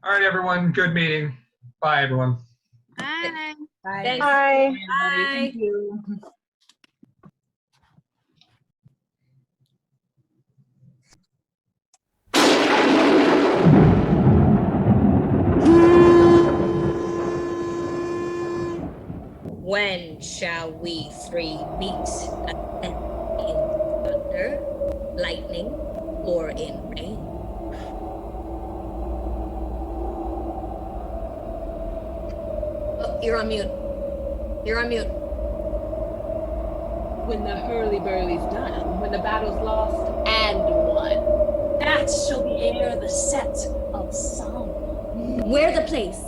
All right, everyone. Good meeting. Bye, everyone. Bye. Bye. Thanks. Bye. Bye. Thank you. When shall we three meet again? In thunder, lightning, or in rain? Oh, you're on mute. You're on mute. When the hurly-burly's done, when the battle's lost and won, that shall be ere the set of song. Where the place?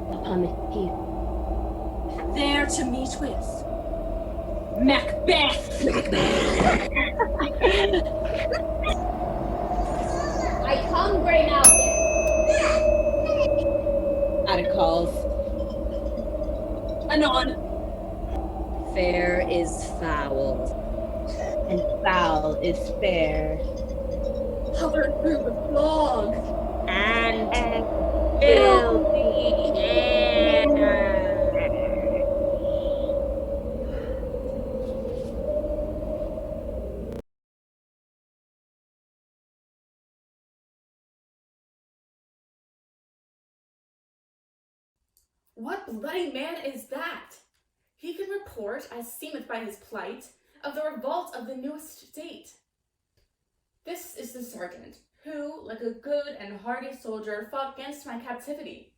Upon the hill, there to meet with Macbeth. I come, Grey Mountain. Ada calls. Anon. Fair is foul. And foul is fair. Hover through the fog. And fill the air. What bloody man is that? He can report, as seemeth by his plight, of the revolt of the newest date. This is the sergeant, who, like a good and hardy soldier, fought against my captivity.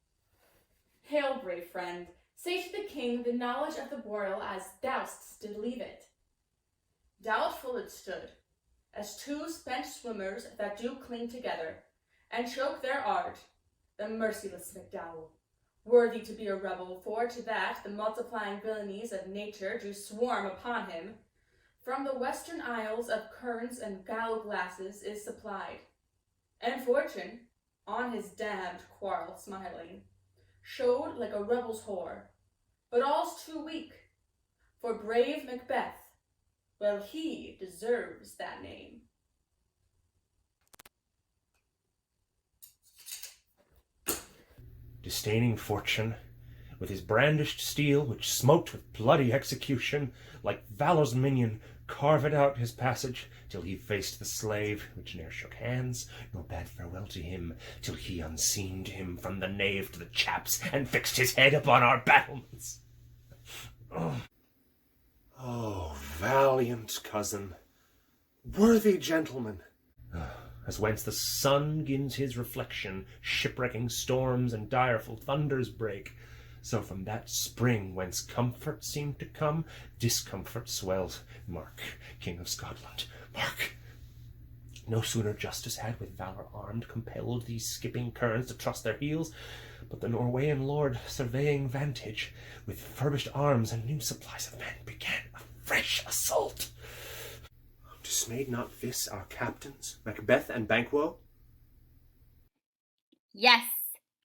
Hail, brave friend, say to the king the knowledge of the broil as thou'st did leave it. Doubtful it stood, as two spent swimmers that do cling together, and choke their art, the merciless Macdowell. Worthy to be a rebel, for to that the multiplying villainies of nature do swarm upon him, from the western isles of kerns and gallow-glasses is supplied. And fortune, on his damned quarrel smiling, showed like a rebel's whore, but all's too weak, for brave Macbeth, well, he deserves that name. Disdaining fortune, with his brandished steel, which smoked with bloody execution, like valor's minion, carved out his passage, till he faced the slave, which ne'er shook hands, nor bade farewell to him, till he unseamed him from the nave to the chaps, and fixed his head upon our battlements. Oh, valiant cousin, worthy gentleman! As whence the sun gins his reflection, shipwrecking storms and direful thunders break, so from that spring whence comfort seemed to come, discomfort swelled. Mark, King of Scotland, mark! No sooner justice had with valour armed compelled these skipping kerns to trust their heels, but the Norwegian lord, surveying vantage, with furbished arms and new supplies of men, began a fresh assault. Dismayed not this our captains, Macbeth and Banquo? Yes,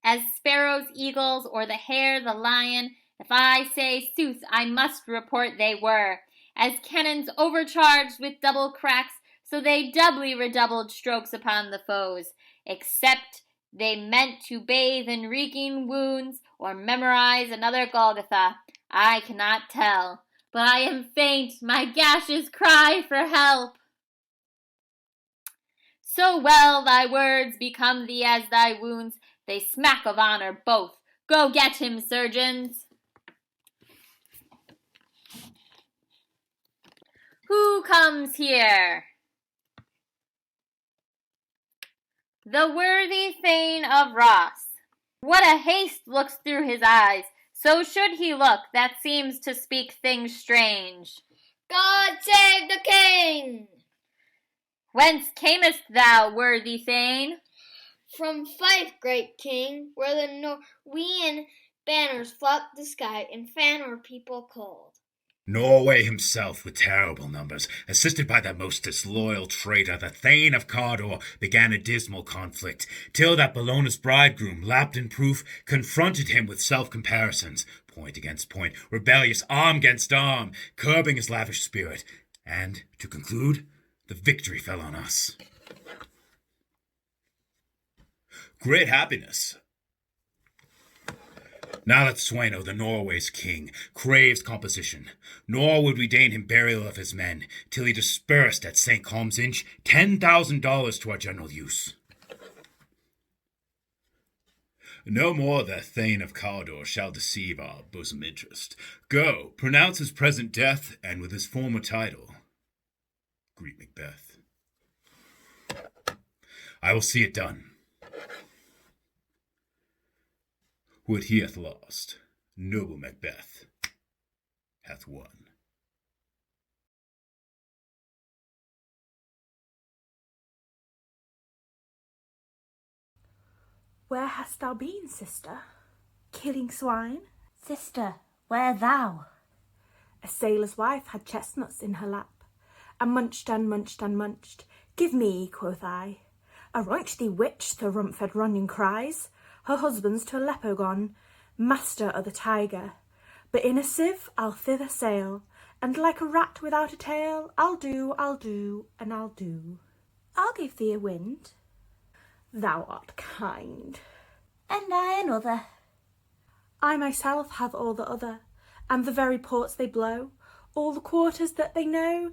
as sparrows, eagles, or the hare, the lion, if I say sooth, I must report they were. As cannons overcharged with double cracks, so they doubly redoubled strokes upon the foes, except they meant to bathe in reeking wounds, or memorize another Golgotha. I cannot tell, but I am faint, my gashes cry for help. So well thy words become thee as thy wounds, they smack of honor both. Go get him, surgeons. Who comes here? The worthy Thane of Ross. What a haste looks through his eyes, so should he look that seems to speak things strange. God save the king! Whence camest thou, worthy Thane? From Fife, great king, where the Norwegian banners flout the sky and fan our people cold. Norway himself, with terrible numbers, assisted by that most disloyal traitor, the Thane of Cawdor, began a dismal conflict, till that Bellona's bridegroom, lapped in proof, confronted him with self-comparisons, point against point, rebellious arm against arm, curbing his lavish spirit, and, to conclude, the victory fell on us. Great happiness, Now that Sweno, the Norway's king, craves composition, nor would we deign him burial of his men, till he dispersed at St. Colm's Inch $10,000 to our general use. No more the Thane of Cawdor shall deceive our bosom interest. Go, pronounce his present death, and with his former title, greet Macbeth. I will see it done. What he hath lost, noble Macbeth hath won. Where hast thou been, sister? Killing swine? Sister, where thou? A sailor's wife had chestnuts in her lap, and munched and munched and munched. Give me, quoth I. Aroint thee, witch, the rump-fed Runyon cries. Her husband's to Aleppo gone, master of the tiger. But in a sieve I'll thither sail, and like a rat without a tail, I'll do, and I'll do. I'll give thee a wind. Thou art kind. And I another. I myself have all the other, and the very ports they blow, all the quarters that they know.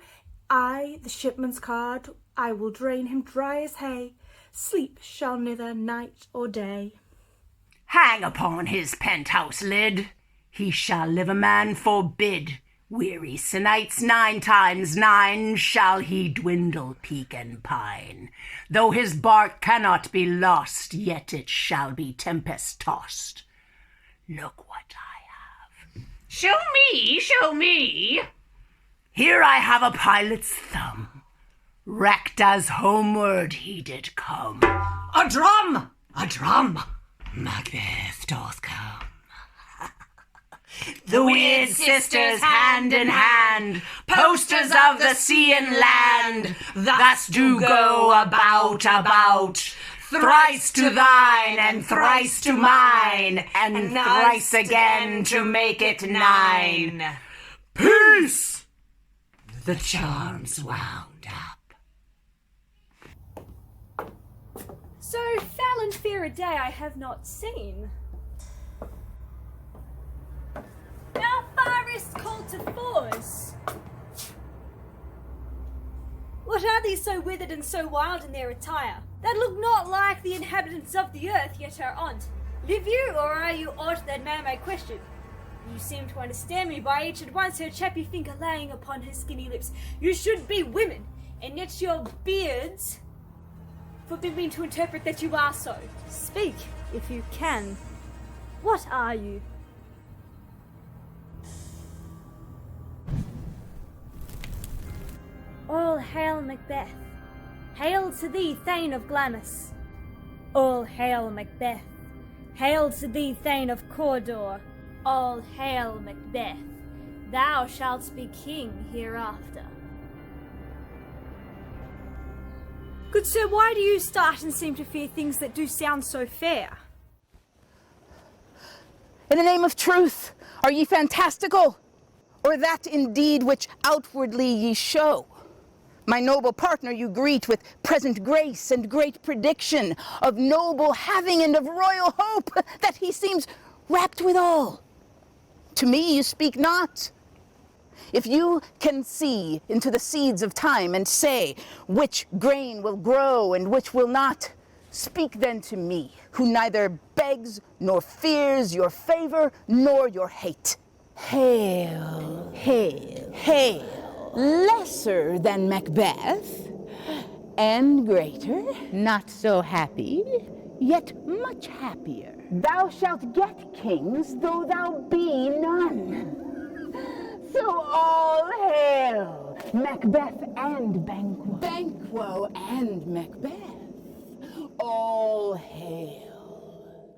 I, the shipman's card, I will drain him dry as hay. Sleep shall neither night or day. Hang upon his penthouse lid, he shall live a man forbid. Weary Sinites 9 times 9 shall he dwindle, peak and pine. Though his bark cannot be lost, yet it shall be tempest tossed. Look what I have. Show me, show me. Here I have a pilot's thumb. Wrecked as homeward he did come. A drum! A drum! Macbeth doth come. The weird sisters hand in hand, posters of the sea and land, thus do go about, thrice to thine and thrice to mine, and thrice again to make it 9. Peace! The charms wound up. So foul and fair a day I have not seen. Our forest called to force. What are these so withered and so wild in their attire, that look not like the inhabitants of the earth, yet are on't? Live you, or are you aught that man may question? You seem to understand me by each at once, her chappy finger laying upon her skinny lips. You should be women, and yet your beards forbid me to interpret that you are so. Speak, if you can. What are you? All hail Macbeth. Hail to thee, Thane of Glamis. All hail Macbeth. Hail to thee, Thane of Cawdor. All hail Macbeth. Thou shalt be king hereafter. Good sir, why do you start and seem to fear things that do sound so fair? In the name of truth, are ye fantastical, or that indeed which outwardly ye show? My noble partner you greet with present grace and great prediction of noble having and of royal hope, that he seems rapt withal. To me you speak not. If you can see into the seeds of time and say which grain will grow and which will not, speak then to me, who neither begs nor fears your favor nor your hate. Hail, hail, hail. Lesser than Macbeth, and greater, not so happy, yet much happier. Thou shalt get kings, though thou be none. So all hail, Macbeth and Banquo. Banquo and Macbeth. All hail.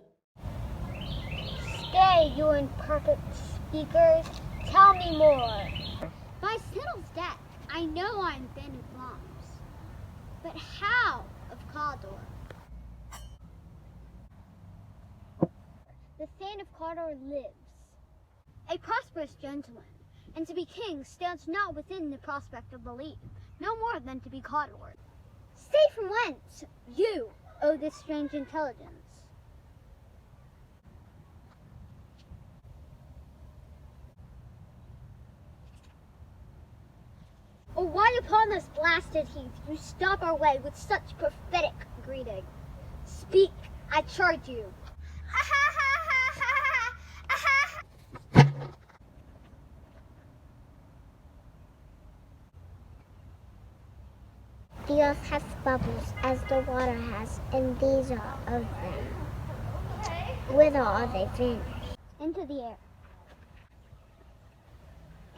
Stay, you imperfect speakers. Tell me more. By Siddle's death, I know I'm Ben of Moms. But how of Cawdor? The Thane of Cawdor lives, a prosperous gentleman, and to be king stands not within the prospect of belief, no more than to be Cawdor. Say from whence you owe this strange intelligence. this blasted heath, you stop our way with such prophetic greeting. Speak, I charge you. The earth has bubbles as the water has, and these are of them. Whither are they vanished? Into the air.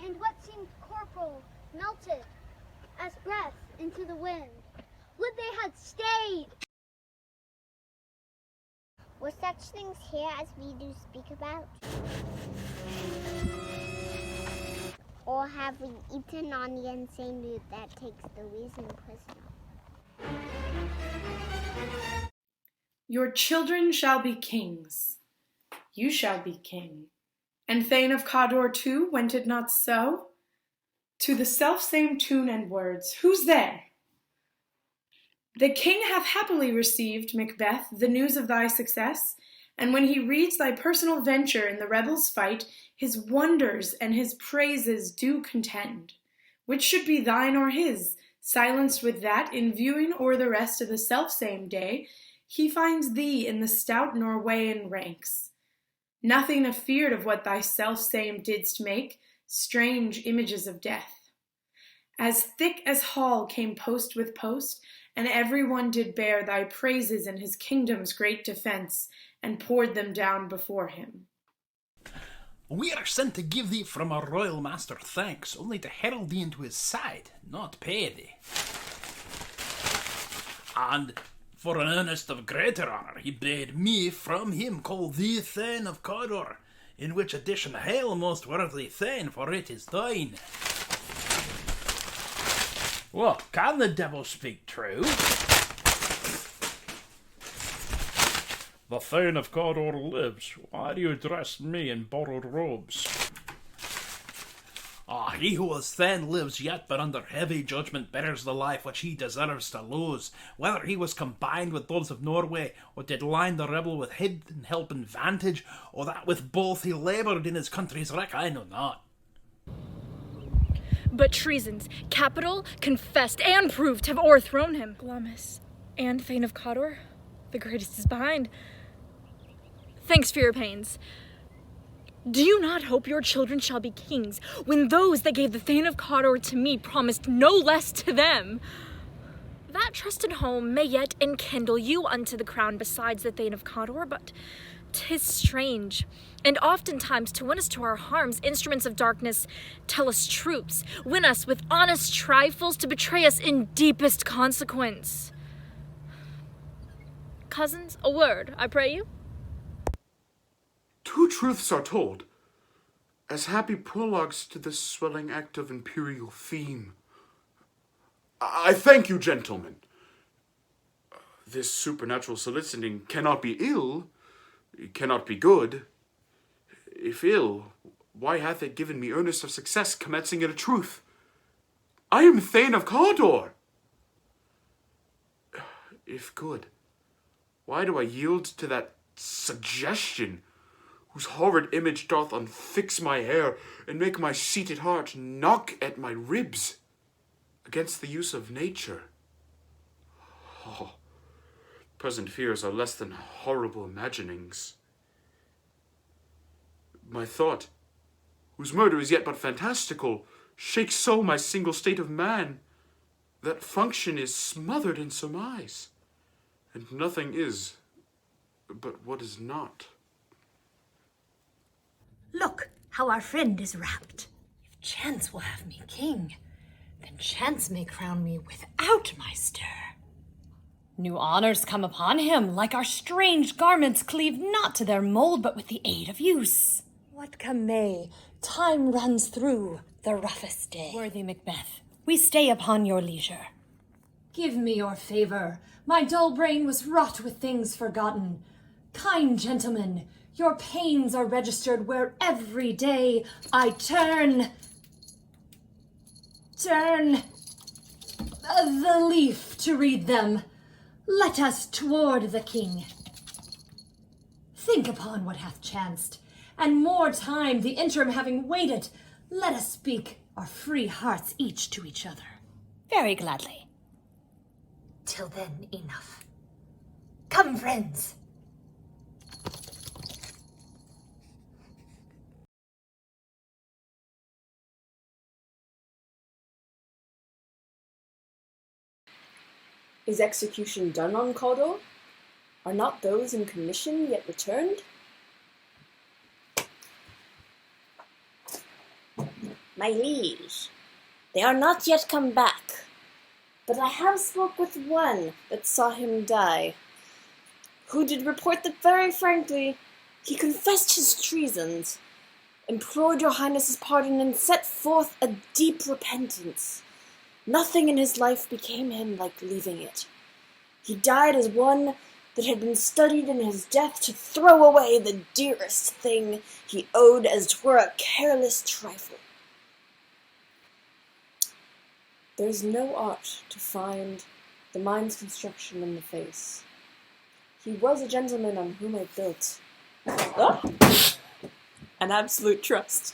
And what seemed corporal melted as breath into the wind. Would they had stayed! Were such things here as we do speak about? Or have we eaten on the insane mood that takes the reason prisoner? Your children shall be kings. You shall be king. And Thane of Cawdor too, went it not so? To the self-same tune and words, who's there? The king hath happily received, Macbeth, the news of thy success, and when he reads thy personal venture in the rebels' fight, his wonders and his praises do contend. Which should be thine or his? Silenced with that, in viewing o'er the rest of the self-same day, he finds thee in the stout Norweyan ranks. Nothing afeard of what thy self-same didst make, strange images of death. As thick as Hall came post with post, and every one did bear thy praises in his kingdom's great defence, and poured them down before him. We are sent to give thee from our royal master thanks, only to herald thee into his side, not pay thee. And for an earnest of greater honour, he bade me from him call thee Thane of Cawdor, in which addition hail, most worthy Thane, for it is thine. What, can the devil speak true? The Thane of Cawdor lives. Why do you dress me in borrowed robes? He who was Thane lives yet, but under heavy judgment bears the life which he deserves to lose. Whether he was combined with those of Norway, or did line the rebel with hidden help and vantage, or that with both he laboured in his country's wreck, I know not. But treasons, capital, confessed, and proved have o'erthrown him. Glamis and Thane of Cawdor, the greatest is behind. Thanks for your pains. Do you not hope your children shall be kings, when those that gave the Thane of Cawdor to me promised no less to them? That trusted home may yet enkindle you unto the crown besides the Thane of Cawdor, but 'tis strange. And oftentimes to win us to our harms, instruments of darkness tell us troops, win us with honest trifles to betray us in deepest consequence. Cousins, a word, I pray you. Two truths are told, as happy prologues to this swelling act of imperial theme. I thank you, gentlemen. This supernatural soliciting cannot be ill, it cannot be good. If ill, why hath it given me earnest of success, commencing at a truth? I am Thane of Cawdor. If good, why do I yield to that suggestion, whose horrid image doth unfix my hair, and make my seated heart knock at my ribs, against the use of nature? Oh, present fears are less than horrible imaginings. My thought, whose murder is yet but fantastical, shakes so my single state of man, that function is smothered in surmise, and nothing is but what is not. Look how our friend is wrapped. If chance will have me king, then chance may crown me without my stir. New honors come upon him, like our strange garments cleave not to their mold, but with the aid of use. What come may, time runs through the roughest day. Worthy Macbeth, we stay upon your leisure. Give me your favor. My dull brain was wrought with things forgotten. Kind gentlemen, your pains are registered where every day I turn the leaf to read them. Let us toward the king. Think upon what hath chanced, and more time the interim having waited, let us speak our free hearts each to each other. Very gladly. Till then, enough. Come, friends. Is execution done on Cawdor? Are not those in commission yet returned? My liege, they are not yet come back, but I have spoke with one that saw him die, who did report that very frankly he confessed his treasons, implored your highness's pardon, and set forth a deep repentance. Nothing in his life became him like leaving it. He died as one that had been studied in his death to throw away the dearest thing he owed as 'twere a careless trifle. There's no art to find the mind's construction in the face. He was a gentleman on whom I built an absolute trust.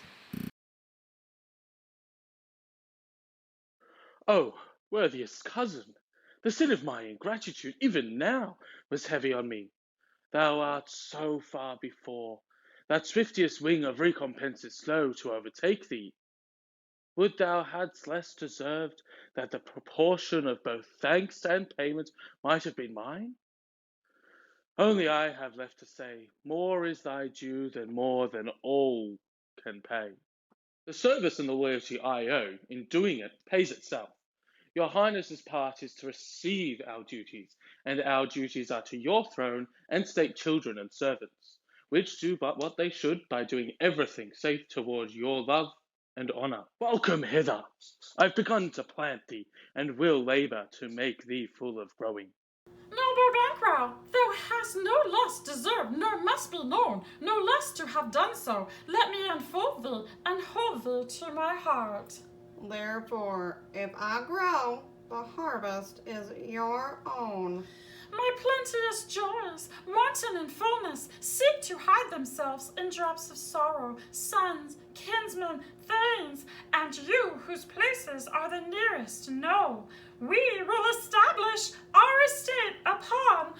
Oh, worthiest cousin, the sin of my ingratitude, even now, was heavy on me. Thou art so far before, that swiftiest wing of recompense is slow to overtake thee. Would thou hadst less deserved, that the proportion of both thanks and payment might have been mine? Only I have left to say, more is thy due than more than all can pay. The service and the loyalty I owe in doing it pays itself. Your Highness's part is to receive our duties, and our duties are to your throne and state children and servants, which do but what they should by doing everything safe toward your love and honour. Welcome hither. I've begun to plant thee, and will labour to make thee full of growing. Noble Banquo, thou hast no less deserved, nor must be known, no less to have done so. Let me enfold thee, and hold thee to my heart. Therefore, if I grow, the harvest is your own. My plenteous joys, wanton in fullness, seek to hide themselves in drops of sorrow, sons, kinsmen, thanes, and you whose places are the nearest know. We will establish our estate upon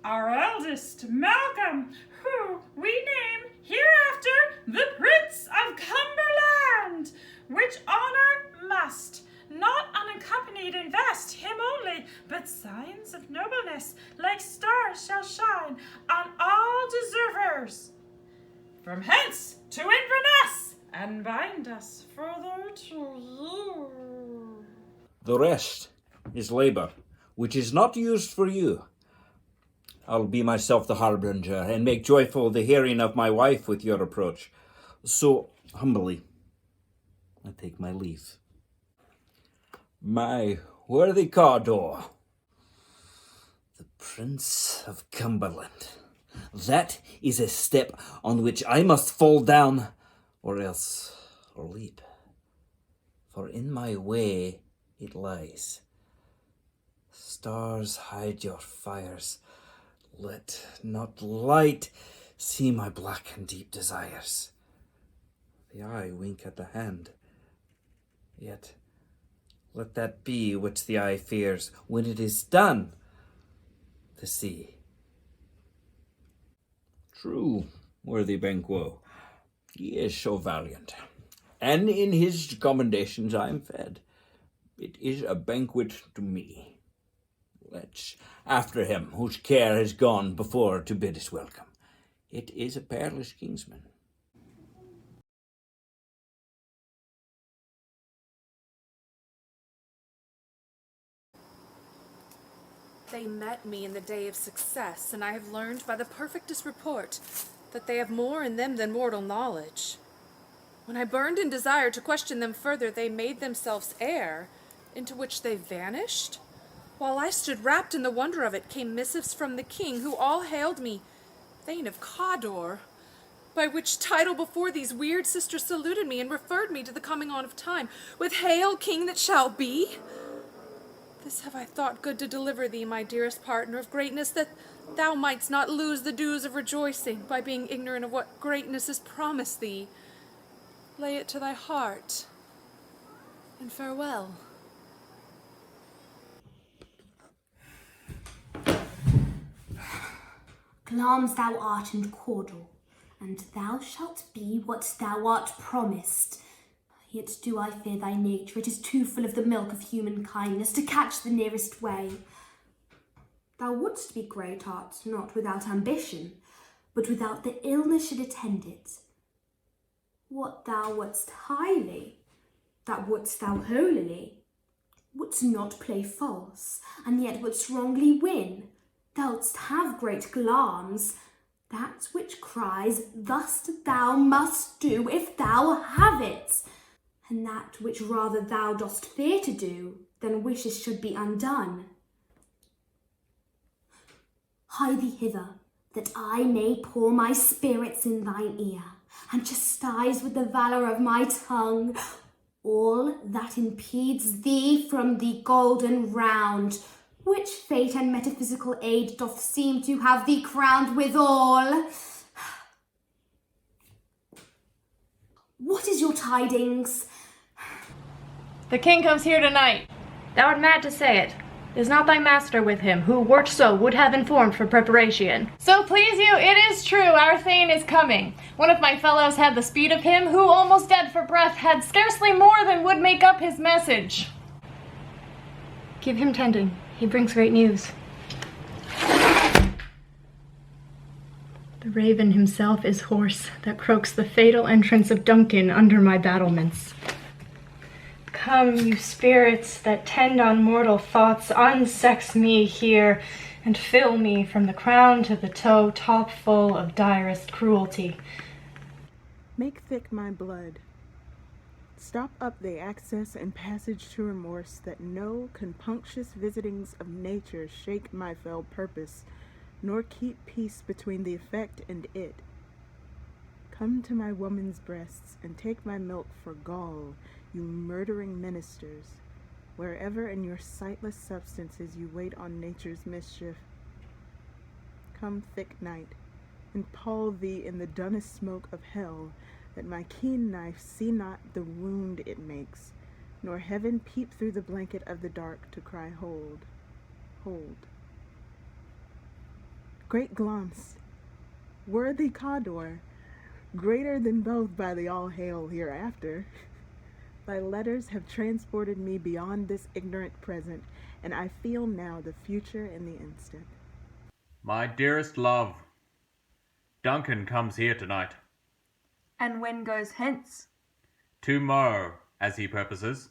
our eldest Malcolm, who we name hereafter the Prince of Cumberland, which honor must not unaccompanied invest him only, but signs of nobleness like stars shall shine on all deservers. From hence to Inverness, and bind us further to you. The rest is labour, which is not used for you. I'll be myself the harbinger, and make joyful the hearing of my wife with your approach. So, humbly, I take my leave. My worthy Cawdor, the Prince of Cumberland. That is a step on which I must fall down, or else leap. For in my way it lies. Stars, hide your fires. Let not light see my black and deep desires. The eye wink at the hand. Yet let that be which the eye fears when it is done, the sea. True, worthy Banquo, he is so valiant, and in his commendations I am fed. It is a banquet to me. Let's after him, whose care has gone before to bid us welcome. It is a peerless kingsman. They met me in the day of success, and I have learned by the perfectest report that they have more in them than mortal knowledge. When I burned in desire to question them further, they made themselves air, into which they vanished. While I stood wrapped in the wonder of it, came missives from the king, who all hailed me Thane of Cawdor, by which title before these weird sisters saluted me and referred me to the coming on of time, with hail, king that shall be. This have I thought good to deliver thee, my dearest partner of greatness, that thou mightst not lose the dues of rejoicing by being ignorant of what greatness is promised thee. Lay it to thy heart, and farewell. Glamis thou art and caudal, and thou shalt be what thou art promised. Yet do I fear thy nature, it is too full of the milk of human kindness to catch the nearest way. Thou wouldst be great art, not without ambition, but without the illness should attend it. What thou wouldst highly, that wouldst thou holily, wouldst not play false, and yet wouldst wrongly win. Thou'dst have great Glamis, that which cries, thus thou must do if thou have it, and that which rather thou dost fear to do, than wishes should be undone. Hie thee hither, that I may pour my spirits in thine ear, and chastise with the valour of my tongue all that impedes thee from the golden round, which fate and metaphysical aid doth seem to have thee crowned withal. What is your tidings? The king comes here tonight. Thou art mad to say it. Is not thy master with him, who, wert so, would have informed for preparation? So please you, it is true, our thane is coming. One of my fellows had the speed of him, who, almost dead for breath, had scarcely more than would make up his message. Give him tendon, he brings great news. The raven himself is hoarse, that croaks the fatal entrance of Duncan under my battlements. Come, you spirits that tend on mortal thoughts, unsex me here, and fill me from the crown to the toe top full of direst cruelty. Make thick my blood. Stop up the access and passage to remorse, that no compunctious visitings of nature shake my fell purpose, nor keep peace between the effect and it. Come to my woman's breasts, and take my milk for gall, you murdering ministers, wherever in your sightless substances you wait on nature's mischief. Come, thick night, and pall thee in the dunnest smoke of hell, that my keen knife see not the wound it makes, nor heaven peep through the blanket of the dark to cry, hold, hold. Great Glamis, worthy Cawdor, greater than both by the all-hail hereafter, thy letters have transported me beyond this ignorant present, and I feel now the future in the instant. My dearest love, Duncan comes here tonight. And when goes hence? Tomorrow, as he purposes.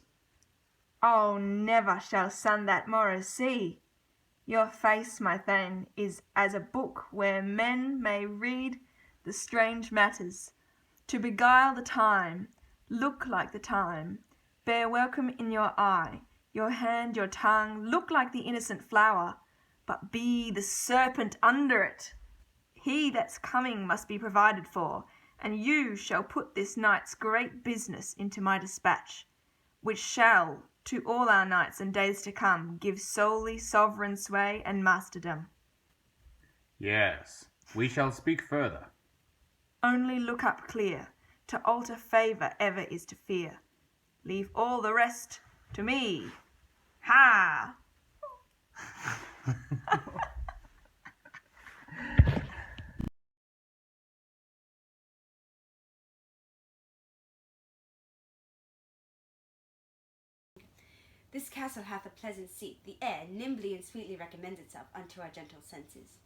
Oh, never shall sun that morrow see. Your face, my thane, is as a book where men may read the strange matters, to beguile the time. Look like the time, bear welcome in your eye, your hand, your tongue, look like the innocent flower, but be the serpent under it. He that's coming must be provided for, and you shall put this night's great business into my dispatch, which shall, to all our nights and days to come, give solely sovereign sway and masterdom. Yes, we shall speak further. Only look up clear. To alter favour ever is to fear. Leave all the rest to me. Ha! This castle hath a pleasant seat. The air nimbly and sweetly recommends itself unto our gentle senses.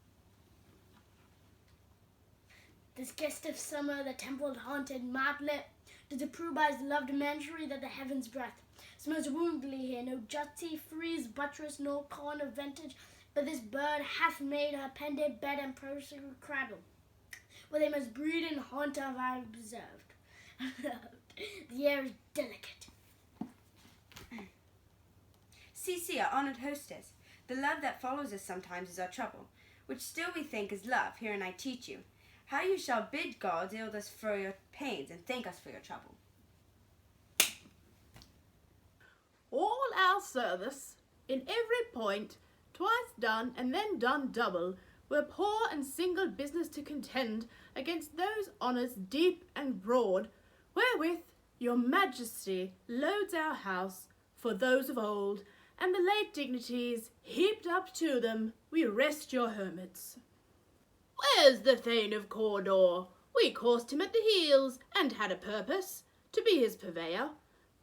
This guest of summer, the temple-haunted martlet, does approve by his loved menagerie that the heavens breath smells woundily here, no jutty frieze, buttress, nor corn of vantage, but this bird hath made her pendant bed and prosaic cradle, where they must breed and haunt have I observed. The air is delicate. See, our honoured hostess, the love that follows us sometimes is our trouble, which still we think is love, herein I teach you. How you shall bid God deal us for your pains, and thank us for your trouble. All our service, in every point, twice done and then done double, were poor and single business to contend against those honours deep and broad, wherewith your majesty loads our house for those of old, and the late dignities heaped up to them we rest your hermits. Where's the Thane of Cawdor? We coursed him at the heels, and had a purpose, to be his purveyor.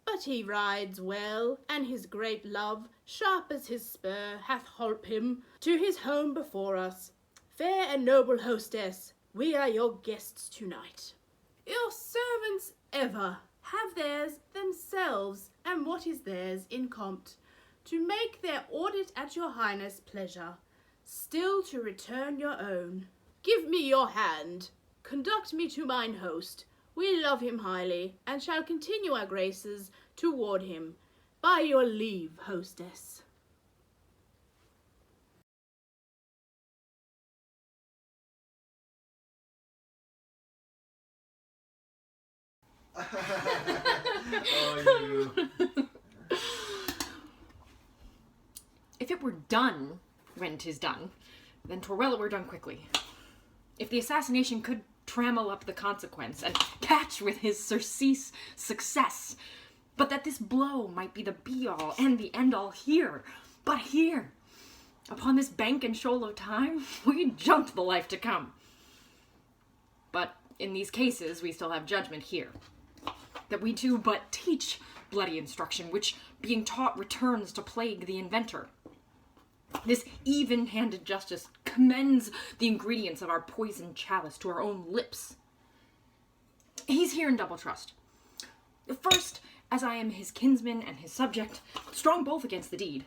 But he rides well, and his great love, sharp as his spur, hath holp him to his home before us. Fair and noble hostess, we are your guests tonight. Your servants ever have theirs themselves, and what is theirs in compt, to make their audit at your highness' pleasure, still to return your own. Give me your hand, conduct me to mine host. We love him highly, and shall continue our graces toward him. By your leave, hostess. If it were done when 'tis done, then 'twere well it were done quickly. If the assassination could trammel up the consequence and catch with his surcease success, but that this blow might be the be-all and the end-all here, but here, upon this bank and shoal of time, we jumped the life to come. But in these cases, we still have judgment here, that we do but teach bloody instruction, which, being taught, returns to plague the inventor. This even-handed justice commends the ingredients of our poisoned chalice to our own lips. He's here in double trust. First, as I am his kinsman and his subject, strong both against the deed.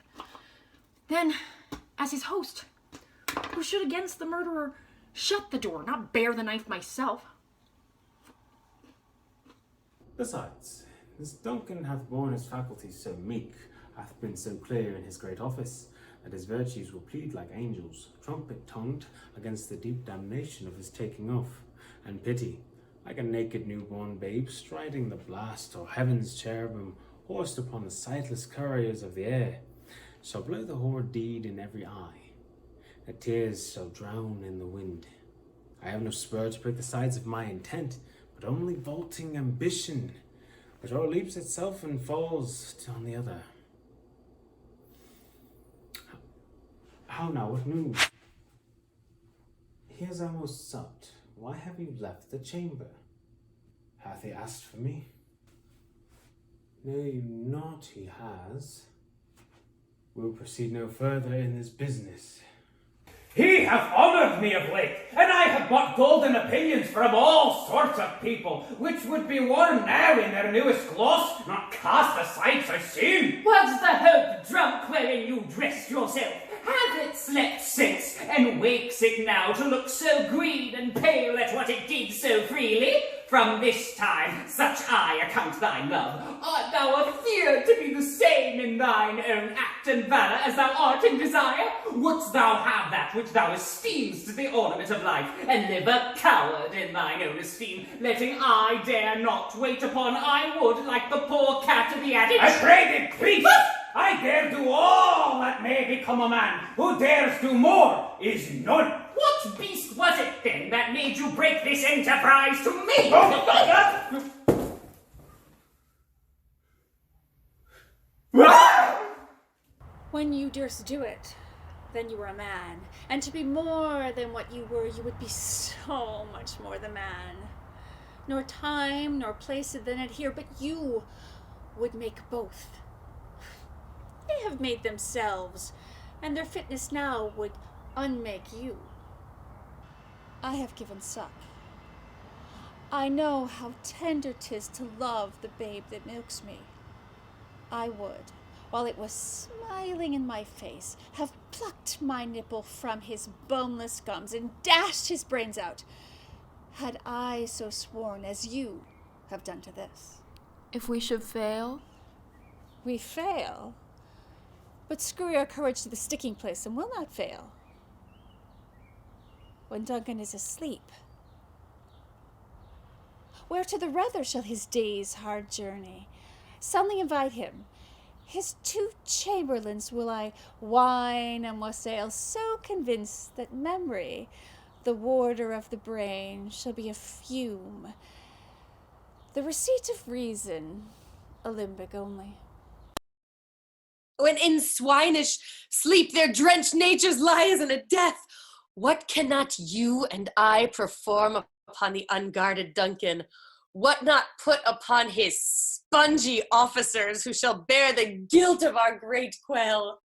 Then, as his host, who should against the murderer shut the door, not bear the knife myself. Besides, this Duncan hath borne his faculties so meek, hath been so clear in his great office, that his virtues will plead like angels, trumpet-tongued, against the deep damnation of his taking off, and pity, like a naked newborn babe striding the blast, or heaven's cherubim horsed upon the sightless couriers of the air, shall blow the horrid deed in every eye, that tears shall drown in the wind. I have no spur to break the sides of my intent, but only vaulting ambition, that o'erleaps itself and falls on the other. How now, what news? Here's our most supped. Why have you left the chamber? Hath he asked for me? Nay, not he has. We'll proceed no further in this business. He hath honoured me of late, and I have bought golden opinions from all sorts of people, which would be worn now in their newest gloss, not cast aside so soon. What's the hope drunk wherein you dressed yourself? Hath it slept since, and wakes it now to look so green and pale at what it did so freely? From this time, such I account thy love. Art thou afeard to be the same in thine own act and valour as thou art in desire? Wouldst thou have that which thou esteem'st the ornament of life, and live a coward in thine own esteem, letting I dare not wait upon I would, like the poor cat of the adage? I pray thee, priest! I dare do all that may become a man. Who dares do more is none. What beast was it then that made you break this enterprise to me? When you durst do it, then you were a man. And to be more than what you were, you would be so much more the man. Nor time nor place than it here, but you would make both. They have made themselves, and their fitness now would unmake you. I have given suck. I know how tender 'tis to love the babe that milks me. I would, while it was smiling in my face, have plucked my nipple from his boneless gums and dashed his brains out, had I so sworn as you have done to this. If we should fail? We fail? But screw your courage to the sticking place and we'll not fail. When Duncan is asleep, where to the rather shall his day's hard journey? Suddenly invite him. His 2 chamberlains will I wine and wassail, so convinced that memory, the warder of the brain, shall be a fume, the receipt of reason, a limbic only. When in swinish sleep their drenched natures lies in a death, What cannot you and I perform upon the unguarded Duncan? What not put upon his spongy officers who shall bear the guilt of our great quell?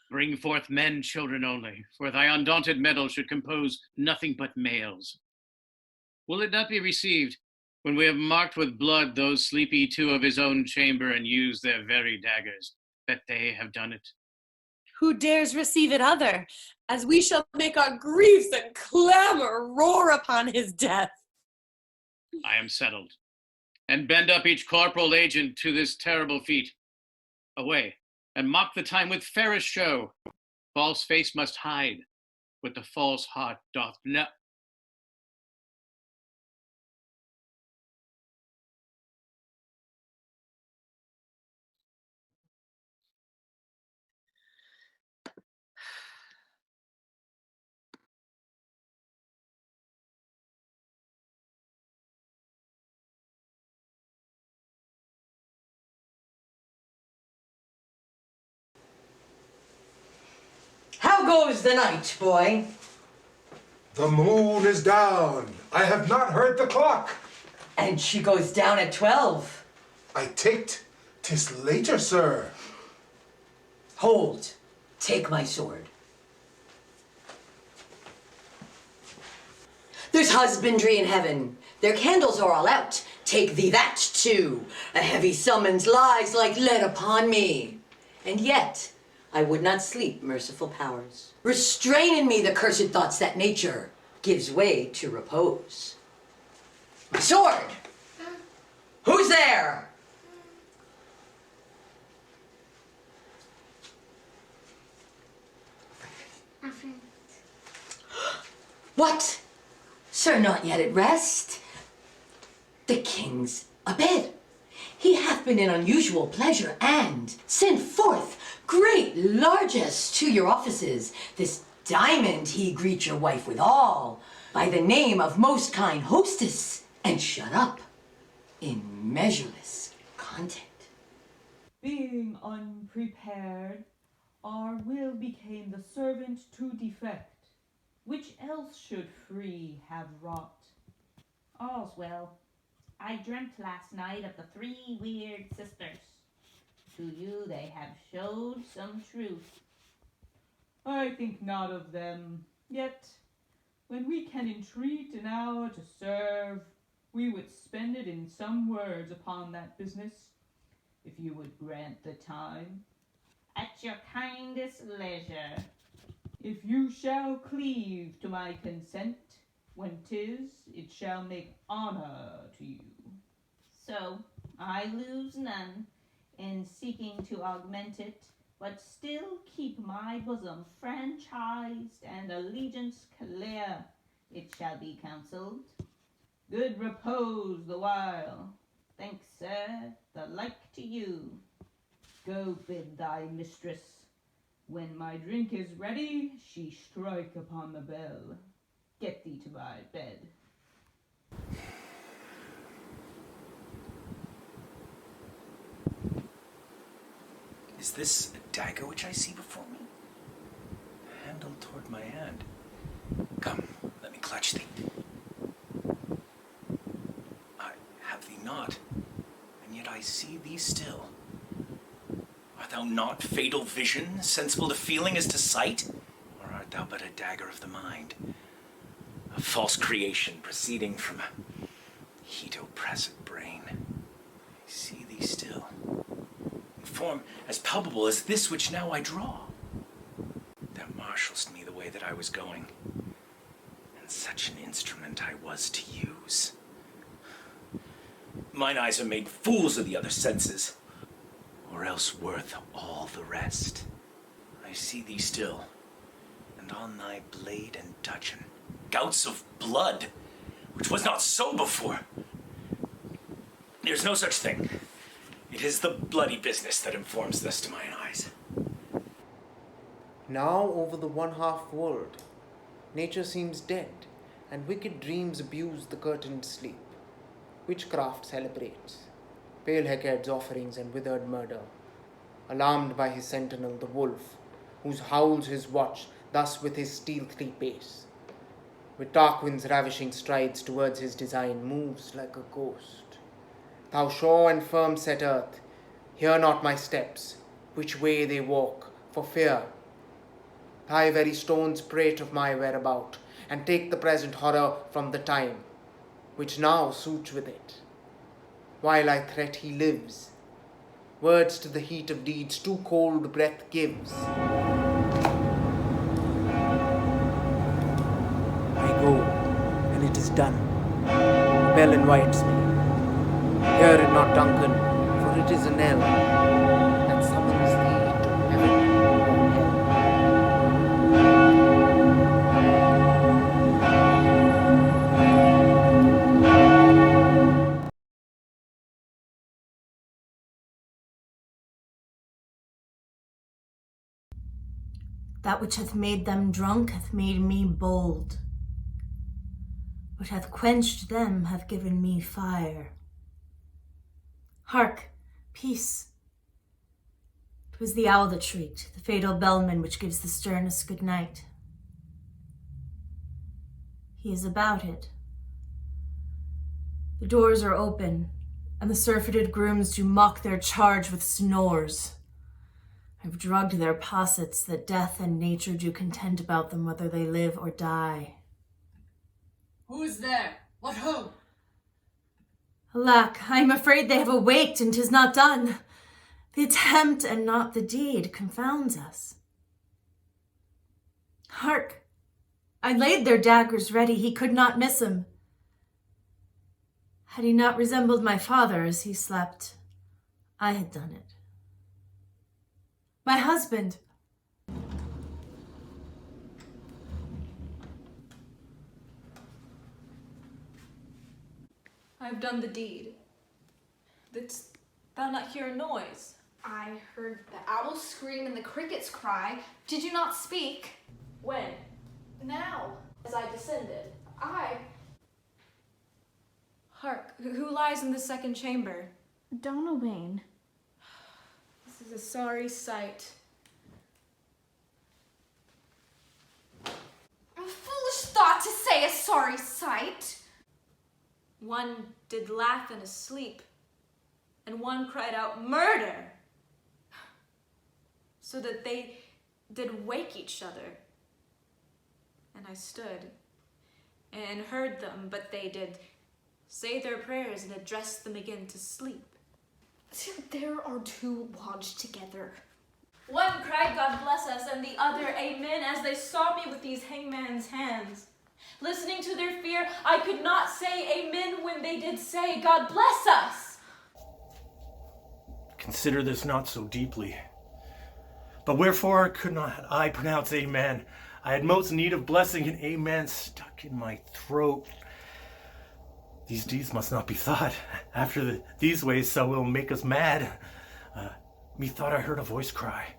Bring forth men, children only, for thy undaunted metal should compose nothing but males. Will it not be received when we have marked with blood those sleepy two of his own chamber and used their very daggers, that they have done it? Who dares receive it other, as we shall make our griefs and clamor roar upon his death? I am settled, and bend up each corporal agent to this terrible feat. Away, and mock the time with fairest show. False face must hide, what the false heart doth know. How goes the night, boy? The moon is down. I have not heard the clock. And she goes down at 12. I taked 'tis later, sir. Hold. Take my sword. There's husbandry in heaven. Their candles are all out. Take thee that too. A heavy summons lies like lead upon me. And yet I would not sleep, merciful powers. Restrain in me the cursed thoughts that nature gives way to repose. My sword! Who's there? What? Sir, not yet at rest? The king's abed. He hath been in unusual pleasure, and sent forth great largesse to your offices. This diamond he greet your wife withal, by the name of most kind hostess, and shut up in measureless content. Being unprepared, our will became the servant to defect, which else should free have wrought? All's well. I dreamt last night of the 3 weird sisters. To you they have showed some truth. I think not of them. Yet, when we can entreat an hour to serve, we would spend it in some words upon that business, if you would grant the time. At your kindest leisure. If you shall cleave to my consent, when 'tis, it shall make honor to you. So, I lose none in seeking to augment it, but still keep my bosom franchised and allegiance clear, it shall be counselled. Good repose the while. Thanks, sir, the like to you. Go bid thy mistress. When my drink is ready, she strike upon the bell. Get thee to my bed. Is this a dagger which I see before me? Handle toward my hand. Come, let me clutch thee. I have thee not, and yet I see thee still. Art thou not fatal vision, sensible to feeling as to sight? Or art thou but a dagger of the mind? A false creation proceeding from a heat-oppressed brain. I see thee still. In form as palpable as this which now I draw. Thou marshalst me the way that I was going, and such an instrument I was to use. Mine eyes are made fools of the other senses, or else worth all the rest. I see thee still, and on thy blade and dudgeon gouts of blood, which was not so before. There's no such thing. It is the bloody business that informs this to mine eyes. Now over the 1/2 world, nature seems dead, and wicked dreams abuse the curtained sleep. Witchcraft celebrates, pale Hecate's offerings and withered murder. Alarmed by his sentinel, the wolf, whose howls his watch thus with his stealthy pace. With Tarquin's ravishing strides towards his design, moves like a ghost. Thou sure and firm set earth, hear not my steps, which way they walk, for fear. Thy very stones prate of my whereabout, and take the present horror from the time, which now suits with it. While I threat he lives, words to the heat of deeds too cold breath gives. I go, and it is done. The bell invites me. Hear it not, Duncan, for it is a knell that summons thee to heaven or hell. That which hath made them drunk hath made me bold. What hath quenched them hath given me fire. Hark, peace! 'Twas the owl that shrieked, the fatal bellman which gives the sternest good night. He is about it. The doors are open, and the surfeited grooms do mock their charge with snores. I've drugged their possets that death and nature do contend about them whether they live or die. Who is there? What ho? Alack, I am afraid they have awaked, and 'tis not done. The attempt and not the deed confounds us. Hark! I laid their daggers ready, he could not miss 'em. Had he not resembled my father as he slept, I had done it. My husband! I have done the deed. Didst thou not hear a noise? I heard the owl scream and the crickets cry. Did you not speak? When? Now, As I descended. I... Hark, who lies in the second chamber? Donalbain. This is a sorry sight. A foolish thought to say a sorry sight. One did laugh in his sleep, and one cried out, "Murder!" So that they did wake each other. And I stood and heard them, but they did say their prayers and address them again to sleep. There are two lodged together. One cried, "God bless us," and the other, "Amen," as they saw me with these hangman's hands. Listening to their fear, I could not say amen when they did say, "God bless us." Consider this not so deeply. But wherefore could not I pronounce amen? I had most need of blessing, and amen stuck in my throat. These deeds must not be thought. After these ways so will make us mad. Methought I heard a voice cry,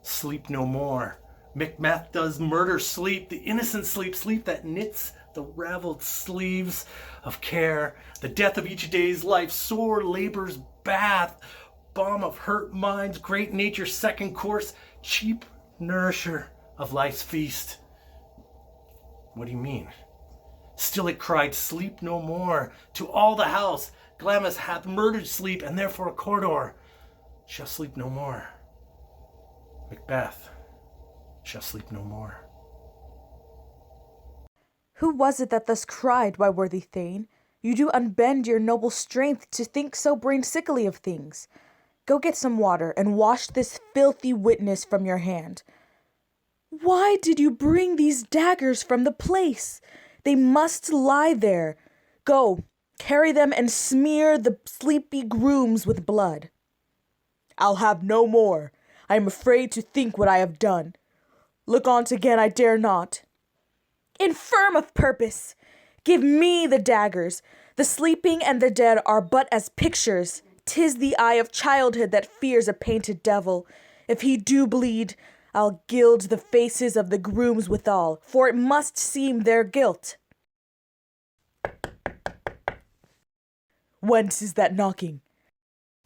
"Sleep no more. Macbeth does murder sleep, the innocent sleep that knits the raveled sleeves of care, the death of each day's life, sore labor's bath, balm of hurt minds, great nature's second course, cheap nourisher of life's feast." What do you mean? Still it cried, "Sleep no more." To all the house, Glamis hath murdered sleep, and therefore a corridor shall sleep no more. Macbeth shall sleep no more. Who was it that thus cried, my worthy Thane? You do unbend your noble strength to think so brain-sickly of things. Go get some water, and wash this filthy witness from your hand. Why did you bring these daggers from the place? They must lie there. Go, carry them and smear the sleepy grooms with blood. I'll have no more. I am afraid to think what I have done. Look on't again I dare not. Infirm of purpose! Give me the daggers. The sleeping and the dead are but as pictures. 'Tis the eye of childhood that fears a painted devil. If he do bleed, I'll gild the faces of the grooms withal, for it must seem their guilt. Whence is that knocking?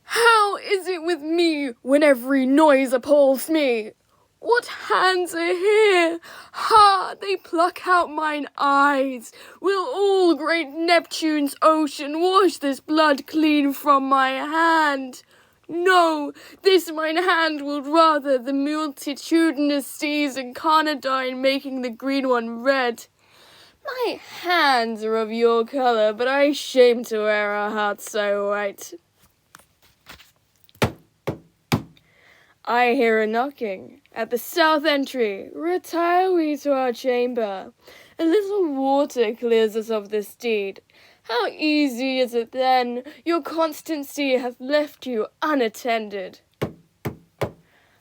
How is it with me when every noise appalls me? What hands are here? Ha! They pluck out mine eyes. Will all great Neptune's ocean wash this blood clean from my hand? No, this mine hand will rather the multitudinous seas incarnadine, making the green one red. My hands are of your colour, but I shame to wear a heart so white. I hear a knocking at the south entry. Retire we to our chamber. A little water clears us of this deed. How easy is it then? Your constancy hath left you unattended.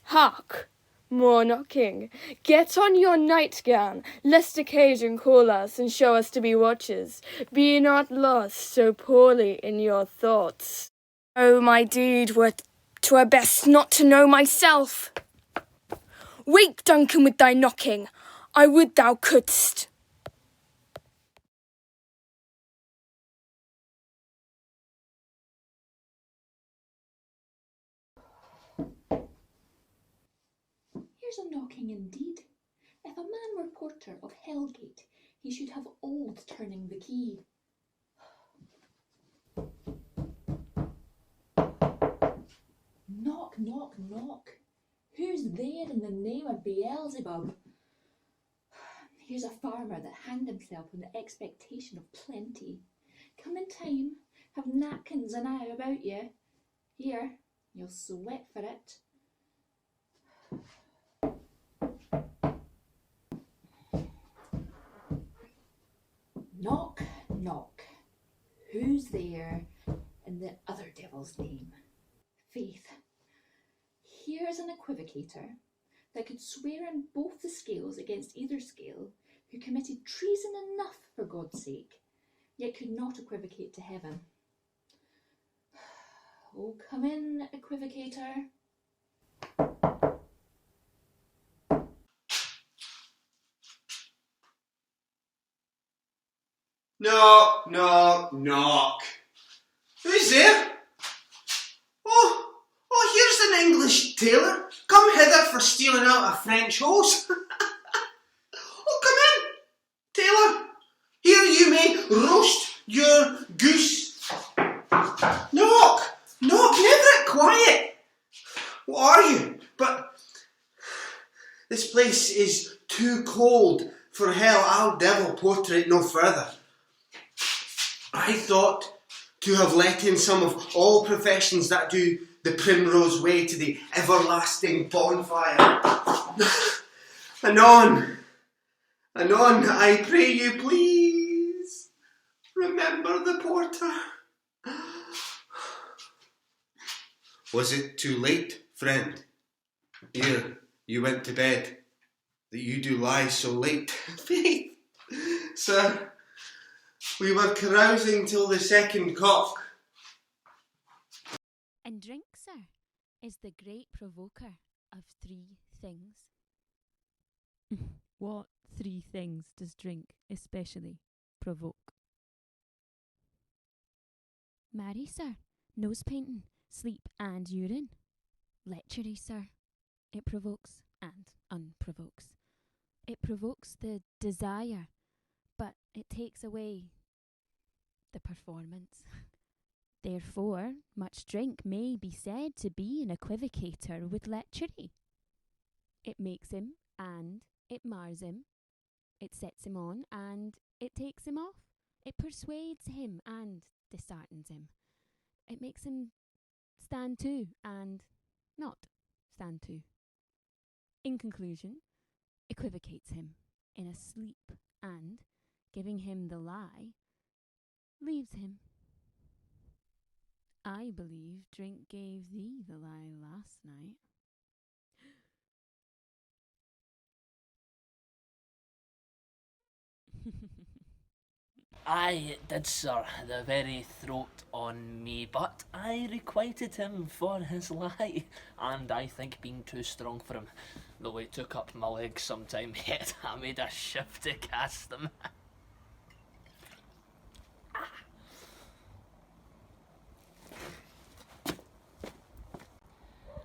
Hark! More knocking. Get on your nightgown, lest occasion call us and show us to be watchers. Be not lost so poorly in your thoughts. Oh, my deed twere best not to know myself. Wake, Duncan, with thy knocking. I would thou couldst. Here's a knocking indeed. If a man were porter of Hellgate, he should have old turning the key. Knock, knock, knock. Who's there in the name of Beelzebub? Here's a farmer that hanged himself in the expectation of plenty. Come in time, have napkins enow about you. Here, you'll sweat for it. Knock, knock. Who's there in the other devil's name? Faith, here's an equivocator that could swear on both the scales against either scale, who committed treason enough for God's sake, yet could not equivocate to heaven. Oh, come in, equivocator. Knock, knock, knock. Who's there? Oh, here's an English tailor, come hither for stealing out a French hose. Oh, come in, tailor. Here you may roast your goose. Knock, knock, never quiet. What are you? But this place is too cold for hell. I'll devil porter it no further. I thought to have let in some of all professions that do the primrose way to the everlasting bonfire. Anon, I pray you please, remember the porter. Was it too late, friend? Ere you went to bed, that you do lie so late? Faith, sir, we were carousing till the second cock. And drink, sir, is the great provoker of 3 things. What 3 things does drink especially provoke? Marry, sir, nose painting, sleep and urine. Lechery, sir, it provokes and unprovokes. It provokes the desire, but it takes away the performance. Therefore, much drink may be said to be an equivocator with lechery. It makes him and it mars him. It sets him on and it takes him off. It persuades him and disheartens him. It makes him stand to and not stand to. In conclusion, equivocates him in a sleep and, giving him the lie, leaves him. I believe drink gave thee the lie last night. Aye, it did, sir, the very throat on me, but I requited him for his lie, and I think being too strong for him, though he took up my legs sometime, yet I made a shift to cast them.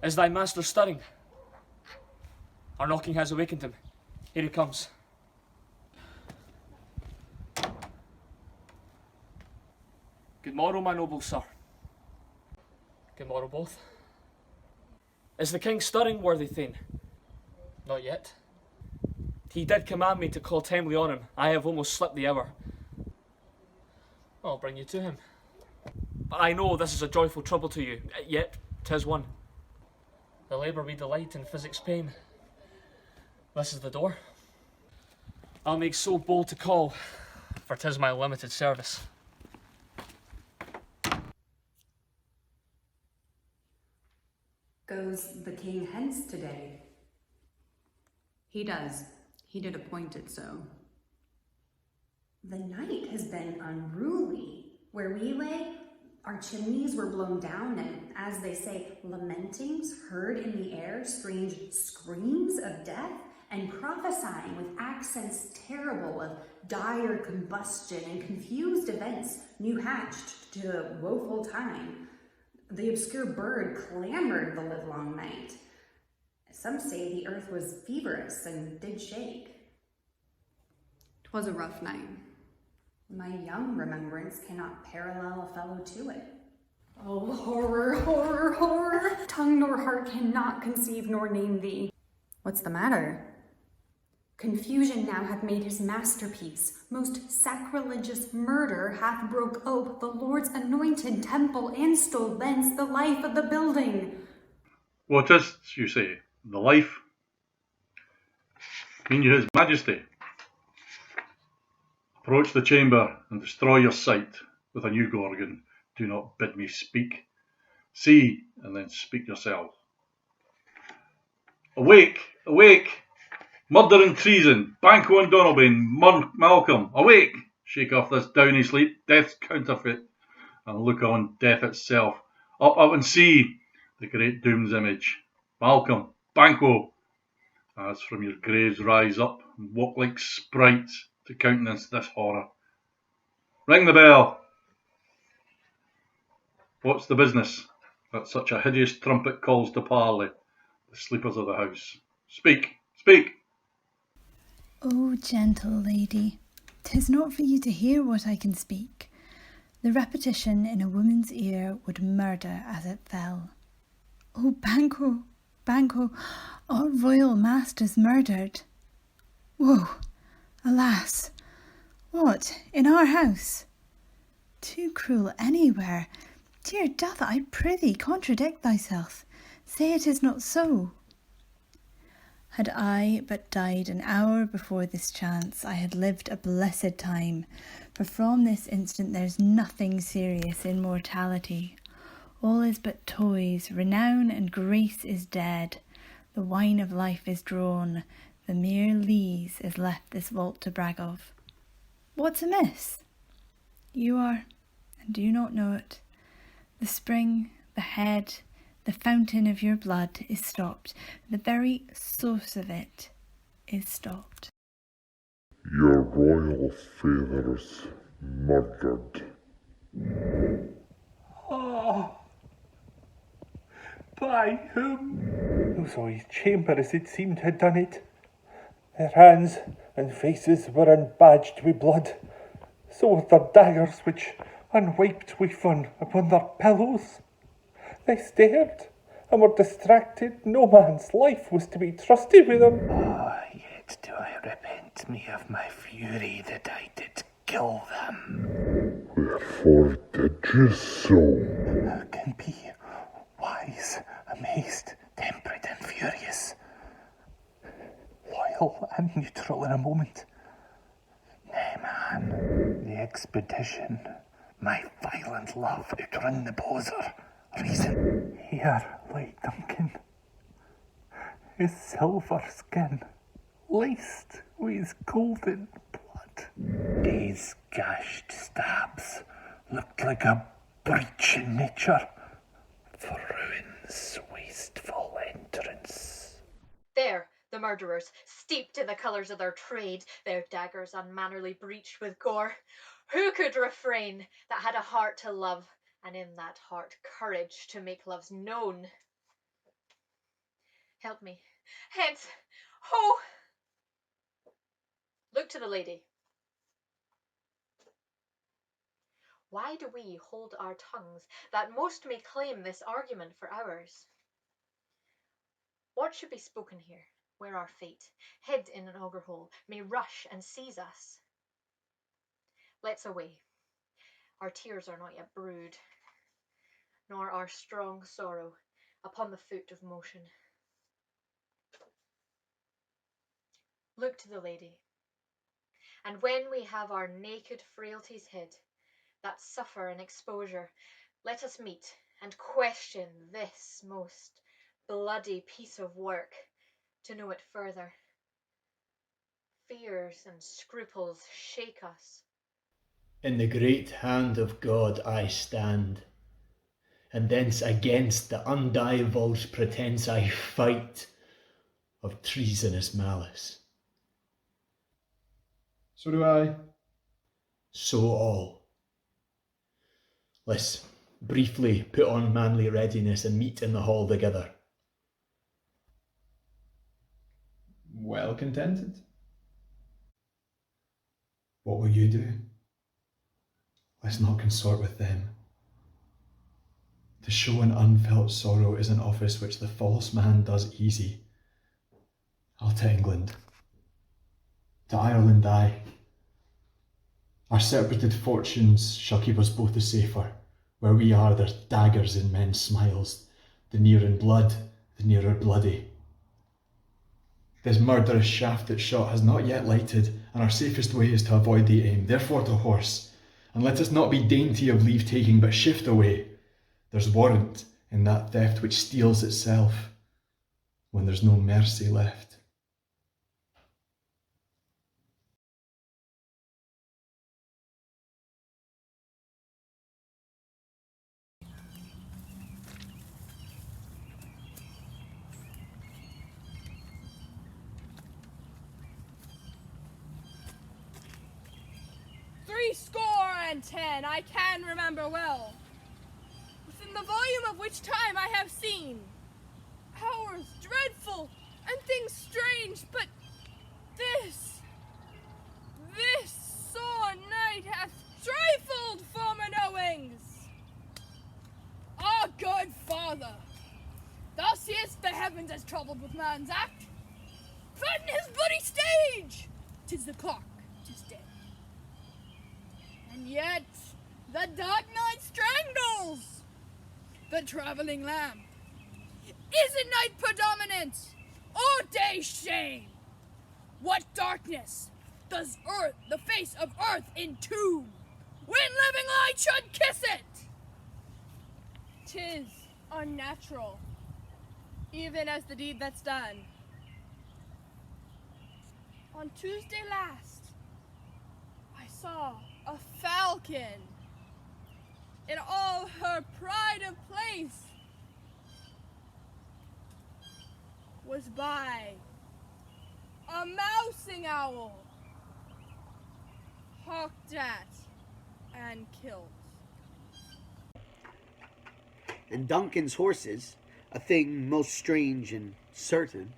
Is thy master stirring? Our knocking has awakened him. Here he comes. Good morrow, my noble sir. Good morrow, both. Is the king stirring, worthy Thane? Not yet. He did command me to call timely on him. I have almost slipped the hour. I'll bring you to him. But I know this is a joyful trouble to you, yet 'tis one. The labour we delight in physics pain. This is the door. I'll make so bold to call, for 'tis my limited service. Goes the king hence today? He does. He did appoint it so. The night has been unruly. Where we lay, our chimneys were blown down, and as they say, lamentings heard in the air, strange screams of death, and prophesying with accents terrible of dire combustion and confused events new hatched to woeful time. The obscure bird clamored the livelong night. Some say the earth was feverous and did shake. 'Twas a rough night. My young remembrance cannot parallel a fellow to it. Oh, horror, horror, horror! Tongue nor heart cannot conceive nor name thee. What's the matter? Confusion now hath made his masterpiece. Most sacrilegious murder hath broke ope the Lord's anointed temple and stole thence the life of the building. What is, you say, the life? Mean you his majesty? Approach the chamber and destroy your sight with a new gorgon. Do not bid me speak. See, and then speak yourself. Awake, awake! Murder and treason, Banquo and Donalbain, Malcolm, awake! Shake off this downy sleep, death's counterfeit, and look on death itself. Up, up and see the great doom's image. Malcolm, Banquo, as from your graves rise up and walk like sprites to countenance this horror. Ring the bell. What's the business that such a hideous trumpet calls to parley the sleepers of the house? Speak, speak! O gentle lady, 'tis not for you to hear what I can speak. The repetition in a woman's ear would murder as it fell. O Banquo, Banquo, our royal master's murdered. Woe, alas, what, in our house? Too cruel anywhere. Dear, doth I prithee contradict thyself? Say it is not so. Had I but died an hour before this chance, I had lived a blessed time, for from this instant there's nothing serious in mortality. All is but toys, renown and grace is dead, the wine of life is drawn, the mere lees is left this vault to brag of. What's amiss? You are, and do not know it. The spring, the head, the fountain of your blood is stopped. The very source of it is stopped. Your royal feathers murdered. Oh! By whom? Whosoe's chamber, as it seemed, had done it. Their hands and faces were unbadged with blood, so with their daggers, which, unwiped with fun, upon their pillows. They stared and were distracted. No man's life was to be trusted with them. Ah, yet do I repent me of my fury that I did kill them. Wherefore did you so? Who can be wise, amazed, temperate, and furious? Loyal and neutral in a moment. Nay, man, the expedition, my violent love outrun the poser. Reason. Here lay Duncan, his silver skin laced with his golden blood. These gashed stabs looked like a breach in nature, for ruin's wasteful entrance. There, the murderers, steeped in the colours of their trade, their daggers unmannerly breached with gore. Who could refrain that had a heart to love, and in that heart courage to make love's known? Help me. Hence, Ho! Look to the lady. Why do we hold our tongues that most may claim this argument for ours? What should be spoken here, where our fate, hid in an auger hole, may rush and seize us? Let's away. Our tears are not yet brewed, nor our strong sorrow upon the foot of motion. Look to the lady, and when we have our naked frailties hid, that suffer in exposure, let us meet and question this most bloody piece of work, to know it further. Fears and scruples shake us. In the great hand of God I stand, and thence against the undivulged pretence I fight of treasonous malice. So do I. So all. Let's briefly put on manly readiness and meet in the hall together. Well contented. What will you do? Let's not consort with them. To show an unfelt sorrow is an office which the false man does easy. I'll to England. To Ireland I. Our separated fortunes shall keep us both the safer. Where we are, there's daggers in men's smiles. The near in blood, the nearer bloody. This murderous shaft that shot has not yet lighted, and our safest way is to avoid the aim. Therefore to horse, and let us not be dainty of leave-taking, but shift away. There's warrant in that theft which steals itself, when there's no mercy left. "10 I can remember well, within the volume of which time I have seen hours dreadful and things strange, but this sore night hath trifled former knowings. Ah, good father, thou seest the heavens as troubled with man's act. Fatten his bloody stage! 'Tis the clock, 'tis dead. And yet the dark night strangles the travelling lamp. Is it night predominant, or day shame? What darkness does earth, the face of earth, entomb, when living light should kiss it? 'Tis unnatural, even as the deed that's done. On Tuesday last, I saw a falcon in all her pride of place was by a mousing owl, hawked at and killed. And Duncan's horses, a thing most strange and certain,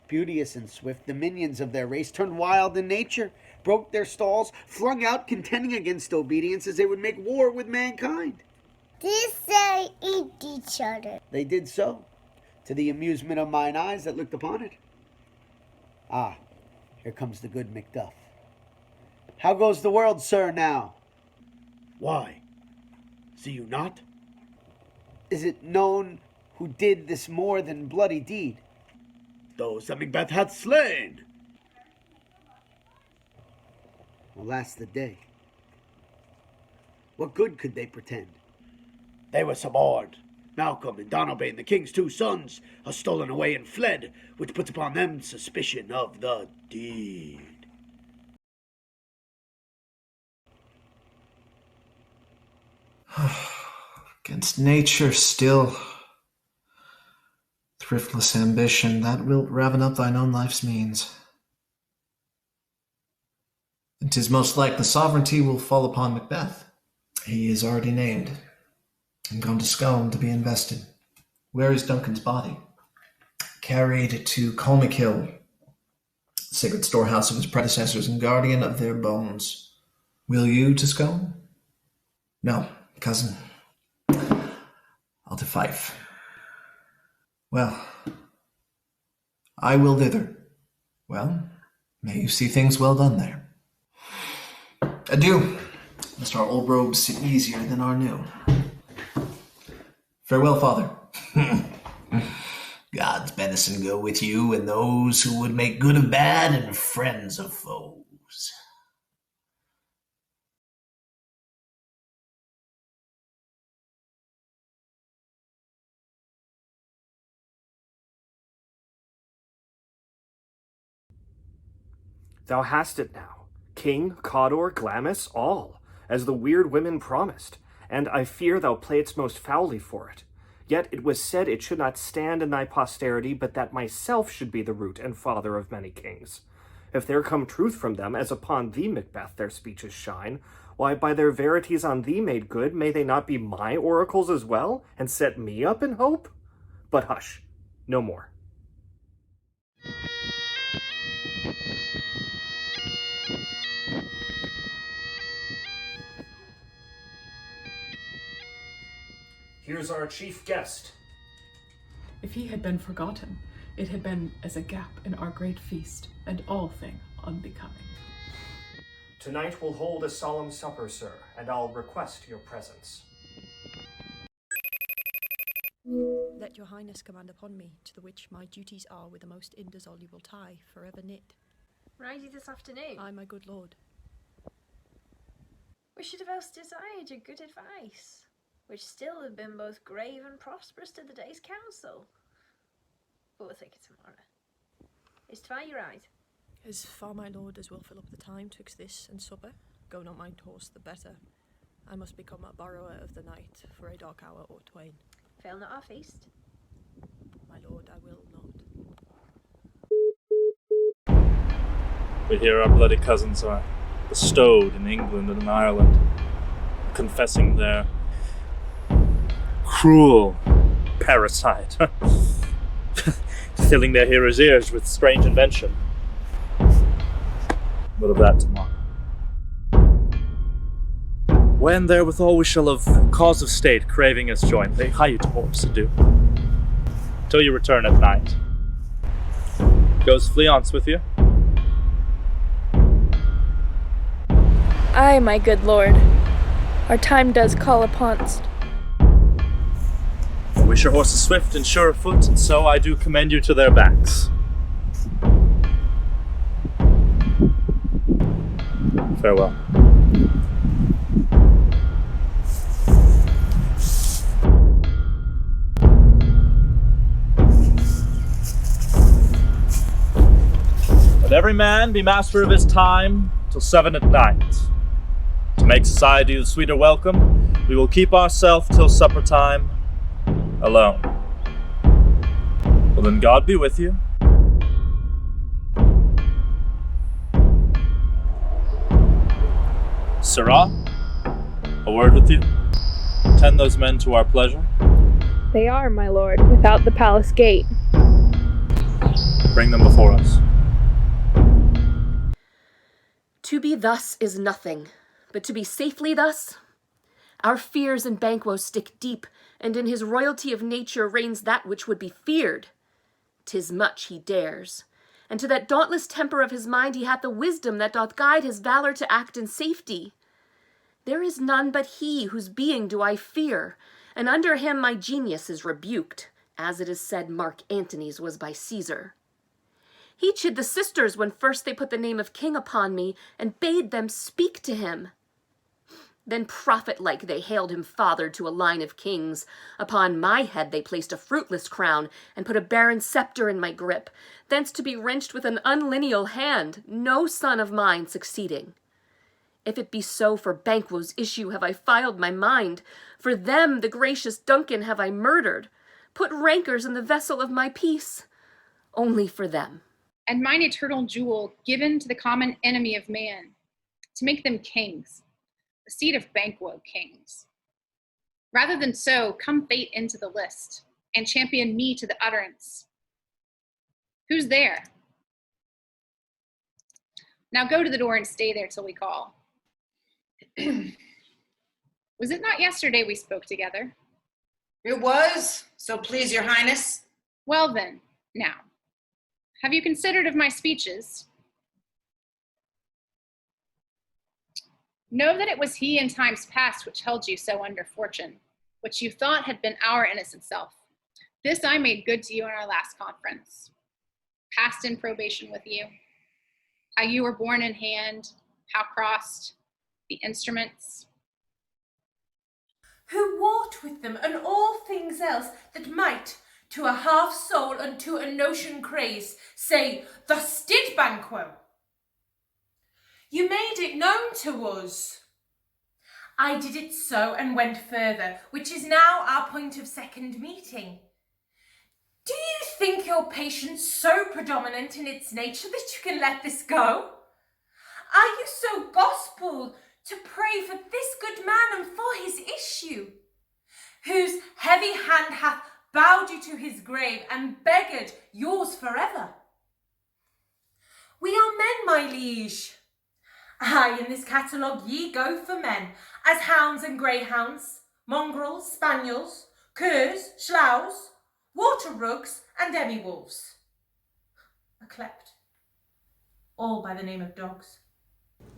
beauteous and swift, the minions of their race, turned wild in nature, broke their stalls, flung out, contending against obedience as they would make war with mankind. These they eat each other. They did so, to the amusement of mine eyes that looked upon it. Ah, here comes the good Macduff. How goes the world, sir, now? Why? See you not? Is it known who did this more than bloody deed? Those that Macbeth hath slain. Well, that's the day. What good could they pretend? They were suborned. Malcolm and Donalbain, the king's two sons, are stolen away and fled, which puts upon them suspicion of the deed. Against nature still. Thriftless ambition, that wilt raven up thine own life's means. And 'tis most like the sovereignty will fall upon Macbeth. He is already named, and gone to Scone to be invested. Where is Duncan's body? Carried to Colmakill, sacred storehouse of his predecessors and guardian of their bones. Will you to Scone? No, cousin. I'll to Fife. Well, I will thither. Well, may you see things well done there. Adieu, lest our old robes sit easier than our new. Farewell, father. God's benison go with you and those who would make good of bad and friends of foes. Thou hast it now. King, Cawdor, Glamis, all, as the weird women promised, and I fear thou playedst most foully for it. Yet it was said it should not stand in thy posterity, but that myself should be the root and father of many kings. If there come truth from them, as upon thee, Macbeth, their speeches shine, why, by their verities on thee made good, may they not be my oracles as well, and set me up in hope? But hush, no more. Here's our chief guest. If he had been forgotten, it had been as a gap in our great feast, and all thing unbecoming. Tonight we'll hold a solemn supper, sir, and I'll request your presence. Let your highness command upon me, to the which my duties are with the most indissoluble tie forever knit. Righty this afternoon. Aye, my good lord. We should have else desired your good advice, which still have been both grave and prosperous to the day's council. But we'll take it tomorrow. Is 'twi your right? As far, my lord, as will fill up the time twixt this and supper, go not my horse the better. I must become a borrower of the night for a dark hour or twain. Fail not our feast. My lord, I will not. We hear our bloody cousins are bestowed in England and in Ireland, confessing their cruel parasite, filling their hearers' ears with strange invention. But of that tomorrow. When therewithal we shall have cause of state craving us jointly, hie to horse adieu, till you return at night. Goes Fleance with you? Aye, my good lord. Our time does call uponst. I wish your horses swift and sure of foot, and so I do commend you to their backs. Farewell. Let every man be master of his time till 7 at night. To make society the sweeter welcome, we will keep ourselves till supper time alone. Well then, God be with you. Sirrah, a word with you. Tend those men to our pleasure. They are, my lord, without the palace gate. Bring them before us. To be thus is nothing, but to be safely thus, our fears in Banquo stick deep, and in his royalty of nature reigns that which would be feared. 'Tis much he dares, and to that dauntless temper of his mind he hath the wisdom that doth guide his valour to act in safety. There is none but he whose being do I fear, and under him my genius is rebuked, as it is said Mark Antony's was by Caesar. He chid the sisters when first they put the name of king upon me, and bade them speak to him. Then prophet-like they hailed him father to a line of kings. Upon my head they placed a fruitless crown, and put a barren sceptre in my grip, thence to be wrenched with an unlineal hand, no son of mine succeeding. If it be so, for Banquo's issue have I filed my mind. For them, the gracious Duncan, have I murdered, put rancors in the vessel of my peace, only for them. And mine eternal jewel given to the common enemy of man, to make them kings, the seed of Banquo kings. Rather than so, come fate into the list, and champion me to the utterance. Who's there? Now go to the door and stay there till we call. Was it not yesterday we spoke together? It was, so please your highness. Well then, now, have you considered of my speeches? Know that it was he in times past which held you so under fortune, which you thought had been our innocent self. This I made good to you in our last conference. Passed in probation with you. How you were borne in hand, how crossed, the instruments. Who walked with them and all things else that might, to a half soul and to a notion crazed, say, thus did Banquo. You made it known to us. I did it so and went further, which is now our point of second meeting. Do you think your patience so predominant in its nature that you can let this go? Are you so gospel to pray for this good man and for his issue, whose heavy hand hath bowed you to his grave and beggared yours forever? We are men, my liege. Aye, in this catalogue ye go for men, as hounds and greyhounds, mongrels, spaniels, curs, schloughs, water rugs, and demi-wolves. A clept, all by the name of dogs.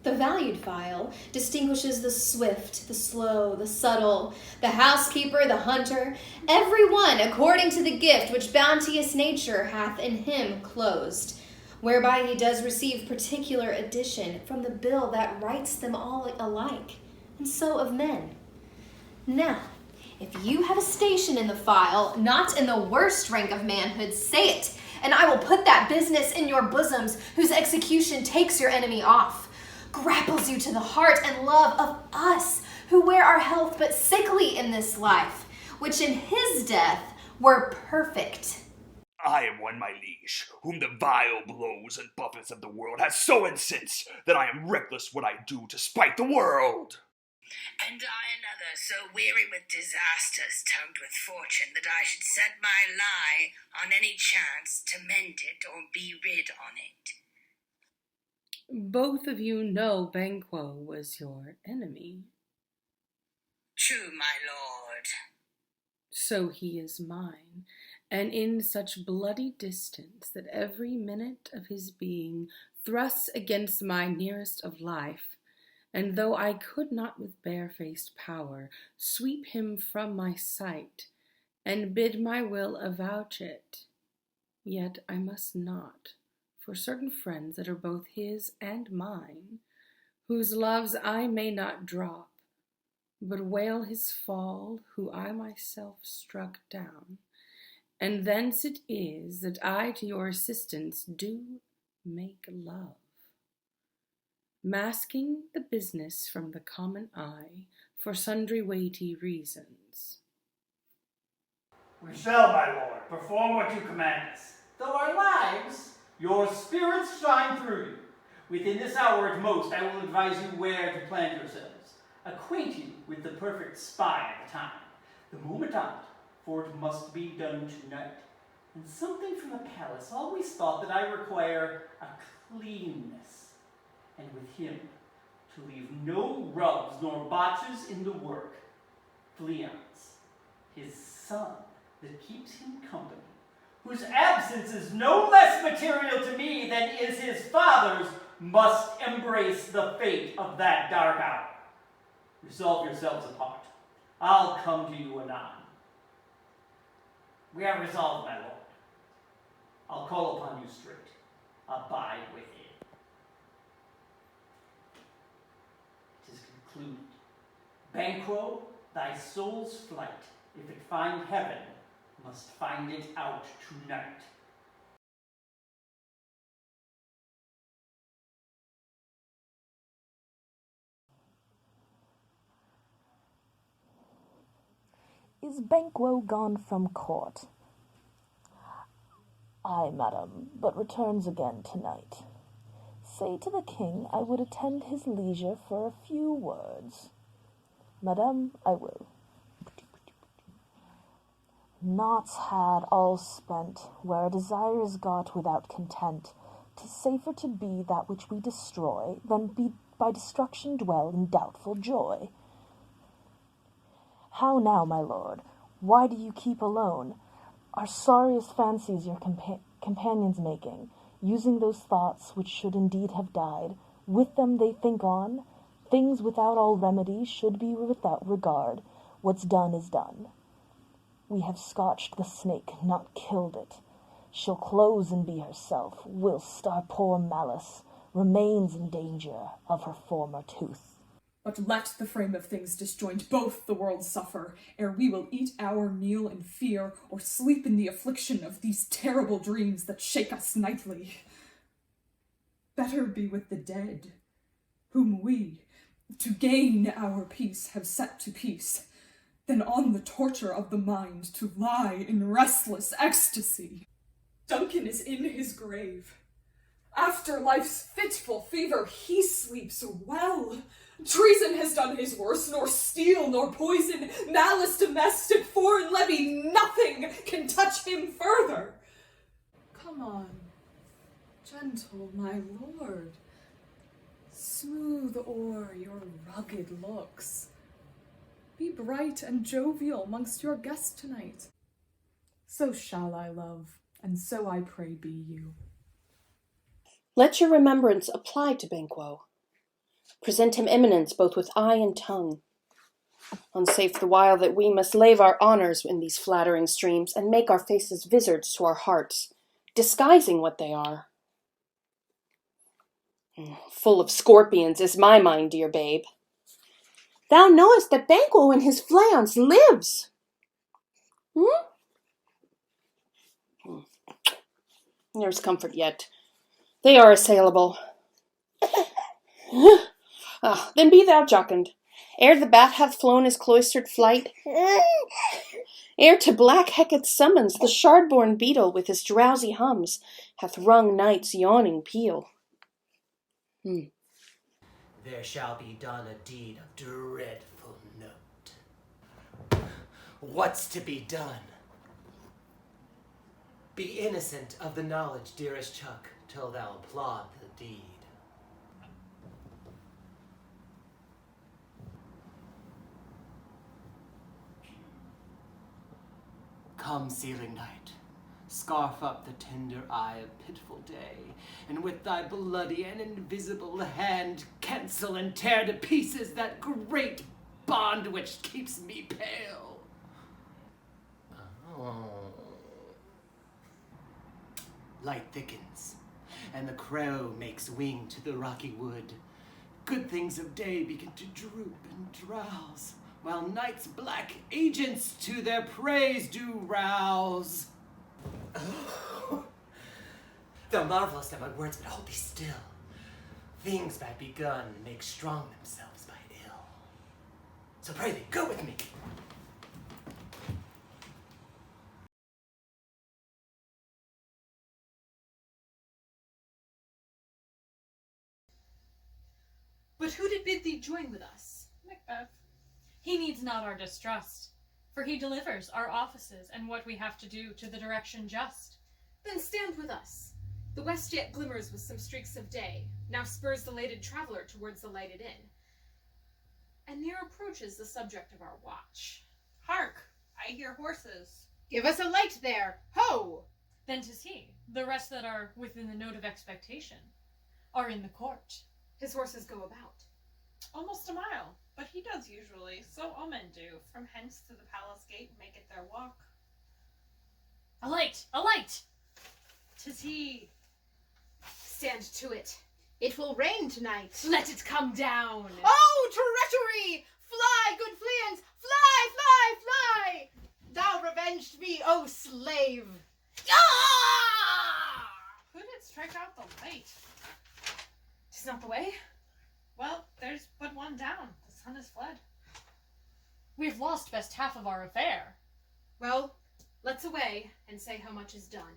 The valued file distinguishes the swift, the slow, the subtle, the housekeeper, the hunter, every one according to the gift which bounteous nature hath in him closed, whereby he does receive particular addition from the bill that writes them all alike, and so of men. Now, if you have a station in the file, not in the worst rank of manhood, say it, and I will put that business in your bosoms, whose execution takes your enemy off, grapples you to the heart and love of us, who wear our health but sickly in this life, which in his death were perfect. I am one, my liege, whom the vile blows and buffets of the world has so incensed that I am reckless what I do to spite the world. And I another, so weary with disasters, tugged with fortune, that I should set my lie on any chance to mend it or be rid on it. Both of you know Banquo was your enemy. True, my lord. So he is mine, and in such bloody distance that every minute of his being thrusts against my nearest of life, and though I could not with barefaced power sweep him from my sight, and bid my will avouch it, yet I must not, for certain friends that are both his and mine, whose loves I may not drop, but wail his fall, who I myself struck down, and thence it is that I to your assistance do make love, masking the business from the common eye for sundry weighty reasons. We shall, my lord, perform what you command us. Though our lives, your spirits shine through you. Within this hour at most, I will advise you where to plant yourselves, acquaint you with the perfect spy of the time, the moment out, for it must be done tonight. And something from the palace always thought that I require a cleanness, and with him, to leave no rubs nor botches in the work. Fleance, his son that keeps him company, whose absence is no less material to me than is his father's, must embrace the fate of that dark hour. Resolve yourselves apart. I'll come to you anon. We are resolved, my lord. I'll call upon you straight. Abide within. It is concluded. Banquo, thy soul's flight, if it find heaven, must find it out tonight. Is Banquo gone from court? Ay, madam, but returns again tonight. Say to the king I would attend his leisure for a few words. Madam, I will. Naughts had all spent, where desire is got without content, 'Tis safer to be that which we destroy than be by destruction dwell in doubtful joy. How now, my lord? Why do you keep alone? Are sorriest fancies your companions making, using those thoughts which should indeed have died? With them they think on. Things without all remedy should be without regard. What's done is done. We have scotched the snake, not killed it. She'll close and be herself, whilst our poor Malice remains in danger of her former tooth. But let the frame of things disjoint both the worlds suffer, ere we will eat our meal in fear, or sleep in the affliction of these terrible dreams that shake us nightly. Better be with the dead, whom we, to gain our peace, have set to peace, than on the torture of the mind to lie in restless ecstasy. Duncan is in his grave. After life's fitful fever, he sleeps well. Treason has done his worst, nor steel, nor poison, malice domestic, foreign levy, nothing can touch him further. Come on, gentle my lord. Smooth o'er your rugged looks. Be bright and jovial amongst your guests tonight. So shall I love, and so I pray be you. Let your remembrance apply to Banquo. Present him eminence both with eye and tongue. Unsafe the while that we must lave our honours in these flattering streams, and make our faces vizards to our hearts, disguising what they are. Full of scorpions is my mind, dear babe. Thou knowest that Banquo in his flaunce lives. There's comfort yet. They are assailable. Then be thou jocund. Ere the bat hath flown his cloistered flight, ere to black Hecate's summons the shard-born beetle with his drowsy hums hath rung night's yawning peal. There shall be done a deed of dreadful note. What's to be done? Be innocent of the knowledge, dearest Chuck, till thou applaud the deed. Come, sealing night, scarf up the tender eye of pitiful day, and with thy bloody and invisible hand cancel and tear to pieces that great bond which keeps me pale. Light thickens, and the crow makes wing to the rocky wood. Good things of day begin to droop and drowse, while night's black agents to their praise do rouse. Thou marvelest at my words, but hold thee still. Things bad begun make strong themselves by ill. So pray thee, go with me. But who did bid thee join with us? Macbeth. He needs not our distrust, for he delivers our offices and what we have to do to the direction just. Then stand with us. The west yet glimmers with some streaks of day, now spurs the lated traveller towards the lighted inn, and near approaches the subject of our watch. Hark! I hear horses. Give us a light there! Ho! Then 'tis he. The rest that are within the note of expectation are in the court. His horses go about. Almost a mile, but he does usually, so all men do. From hence to the palace gate make it their walk. A light! A light! 'Tis he. Stand to it. It will rain tonight. Let it come down. Oh, treachery! Fly, good fleance! Fly, fly, fly! Thou revenged me, O slave! Ah! Who did strike out the light? 'Tis not the way. Well, there's but one down. The sun has fled. We've lost best half of our affair. Well, let's away and say how much is done.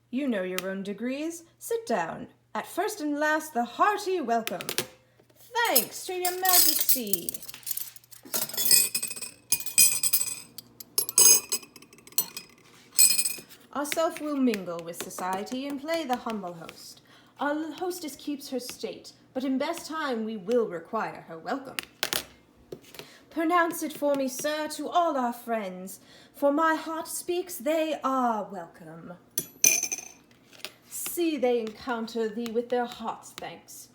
You know your own degrees. Sit down. At first and last, the hearty welcome. Thanks to your majesty. Ourself will mingle with society and play the humble host. Our hostess keeps her state, but in best time we will require her welcome. Pronounce it for me, sir, to all our friends, for my heart speaks they are welcome. See they encounter thee with their heart's thanks.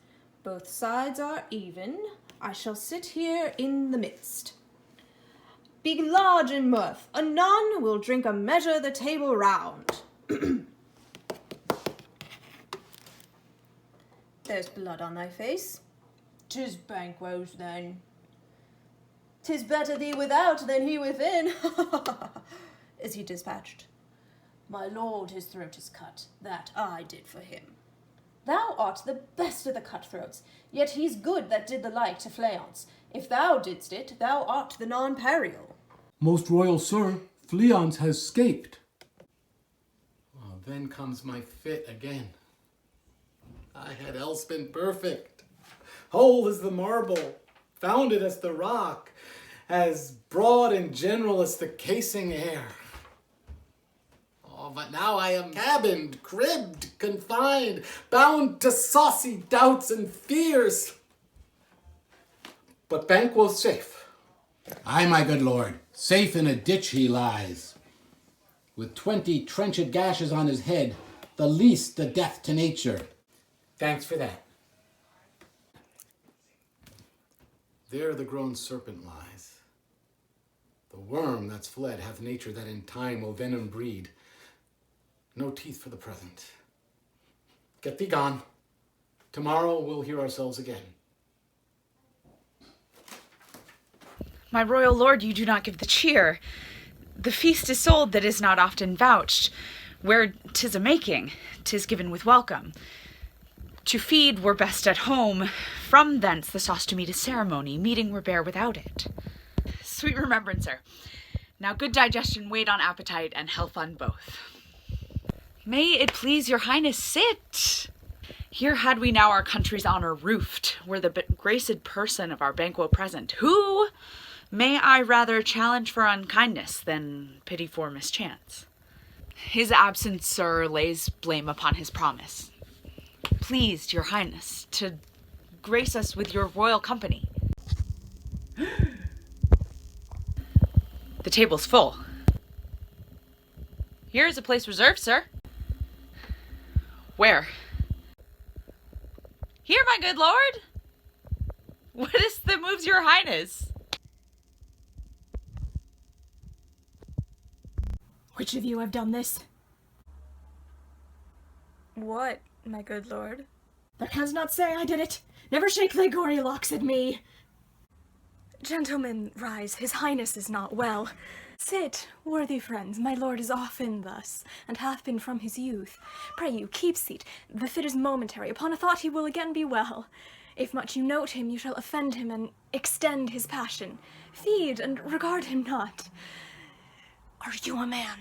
Both sides are even, I shall sit here in the midst. Be large in mirth, anon we'll drink a measure the table round. There's blood on thy face. 'Tis Banquo's then. 'Tis better thee without than he within. Is he dispatched? My lord, his throat is cut. That I did for him. Thou art the best of the cutthroats, yet he's good that did the like to Fleance. If thou didst it, thou art the non-parial. Most royal sir, Fleance has escaped. Oh, then comes my fit again. I had else been perfect, whole as the marble, founded as the rock, as broad and general as the casing air. Oh, but now I am cabined, cribbed, confined, bound to saucy doubts and fears. But Banquo's safe. Aye, my good lord, safe in a ditch he lies, with 20 trenched gashes on his head, the least a death to nature. Thanks for that. There the grown serpent lies. The worm that's fled hath nature that in time will venom breed. No teeth for the present. Get thee gone. Tomorrow we'll hear ourselves again. My royal lord, you do not give the cheer. The feast is sold that is not often vouched. Where 'tis a making, 'tis given with welcome. To feed were best at home. From thence the sauce to meat is ceremony. Meeting were bare without it. Sweet remembrancer. Now good digestion wait on appetite and health on both. May it please your highness sit. Here had we now our country's honor roofed, were the graced person of our Banquo present, who may I rather challenge for unkindness than pity for mischance. His absence, sir, lays blame upon his promise. Pleased, your highness, to grace us with your royal company. The table's full. Here is a place reserved, sir. Where? Here, my good lord. What is that moves your highness? Which of you have done this? What, my good lord? Thou canst not say I did it. Never shake thy gory locks at me. Gentlemen, rise. His highness is not well. Sit, worthy friends. My lord is often thus, and hath been from his youth. Pray you, keep seat. The fit is momentary. Upon a thought he will again be well. If much you note him, you shall offend him and extend his passion. Feed and regard him not. Are you a man?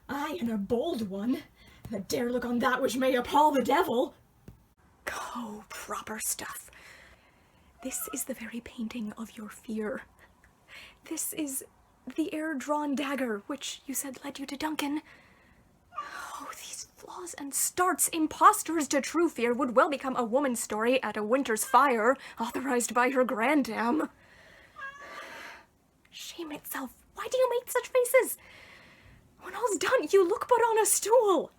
Aye, and a bold one, that dare look on that which may appall the devil. Oh, proper stuff. This is the very painting of your fear. This is the air-drawn dagger, which you said led you to Duncan. Oh, these flaws and starts, impostors to true fear, would well become a woman's story at a winter's fire, authorized by her grandam. Shame itself. Why do you make such faces? When all's done, you look but on a stool.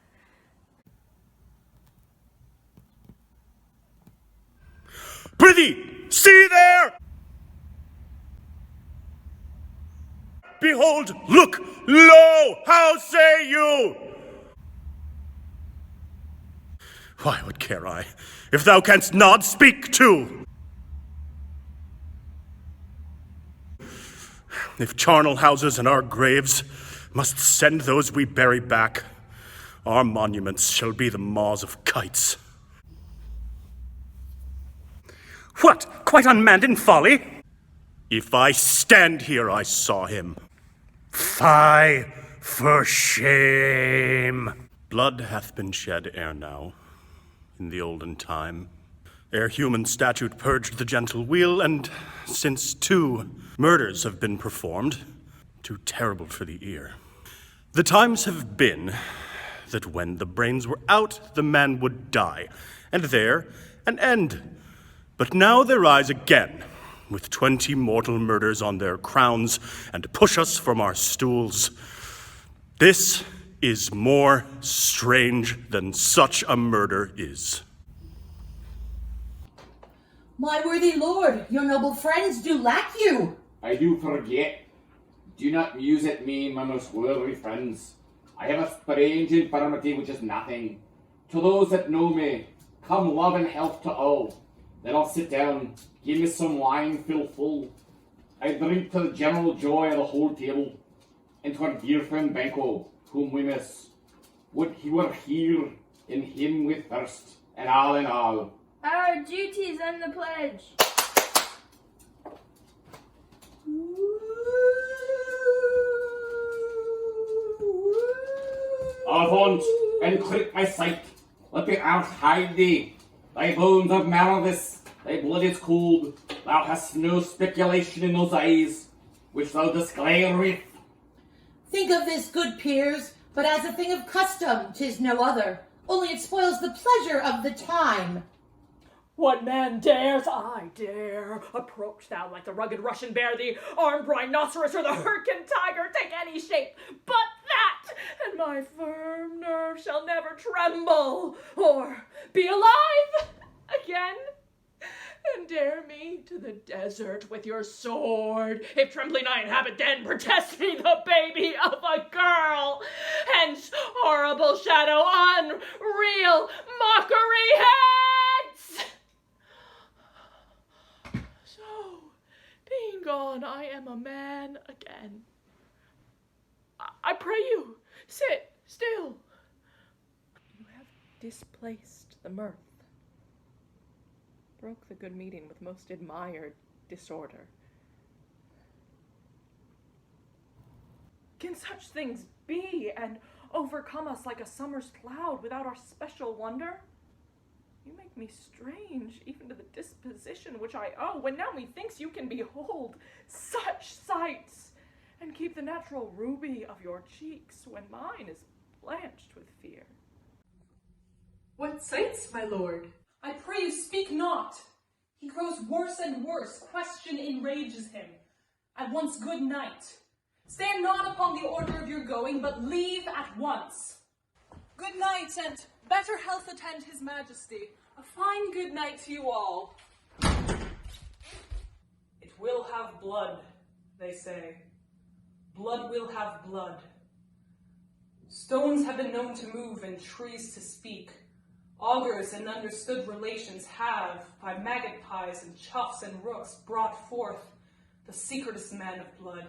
Prithee, see there! Behold, look, lo, how say you? Why, what care I, if thou canst not speak too? If charnel houses and our graves must send those we bury back, our monuments shall be the maws of kites. What, quite unmanned in folly? If I stand here, I saw him. Fie, for shame! Blood hath been shed ere now, in the olden time, ere human statute purged the gentle wheel, and since 2 murders have been performed, too terrible for the ear. The times have been that when the brains were out, the man would die, and there an end. But now they rise again, with 20 mortal murders on their crowns, and push us from our stools. This is more strange than such a murder is. My worthy lord, your noble friends do lack you. I do forget. Do not muse at me, my most worthy friends. I have a strange infirmity which is nothing. To those that know me, come love and health to all. Then I'll sit down, give me some wine, fill full. I drink to the general joy of the whole table, and to our dear friend Banquo, whom we miss. Would he were here, in him we thirst, and all in all. Our duties and the pledge. Avaunt, and clip my sight. Let the earth hide thee. Thy bones are malicious, thy blood is cold. Thou hast no speculation in those eyes, which thou dost glare with. Think of this, good peers, but as a thing of custom, 'tis no other. Only it spoils the pleasure of the time. What man dares? I dare. Approach thou like the rugged Russian bear, the armed rhinoceros, or the Hyrcan tiger, take any shape but that, and my firm nerve shall never tremble or be alive again. And dare me to the desert with your sword. If trembling I inhabit, then protest me the baby of a girl. Hence, horrible shadow, unreal mockery hence. So, being gone, I am a man again. I pray you, sit still. You have displaced the mirth. Broke the good meeting with most admired disorder. Can such things be and overcome us like a summer's cloud without our special wonder? You make me strange, even to the disposition which I owe, when now methinks you can behold such sights, and keep the natural ruby of your cheeks, when mine is blanched with fear. What sights, my lord? I pray you speak not. He grows worse and worse. Question enrages him. At once good night. Stand not upon the order of your going, but leave at once. Good night, and better health attend his majesty. A fine good night to you all. It will have blood, they say. Blood will have blood. Stones have been known to move and trees to speak. Augurs and understood relations have, by magpies and choughs and rooks, brought forth the secretest man of blood.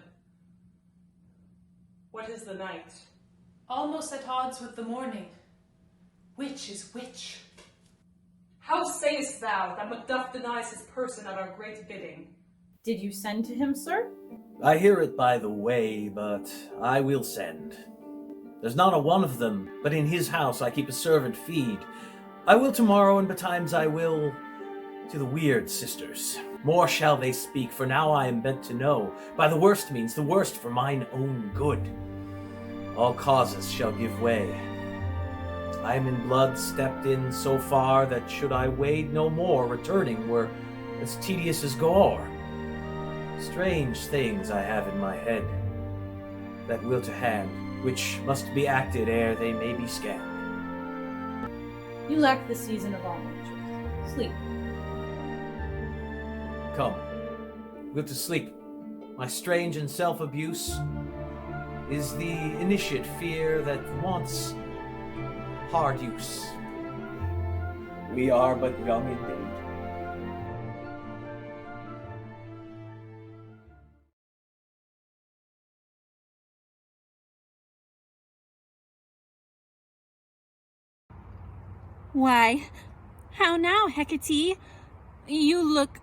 What is the night? Almost at odds with the morning. Which is which? How sayest thou that Macduff denies his person at our great bidding? Did you send to him, sir? I hear it by the way, but I will send. There's not a one of them, but in his house I keep a servant feed. I will tomorrow, and betimes I will to the weird sisters. More shall they speak, for now I am bent to know, by the worst means, the worst for mine own good. All causes shall give way. I am in blood stepped in so far that should I wade no more, returning were as tedious as gore. Strange things I have in my head, that will to hand, which must be acted ere they may be scanned. You lack the season of all natures. Sleep. Come, will to sleep. My strange and self-abuse is the initiate fear that wants hard use. We are but young indeed. Why, how now, Hecate? You look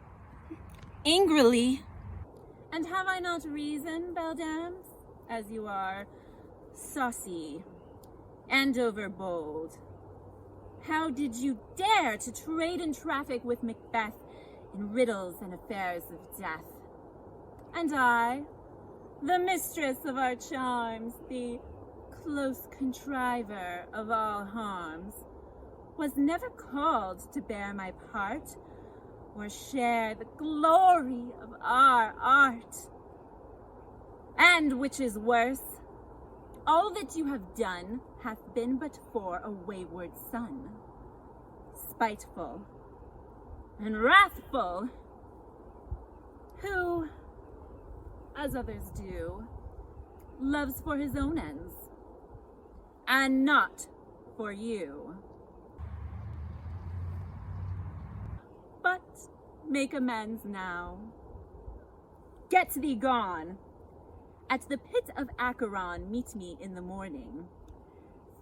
angrily. And have I not reason, Beldams, as you are saucy and overbold? How did you dare to trade and traffic with Macbeth in riddles and affairs of death? And I, the mistress of our charms, the close contriver of all harms, was never called to bear my part, or share the glory of our art. And which is worse, all that you have done hath been but for a wayward son, spiteful and wrathful, who, as others do, loves for his own ends, and not for you. But make amends now. Get thee gone. At the pit of Acheron meet me in the morning.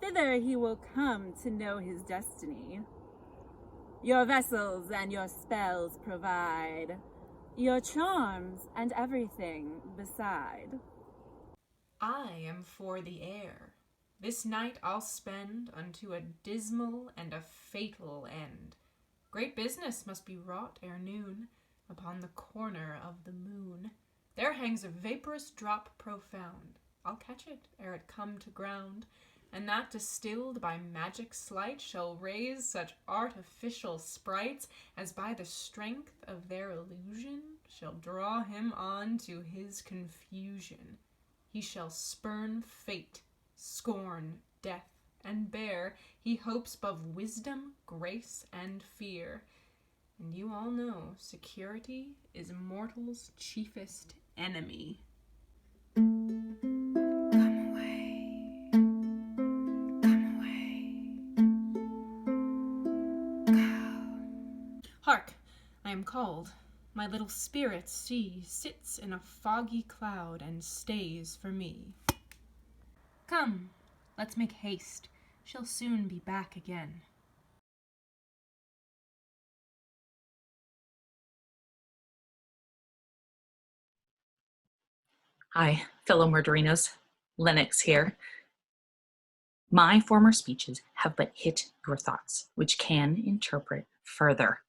Thither he will come to know his destiny. Your vessels and your spells provide, your charms and everything beside. I am for the air. This night I'll spend unto a dismal and a fatal end. Great business must be wrought ere noon, upon the corner of the moon. There hangs a vaporous drop profound. I'll catch it ere it come to ground, and that distilled by magic sleight shall raise such artificial sprites as by the strength of their illusion shall draw him on to his confusion. He shall spurn fate, scorn death, and bear he hopes 'bove wisdom, grace, and fear. And you all know security is mortal's chiefest enemy. Hark, I am called. My little spirit, see, sits in a foggy cloud and stays for me. Come, let's make haste. She'll soon be back again. Hi, fellow murderinos. Lennox here. My former speeches have but hit your thoughts, which can interpret further.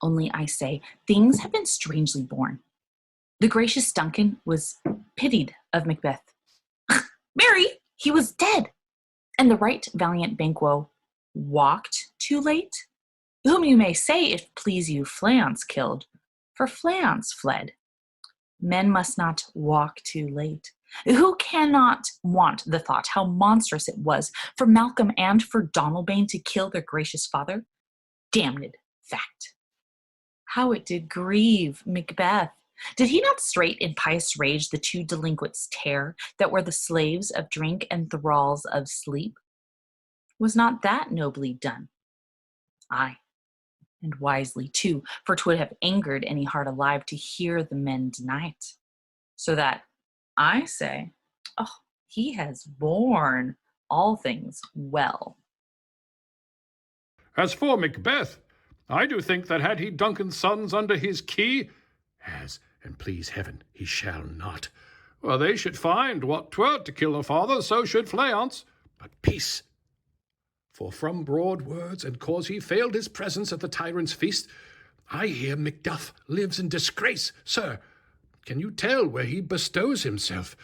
Only I say, things have been strangely born. The gracious Duncan was pitied of Macbeth. Mary, he was dead. And the right valiant Banquo walked too late, whom you may say, if please you, Fleance killed, for Fleance fled. Men must not walk too late. Who cannot want the thought how monstrous it was for Malcolm and for Donalbain to kill their gracious father? Damned fact. How it did grieve Macbeth. Did he not straight in pious rage the two delinquents tear that were the slaves of drink and thralls of sleep? Was not that nobly done? Aye, and wisely too, for 'twould have angered any heart alive to hear the men deny it. So that, I say, oh, he has borne all things well. As for Macbeth, I do think that had he Duncan's sons under his key, as, and please heaven, he shall not, well, they should find what 'twere to kill a father, so should Fleance. But peace! For from broad words, and cause he failed his presence at the tyrant's feast, I hear Macduff lives in disgrace. Sir, can you tell where he bestows himself?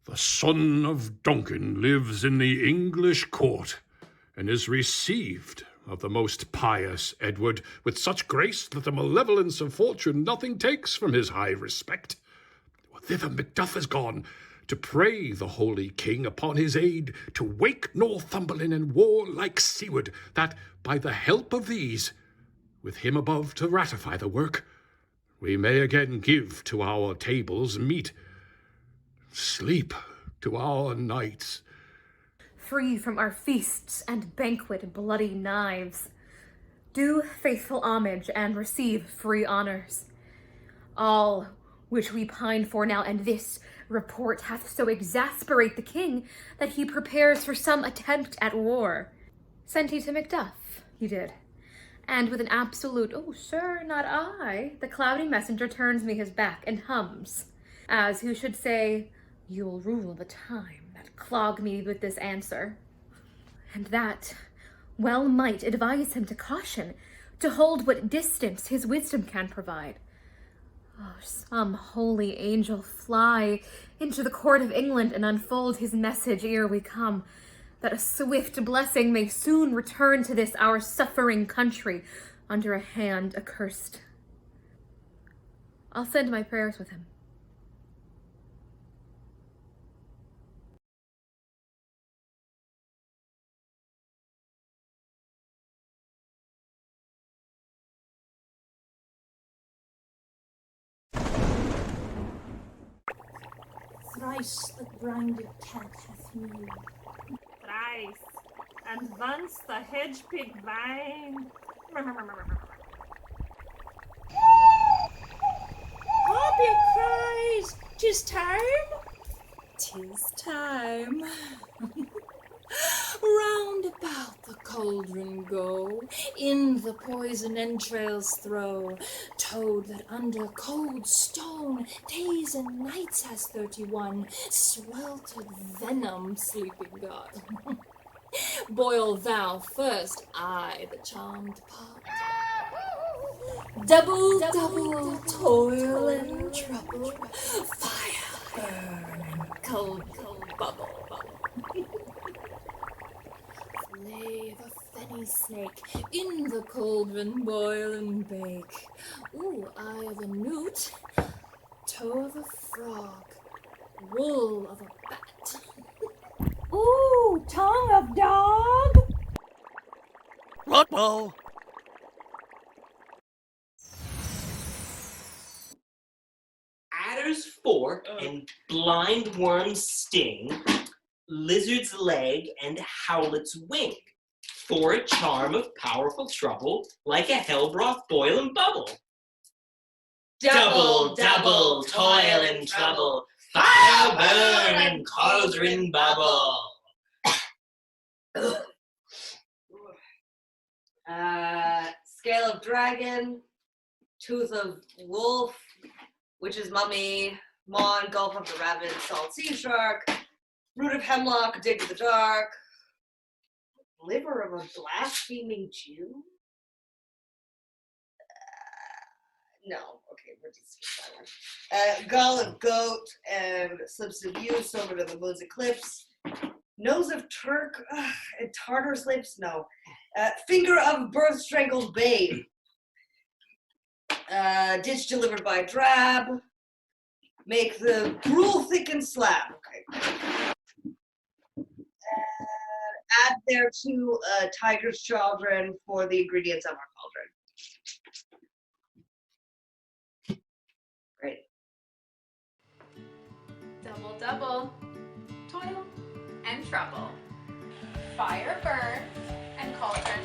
The son of Duncan lives in the English court, and is received of the most pious Edward with such grace that the malevolence of fortune nothing takes from his high respect. Thither Macduff is gone, to pray the holy king upon his aid, to wake Northumberland and war like seaward, that by the help of these, with him above to ratify the work, we may again give to our tables meat, sleep to our nights, free from our feasts and banquet bloody knives. Do faithful homage and receive free honors. All which we pine for now, and this report hath so exasperate the king that he prepares for some attempt at war. Sent he to Macduff, he did, and with an absolute, "Oh, sir, not I," the cloudy messenger turns me his back and hums, as who should say, "You'll rule the time that clog me with this answer." And that well might advise him to caution, to hold what distance his wisdom can provide. Oh, some holy angel fly into the court of England and unfold his message ere we come, that a swift blessing may soon return to this our suffering country under a hand accursed. I'll send my prayers with him. Thrice the brinded cat hath mewed. Thrice, and once the hedge pig vine. Poppy cries, 'tis time. 'Tis time. Round about the cauldron go, in the poison entrails throw. Toad that under cold stone days and nights has 31 sweltered venom sleeping got. Boil thou first, I the charmed pot. Double toil and trouble, fire burn and cold bubble. Lay the fenny snake in the cauldron, boil and bake. Ooh, eye of a newt, toe of a frog, wool of a bat. Ooh, tongue of dog. Rotwell! Adder's fork and blind worm's sting, lizard's leg and howlet's wing, for a charm of powerful trouble, like a hell broth boil and bubble. Double toil and trouble, fire burn and cauldron bubble. Scale of dragon, tooth of wolf, witch's mummy, maw and gulp of the rabbit, salt sea shark, root of hemlock, dig of the dark, liver of a blaspheming Jew? No, okay, we're just that one. Gall of goat and slips of use over to the moon's eclipse. Nose of Turk and Tartar's lips? No. Finger of birth strangled babe. Ditch delivered by drab. Make the gruel thick and slab. Okay. Add thereto a tiger's children for the ingredients of our cauldron. Great. Double, toil and trouble. Fire burn and cauldron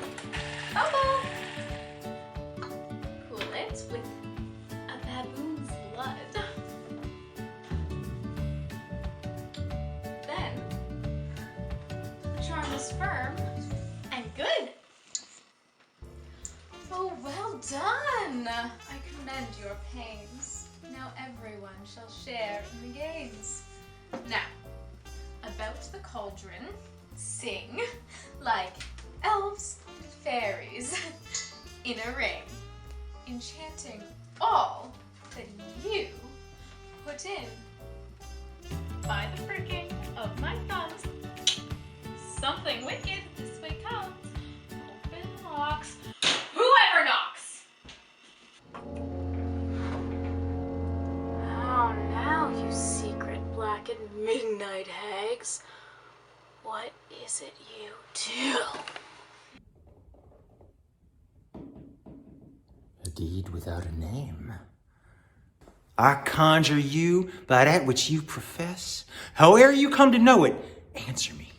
bubble. Cool it with a baboon's blood. Then the charm is firm and good. Oh, well done! I commend your pains. Now everyone shall share in the gains. Now, about the cauldron, sing like elves and fairies in a ring, enchanting all that you put in. By the pricking of my thumbs, something wicked this way comes. Open locks, whoever knocks! How now, you secret black and midnight hags? What is it you do? A deed without a name. I conjure you by that which you profess. Howe'er you come to know it, answer me.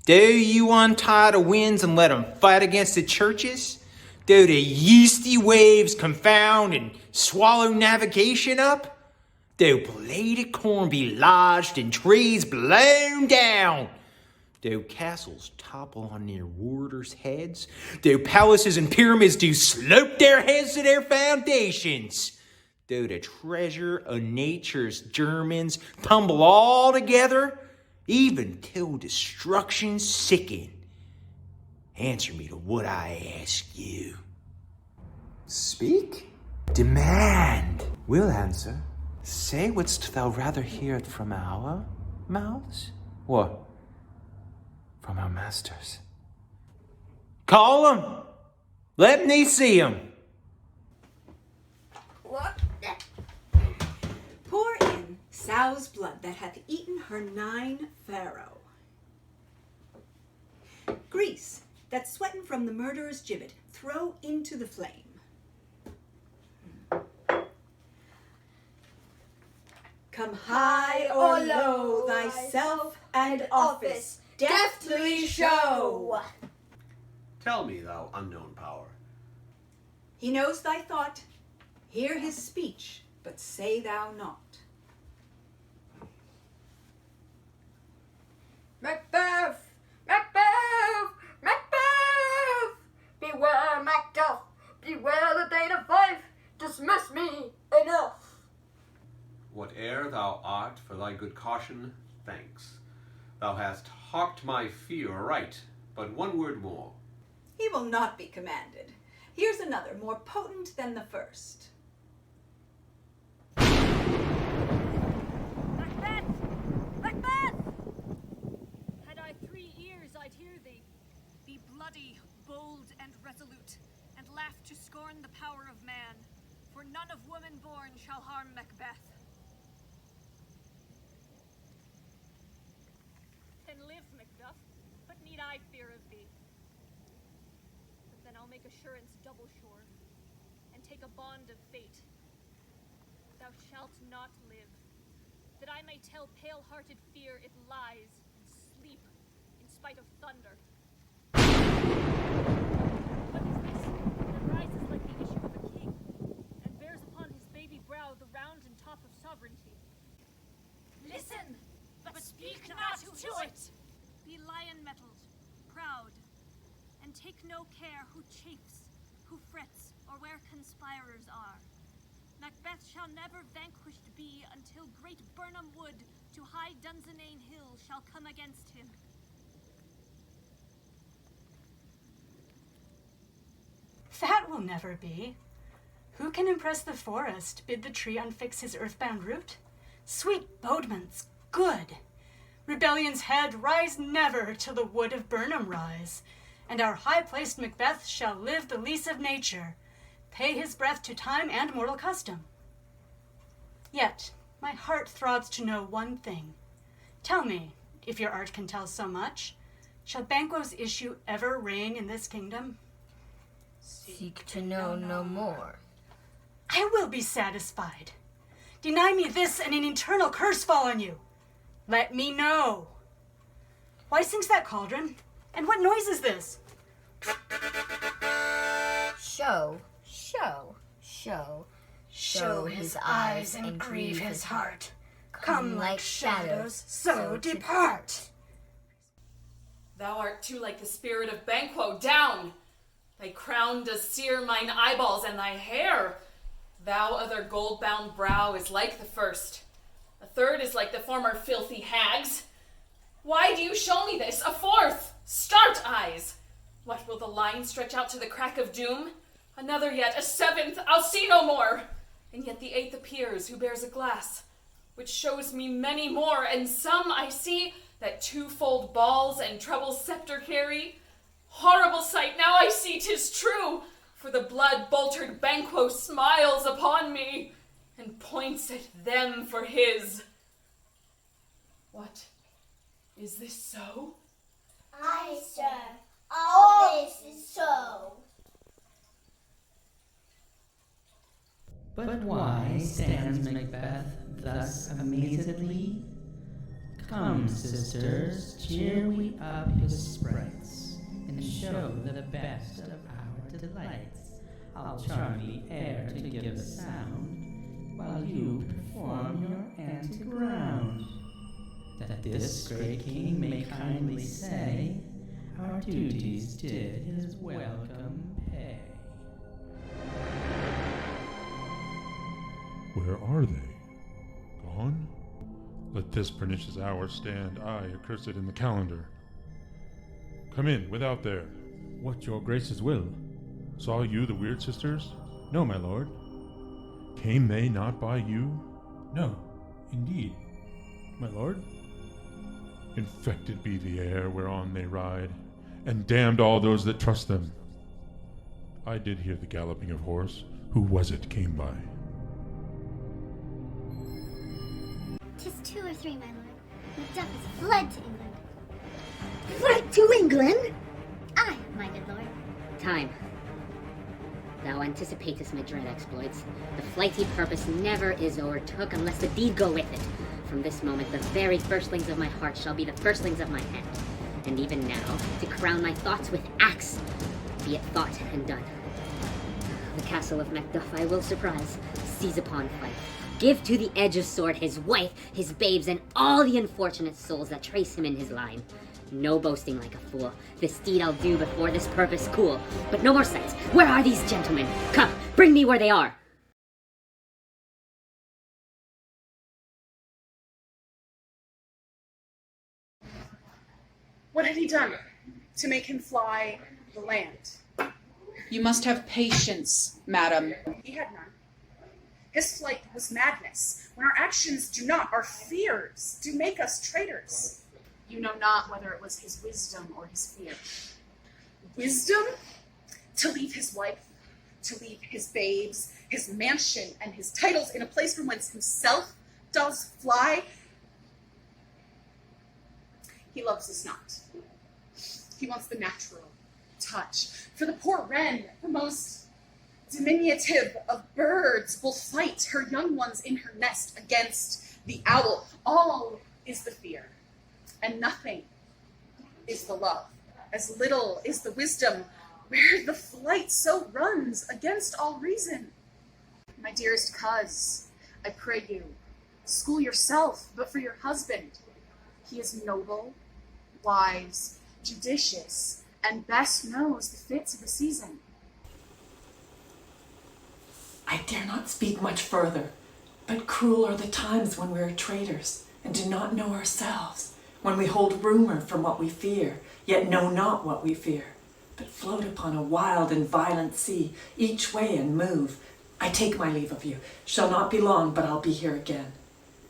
Do you untie the winds and let them fight against the churches? Do the yeasty waves confound and swallow navigation up? Do bladed corn be lodged and trees blown down? Do castles topple on their warders' heads? Do palaces and pyramids do slope their heads to their foundations? Do the treasure of nature's germans tumble all together, even till destruction sicken? Answer me to what I ask you. Speak? Demand. We'll answer. Say, wouldst thou rather hear it from our mouths, or from our masters? Call him. Let me see him. What? Pour in sow's blood that hath eaten her 9 pharaoh. Grease that sweaten from the murderer's gibbet, throw into the flame. Come high or low, thyself and office deftly show. Tell me, thou unknown power. He knows thy thought. Hear his speech, but say thou not. Macbeth! Macbeth! Macbeth! Beware, Macduff! Beware the Dane of Fife! Dismiss me! Enough! Whate'er thou art for thy good caution, thanks. Thou hast hawked my fear aright, but one word more. He will not be commanded. Here's another, more potent than the first. Macbeth! Macbeth! Had I 3 ears, I'd hear thee. Be bloody, bold, and resolute, and laugh to scorn the power of man, for none of woman born shall harm Macbeth. Then live, Macduff. What need I fear of thee? But then I'll make assurance double sure, and take a bond of fate. Thou shalt not live, that I may tell pale-hearted fear it lies and sleep in spite of thunder. What is this that rises like the issue of a king, and bears upon his baby brow the round and top of sovereignty? Listen, but speak not to it! Be lion-mettled, proud, and take no care who chafes, who frets, or where conspirers are. Macbeth shall never vanquished be until great Birnam Wood to high Dunsinane Hill shall come against him. That will never be. Who can impress the forest, bid the tree unfix his earthbound root? Sweet bodements, good! Rebellion's head rise never till the wood of Birnam rise, and our high-placed Macbeth shall live the lease of nature, pay his breath to time and mortal custom. Yet my heart throbs to know one thing. Tell me, if your art can tell so much, shall Banquo's issue ever reign in this kingdom? Seek to know no more. I will be satisfied. Deny me this, and an eternal curse fall on you. Let me know. Why sings that cauldron? And what noise is this? Show, show, show. Show his eyes and grieve his heart. Come like shadows, so depart. Thou art too like the spirit of Banquo. Down! Thy crown does sear mine eyeballs, and thy hair, thou other gold-bound brow, is like the first. A third is like the former filthy hag's. Why do you show me this? A fourth! Start, eyes! What, will the line stretch out to the crack of doom? Another yet, a seventh, I'll see no more! And yet the eighth appears, who bears a glass, which shows me many more, and some I see that twofold balls and treble scepter carry. Horrible sight, now I see 'tis true, for the blood-boltered Banquo smiles upon me, and points at them for his. What? Is this so? Aye, sir. All this is so. But why stands Macbeth thus amazedly? Come, sisters, cheer we up his sprites, and show the best of our delights. I'll charm the air to give a sound, while you perform your antic round. That this great king may kindly say, our duties did his welcome pay. Where are they? Gone? Let this pernicious hour stand, aye, accursed in the calendar. Come in, without there. What your grace's will? Saw you the weird sisters? No, my lord. Came they not by you? No, indeed, my lord. Infected be the air whereon they ride, and damned all those that trust them. I did hear the galloping of horse. Who was it came by? 'Tis 2 or 3, my lord. Macduff has fled to England. Fled to England? Aye, my good lord. Time. Thou anticipatest my dread exploits. The flighty purpose never is o'ertook unless the deed go with it. From this moment, the very firstlings of my heart shall be the firstlings of my hand. And even now, to crown my thoughts with axe, be it thought and done. The castle of Macduff I will surprise, seize upon fight, give to the edge of sword his wife, his babes, and all the unfortunate souls that trace him in his line. No boasting like a fool. This deed I'll do before this purpose cool. But no more sights. Where are these gentlemen? Come, bring me where they are. What had he done to make him fly the land? You must have patience, madam. He had none. His flight was madness. When our actions do not, our fears do make us traitors. You know not whether it was his wisdom or his fear. Wisdom? To leave his wife, to leave his babes, his mansion, and his titles in a place from whence himself does fly. He loves us not. He wants the natural touch. For the poor wren, the most diminutive of birds, will fight her young ones in her nest against the owl. All is the fear, and nothing is the love. As little is the wisdom, where the flight so runs against all reason. My dearest coz, I pray you, school yourself, but for your husband. He is noble, wise, judicious, and best knows the fits of the season. I dare not speak much further, but cruel are the times when we are traitors, and do not know ourselves, when we hold rumor from what we fear, yet know not what we fear, but float upon a wild and violent sea, each way and move. I take my leave of you, shall not be long, but I'll be here again.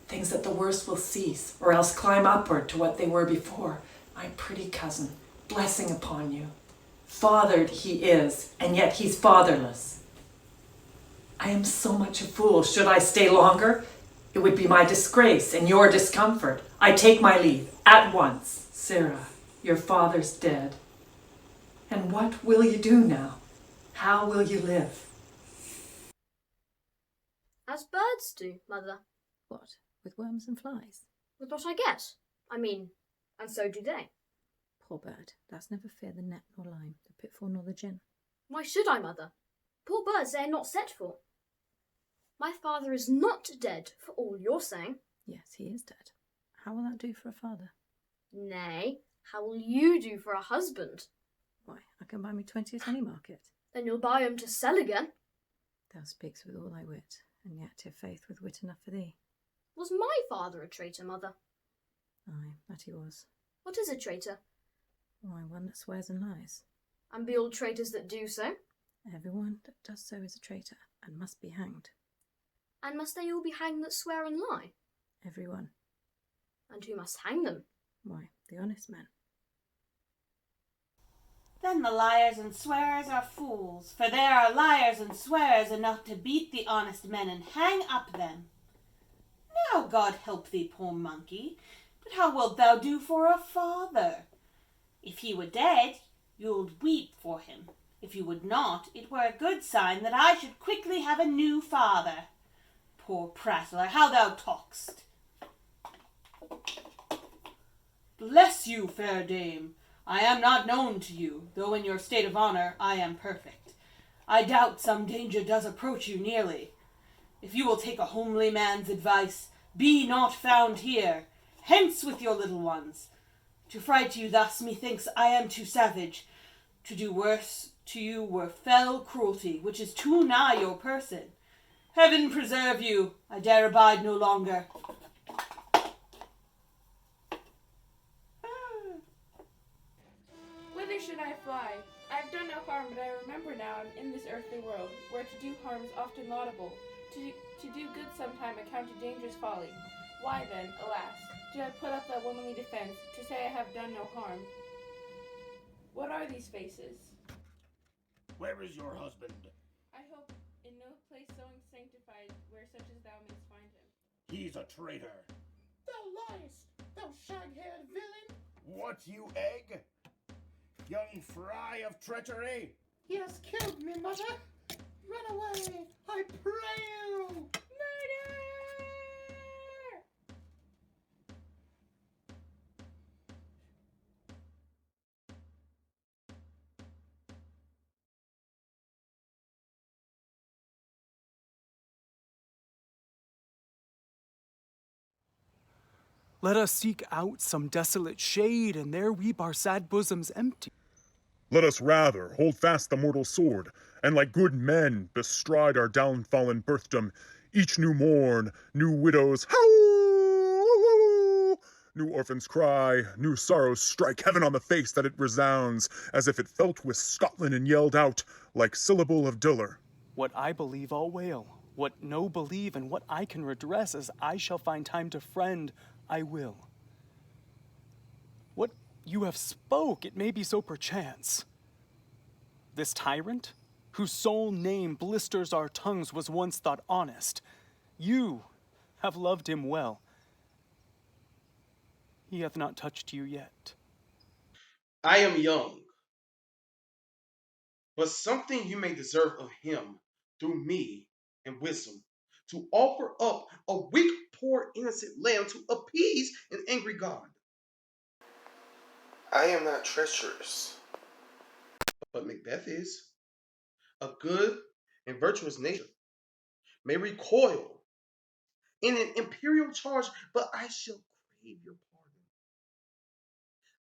Things at the worst will cease, or else climb upward to what they were before. My pretty cousin, blessing upon you. Fathered he is, and yet he's fatherless. I am so much a fool. Should I stay longer? It would be my disgrace and your discomfort. I take my leave, at once. Sarah, your father's dead. And what will you do now? How will you live? As birds do, mother. What, with worms and flies? With what I get. I mean, and so do they. Poor bird, thou'st never fear the net nor line, the pitfall nor the gin. Why should I, mother? Poor birds they are not set for. My father is not dead, for all you're saying. Yes, he is dead. How will that do for a father? Nay, how will you do for a husband? Why, I can buy me 20 at any market. Then you'll buy 'em to sell again. Thou speaks with all thy wit, and yet have faith with wit enough for thee. Was my father a traitor, mother? Aye, that he was. What is a traitor? Why, one that swears and lies. And be all traitors that do so? Everyone that does so is a traitor, and must be hanged. And must they all be hanged that swear and lie? Everyone. And who must hang them? Why, the honest men. Then the liars and swearers are fools, for there are liars and swearers enough to beat the honest men and hang up them. Now God help thee, poor monkey, but how wilt thou do for a father? If he were dead, you'ld weep for him. If you would not, it were a good sign that I should quickly have a new father. Poor prattler, how thou talk'st! Bless you, fair dame. I am not known to you, though in your state of honour I am perfect. I doubt some danger does approach you nearly. If you will take a homely man's advice, be not found here. Hence with your little ones. To fright you thus, methinks I am too savage. To do worse to you were fell cruelty, which is too nigh your person. Heaven preserve you, I dare abide no longer. Whither should I fly? I've done no harm, but I remember now I'm in this earthly world, where to do harm is often laudable. To do good sometime accounted dangerous folly. Why then, alas, do I put up that womanly defense, to say I have done no harm? What are these faces? Where is your husband? I hope in no place so sanctified, where such as thou mayst find him. He's a traitor. Thou liest, thou shag-haired villain! What, you egg? Young fry of treachery! He has killed me, mother! Run away, I pray you! Murder! Let us seek out some desolate shade, and there weep our sad bosoms empty. Let us rather hold fast the mortal sword, and like good men bestride our downfallen birthdom, each new morn, new widows howl, new orphans cry, new sorrows strike heaven on the face that it resounds, as if it felt with Scotland and yelled out, like syllable of dolour. What I believe I'll wail, what no believe, and what I can redress, as I shall find time to friend, I will. What you have spoke, it may be so perchance. This tyrant, whose sole name blisters our tongues, was once thought honest. You have loved him well. He hath not touched you yet. I am young, but something you may deserve of him through me and wisdom, to offer up a weak, poor, innocent lamb to appease an angry God. I am not treacherous, but Macbeth is. A good and virtuous nature may recoil in an imperial charge, but I shall crave your pardon.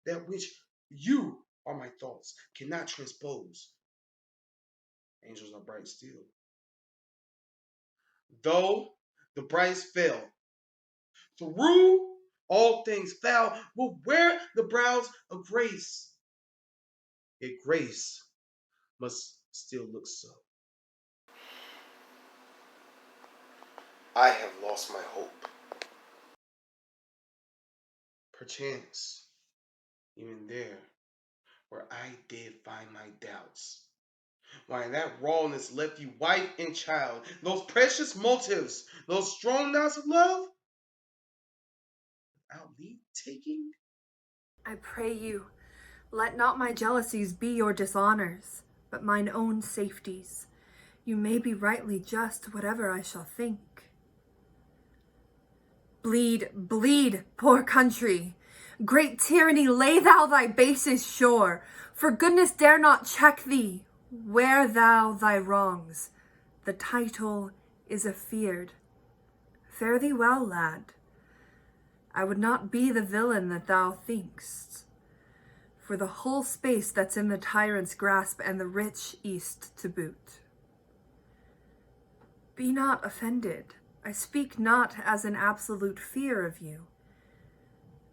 That which you are my thoughts cannot transpose. Angels are bright still. Though the brightest fell, through all things foul will wear the brows of grace. Yet grace must still look so. I have lost my hope. Perchance, even there, where I did find my doubts, why that rawness left you wife and child, those precious motives, those strong knots of love, without leave taking? I pray you, let not my jealousies be your dishonors, but mine own safeties. You may be rightly just, whatever I shall think. Bleed, bleed, poor country! Great tyranny, lay thou thy bases sure, for goodness dare not check thee. Wear thou thy wrongs, the title is afeard. Fare thee well, lad. I would not be the villain that thou think'st, for the whole space that's in the tyrant's grasp, and the rich east to boot. Be not offended. I speak not as an absolute fear of you.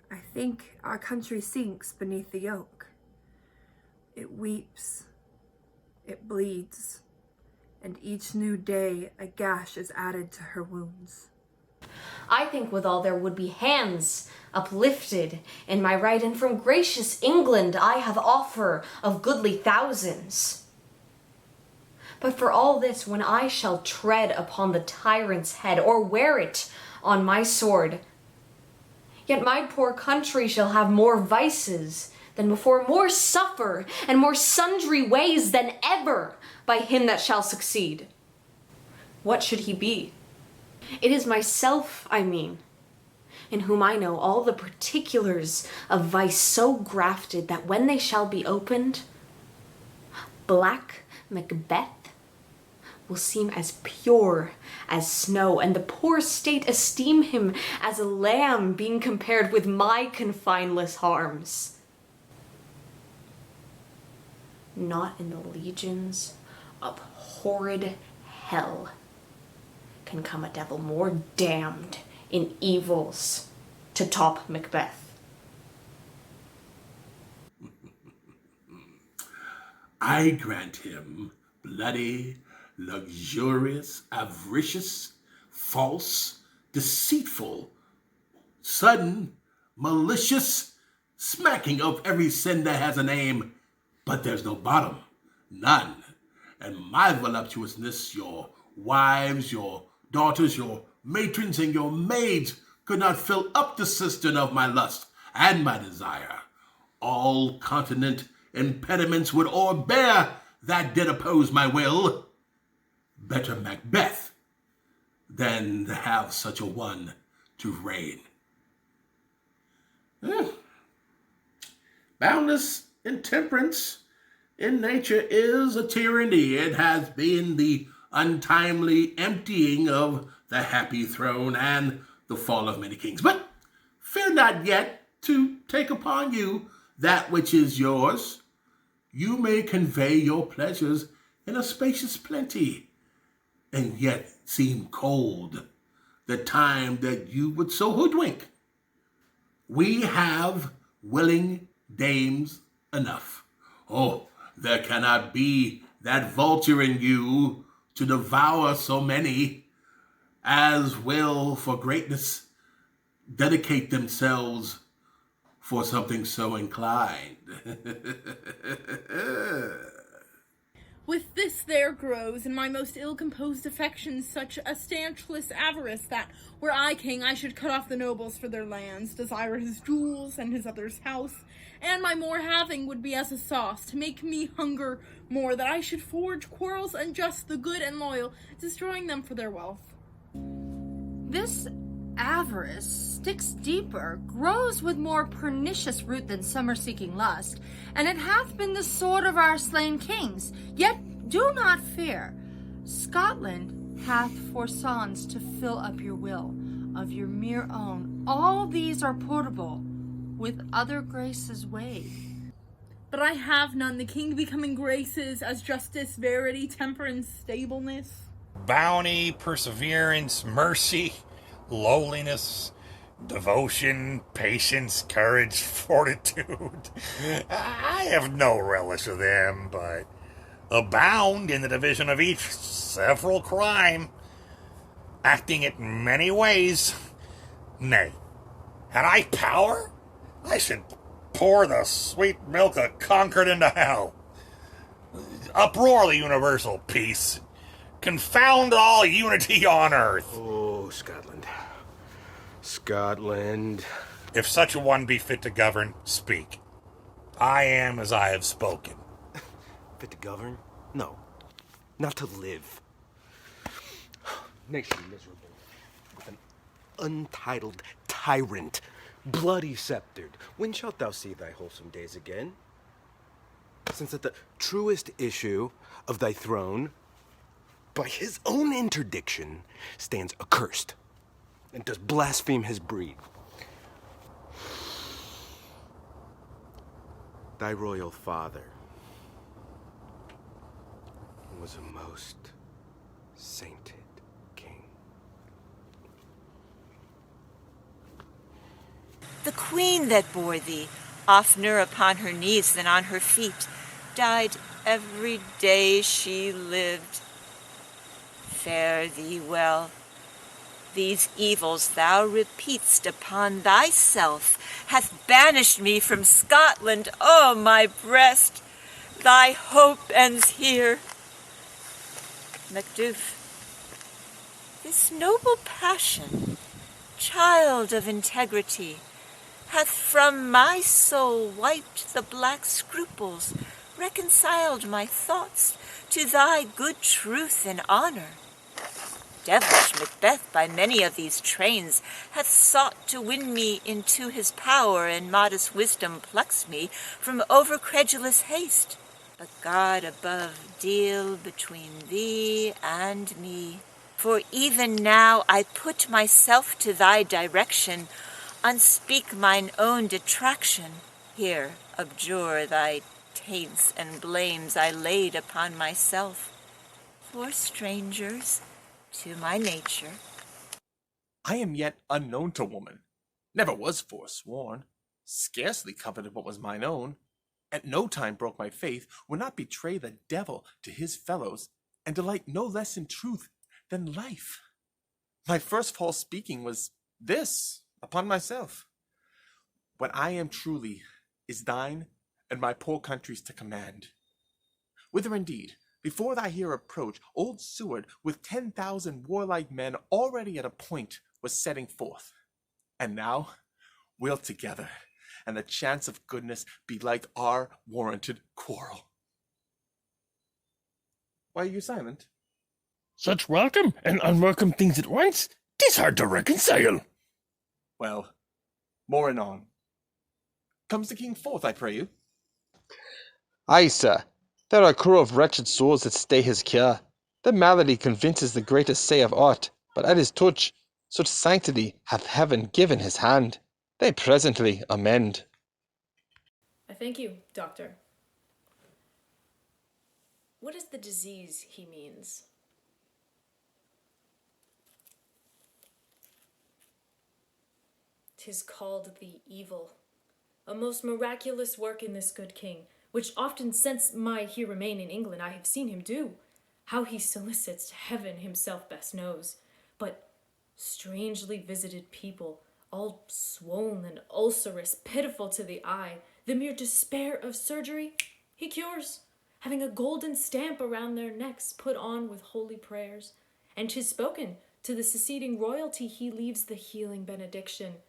I think our country sinks beneath the yoke. It weeps, it bleeds, and each new day a gash is added to her wounds. I think withal there would be hands uplifted in my right, and from gracious England I have offer of goodly thousands. But for all this, when I shall tread upon the tyrant's head, or wear it on my sword, yet my poor country shall have more vices than before, more suffer, and more sundry ways than ever by him that shall succeed. What should he be? It is myself, I mean, in whom I know all the particulars of vice so grafted that when they shall be opened, black Macbeth will seem as pure as snow, and the poor state esteem him as a lamb being compared with my confineless harms. Not in the legions of horrid hell can come a devil more damned in evils to top Macbeth. I grant him bloody, luxurious, avaricious, false, deceitful, sudden, malicious, smacking of every sin that has a name, but there's no bottom, none. And my voluptuousness, your wives, your daughters, your matrons, and your maids could not fill up the cistern of my lust and my desire. All continent impediments would o'erbear that did oppose my will. Better Macbeth than to have such a one to reign. Boundless intemperance in nature is a tyranny. It has been the untimely emptying of the happy throne and the fall of many kings. But fear not yet to take upon you that which is yours. You may convey your pleasures in a spacious plenty, and yet seem cold the time that you would so hoodwink. We have willing dames enough. Oh, there cannot be that vulture in you to devour so many as will for greatness dedicate themselves for something so inclined. With this there grows in my most ill-composed affections such a stanchless avarice that, were I king, I should cut off the nobles for their lands, desire his jewels and his other's house, and my more having would be as a sauce, to make me hunger more, that I should forge quarrels unjust, the good and loyal, destroying them for their wealth. This avarice sticks deeper, grows with more pernicious root than summer-seeking lust, and it hath been the sword of our slain kings. Yet do not fear. Scotland hath for sons to fill up your will, of your mere own. All these are portable, with other graces weighed. But I have none, the king becoming graces as justice, verity, temperance, stableness. Bounty, perseverance, mercy, lowliness, devotion, patience, courage, fortitude. I have no relish of them, but abound in the division of each several crime, acting it many ways. Nay, had I power, I should pour the sweet milk of Concord into hell. Uproar the universal peace. Confound all unity on earth. Oh, Scotland. Scotland. If such a one be fit to govern, speak. I am as I have spoken. Fit to govern? No. Not to live. Nation miserable. With an untitled tyrant, bloody sceptered. When shalt thou see thy wholesome days again? Since at the truest issue of thy throne, by his own interdiction, stands accursed, and does blaspheme his breed. Thy royal father was a most sainted king. The queen that bore thee, oftener upon her knees than on her feet, died every day she lived. Fare thee well. These evils thou repeat'st upon thyself hath banished me from Scotland. O my breast, thy hope ends here. Macduff, this noble passion, child of integrity, hath from my soul wiped the black scruples, reconciled my thoughts to thy good truth and honor. Devilish Macbeth by many of these trains hath sought to win me into his power, and modest wisdom plucks me from overcredulous haste. But God above deal between thee and me. For even now I put myself to thy direction, unspeak mine own detraction. Here abjure thy taints and blames I laid upon myself. For strangers, to my nature. I am yet unknown to woman, never was forsworn, scarcely coveted what was mine own. at no time broke my faith, would not betray the devil to his fellows, and delight no less in truth than life. My first false speaking was this upon myself. What I am truly is thine and my poor country's to command. Whither indeed, before thy here approach, old Seward with 10,000 warlike men already at a point was setting forth. And now we'll together, and the chance of goodness be like our warranted quarrel. Why are you silent? Such welcome and unwelcome things at once, 'tis hard to reconcile. Well, more anon. Comes the king forth, I pray you? Aye, sir. There are a crew of wretched souls that stay his cure. The malady convinces the greatest say of aught, but at his touch, such sanctity hath heaven given his hand. They presently amend. I thank you, doctor. What is the disease he means? 'Tis called the evil, a most miraculous work in this good king, which often since my here remain in England I have seen him do. How he solicits heaven himself best knows, but strangely visited people, all swollen and ulcerous, pitiful to the eye, the mere despair of surgery, he cures, having a golden stamp around their necks put on with holy prayers, and 'tis spoken to the seceding royalty he leaves the healing benediction.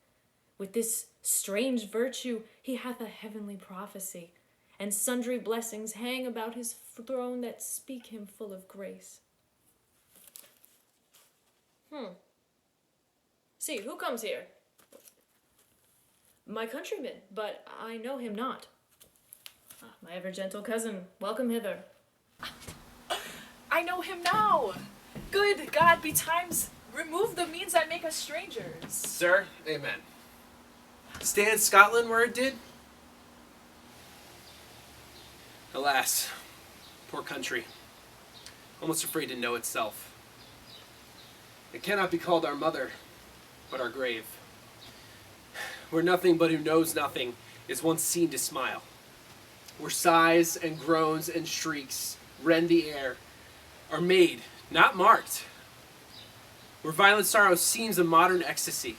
With this strange virtue he hath a heavenly prophecy, and sundry blessings hang about his throne that speak him full of grace. See, who comes here? My countryman, but I know him not. My ever-gentle cousin, welcome hither. I know him now. Good God betimes remove the means that make us strangers. Sir, amen. Stay in Scotland where it did? Alas, poor country, almost afraid to know itself. It cannot be called our mother, but our grave, where nothing but who knows nothing is once seen to smile, where sighs and groans and shrieks rend the air, are made, not marked, where violent sorrow seems a modern ecstasy.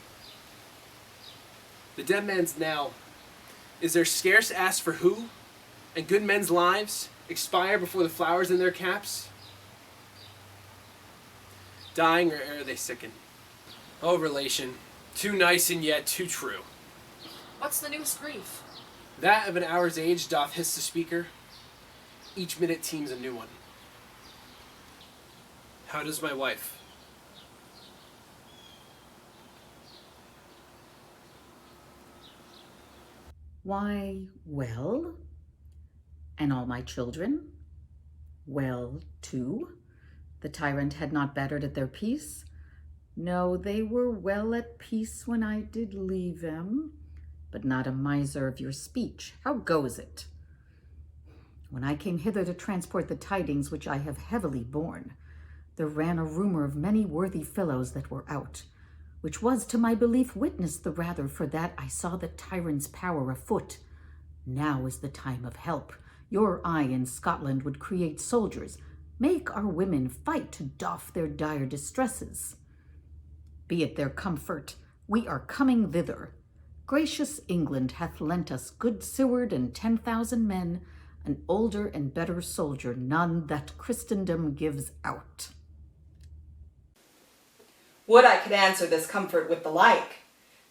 The dead man's knell is there scarce asked for who, and good men's lives expire before the flowers in their caps, dying or ere they sicken. Oh, relation, too nice and yet too true. What's the newest grief? That of an hour's age doth hiss the speaker. Each minute teems a new one. How does my wife? Why, well. And all my children? Well, too. The tyrant had not bettered at their peace. No, they were well at peace when I did leave them, but not a miser of your speech. How goes it? When I came hither to transport the tidings which I have heavily borne, there ran a rumor of many worthy fellows that were out, which was to my belief witnessed the rather for that I saw the tyrant's power afoot. Now is the time of help. Your eye in Scotland would create soldiers, make our women fight to doff their dire distresses. Be it their comfort, we are coming thither. Gracious England hath lent us good Seward and 10,000 men, an older and better soldier, none that Christendom gives out. Would I could answer this comfort with the like,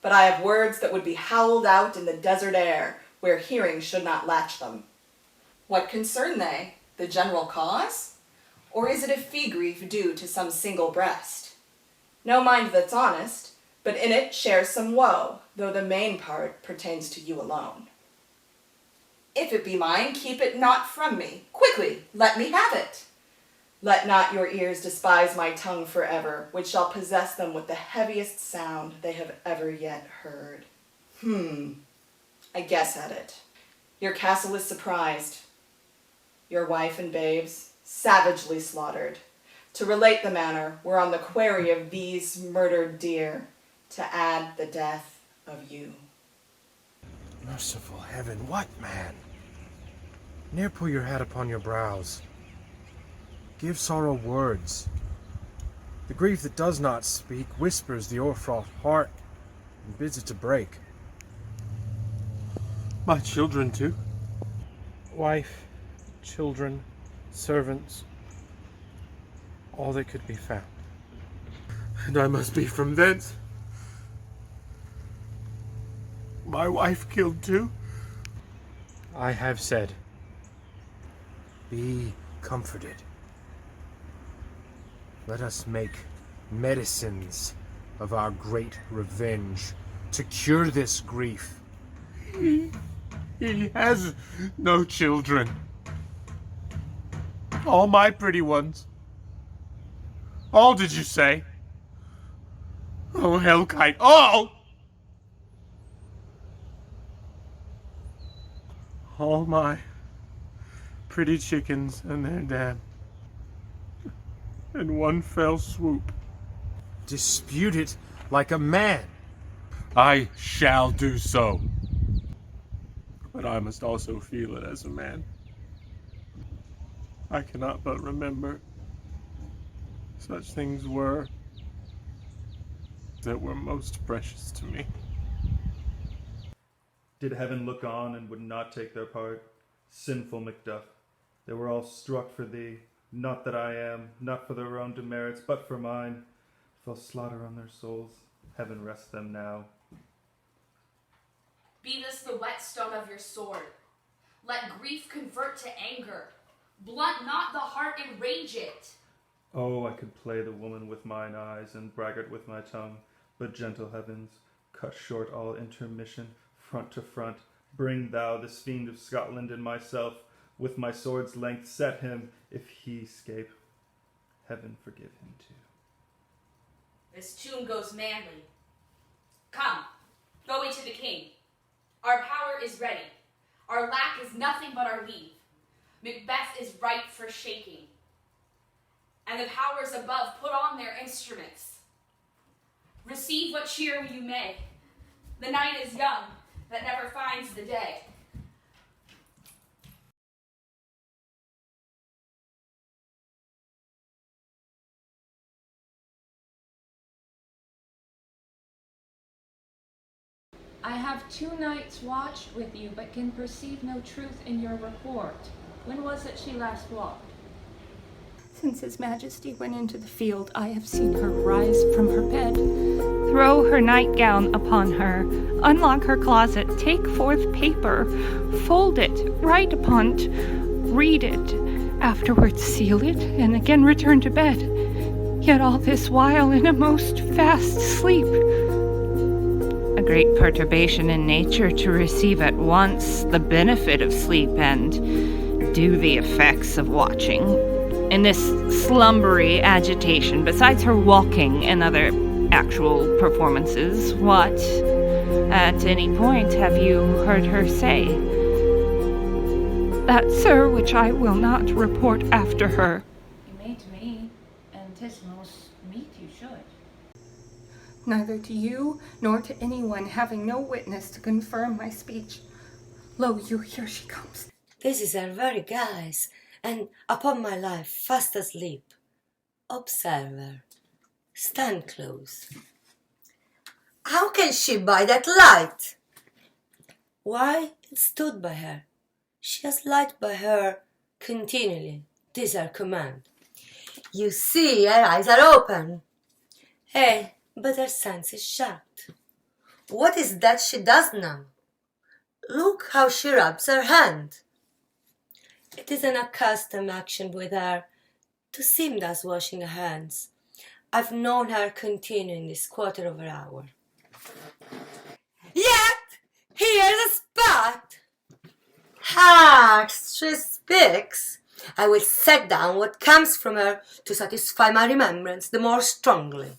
but I have words that would be howled out in the desert air, where hearing should not latch them. What concern they? The general cause? Or is it a fee-grief due to some single breast? No mind that's honest, but in it shares some woe, though the main part pertains to you alone. If it be mine, keep it not from me. Quickly, let me have it. Let not your ears despise my tongue forever, which shall possess them with the heaviest sound they have ever yet heard. I guess at it. Your castle is surprised. Your wife and babes savagely slaughtered. To relate the manner, we're on the quarry of these murdered deer, to add the death of you. Merciful heaven, what man? Ne'er pull your hat upon your brows. Give sorrow words. The grief that does not speak whispers the o'erfraught heart and bids it to break. My children, too? Wife, children, servants, all that could be found. And I must be from thence. My wife killed too? I have said, be comforted. Let us make medicines of our great revenge to cure this grief. He has no children. All my pretty ones. All, did you say? Oh, Hellkite, all! All my pretty chickens and their dam. In one fell swoop. Dispute it like a man. I shall do so. But I must also feel it as a man. I cannot but remember such things were that were most precious to me. Did heaven look on and would not take their part? Sinful Macduff, they were all struck for thee. Not that I am, not for their own demerits, but for mine. Fell slaughter on their souls. Heaven rest them now. Be this the whetstone of your sword. Let grief convert to anger. Blunt not the heart, enrage it. Oh, I could play the woman with mine eyes and braggart with my tongue, but gentle heavens, cut short all intermission, front to front. Bring thou this fiend of Scotland and myself, with my sword's length set him, if he escape. Heaven forgive him too. This tune goes manly. Come, go we to the king. Our power is ready. Our lack is nothing but our leave. Macbeth is ripe for shaking. And the powers above put on their instruments. Receive what cheer you may. The night is young that never finds the day. I have 2 nights watched with you, but can perceive no truth in your report. When was it she last walked? Since His Majesty went into the field, I have seen her rise from her bed, throw her nightgown upon her, unlock her closet, take forth paper, fold it, write upon it, read it, afterwards seal it, and again return to bed. Yet all this while in a most fast sleep. A great perturbation in nature to receive at once the benefit of sleep and do the effects of watching. In this slumbery agitation, besides her walking and other actual performances, what, at any point, have you heard her say? That, sir, which I will not report after her. You may to me, and 'tis most meet you should. Neither to you, nor to anyone, having no witness to confirm my speech. Lo, you, here she comes. This is her very guise, and upon my life, fast asleep. Observe her. Stand close. How can she by that light? Why, it stood by her. She has light by her continually. 'Tis her command. You see, her eyes are open. Hey, but her sense is shut. What is that she does now? Look how she rubs her hand. It is an accustomed action with her to seem thus washing her hands. I've known her continuing this quarter of an hour. Yet here's a spot. Hark, she speaks. I will set down what comes from her to satisfy my remembrance the more strongly.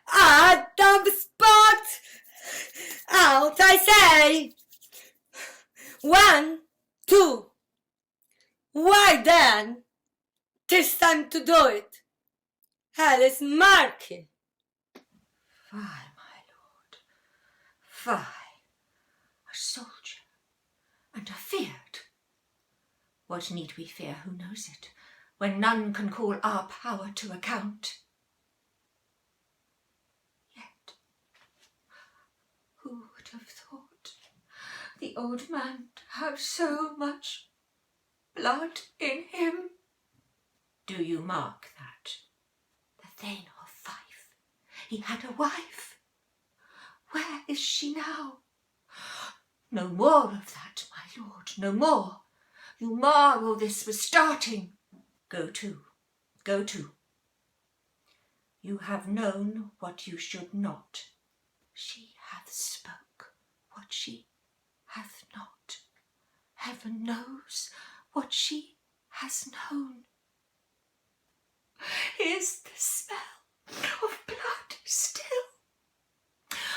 Ah, dumb spot! Out, I say! 1, 2. Why then? 'Tis time to do it. Alice Markey. Fie, my lord, fie, a soldier, and a feared. What need we fear, who knows it, when none can call our power to account? Yet, who would have thought the old man to have so much blood in him? Do you mark that? The Thane of Fife, he had a wife. Where is she now? No more of that, my lord, no more. You mar all this was starting. Go to, go to. You have known what you should not. She hath spoke what she hath not. Heaven knows what she has known. Is the smell of blood still?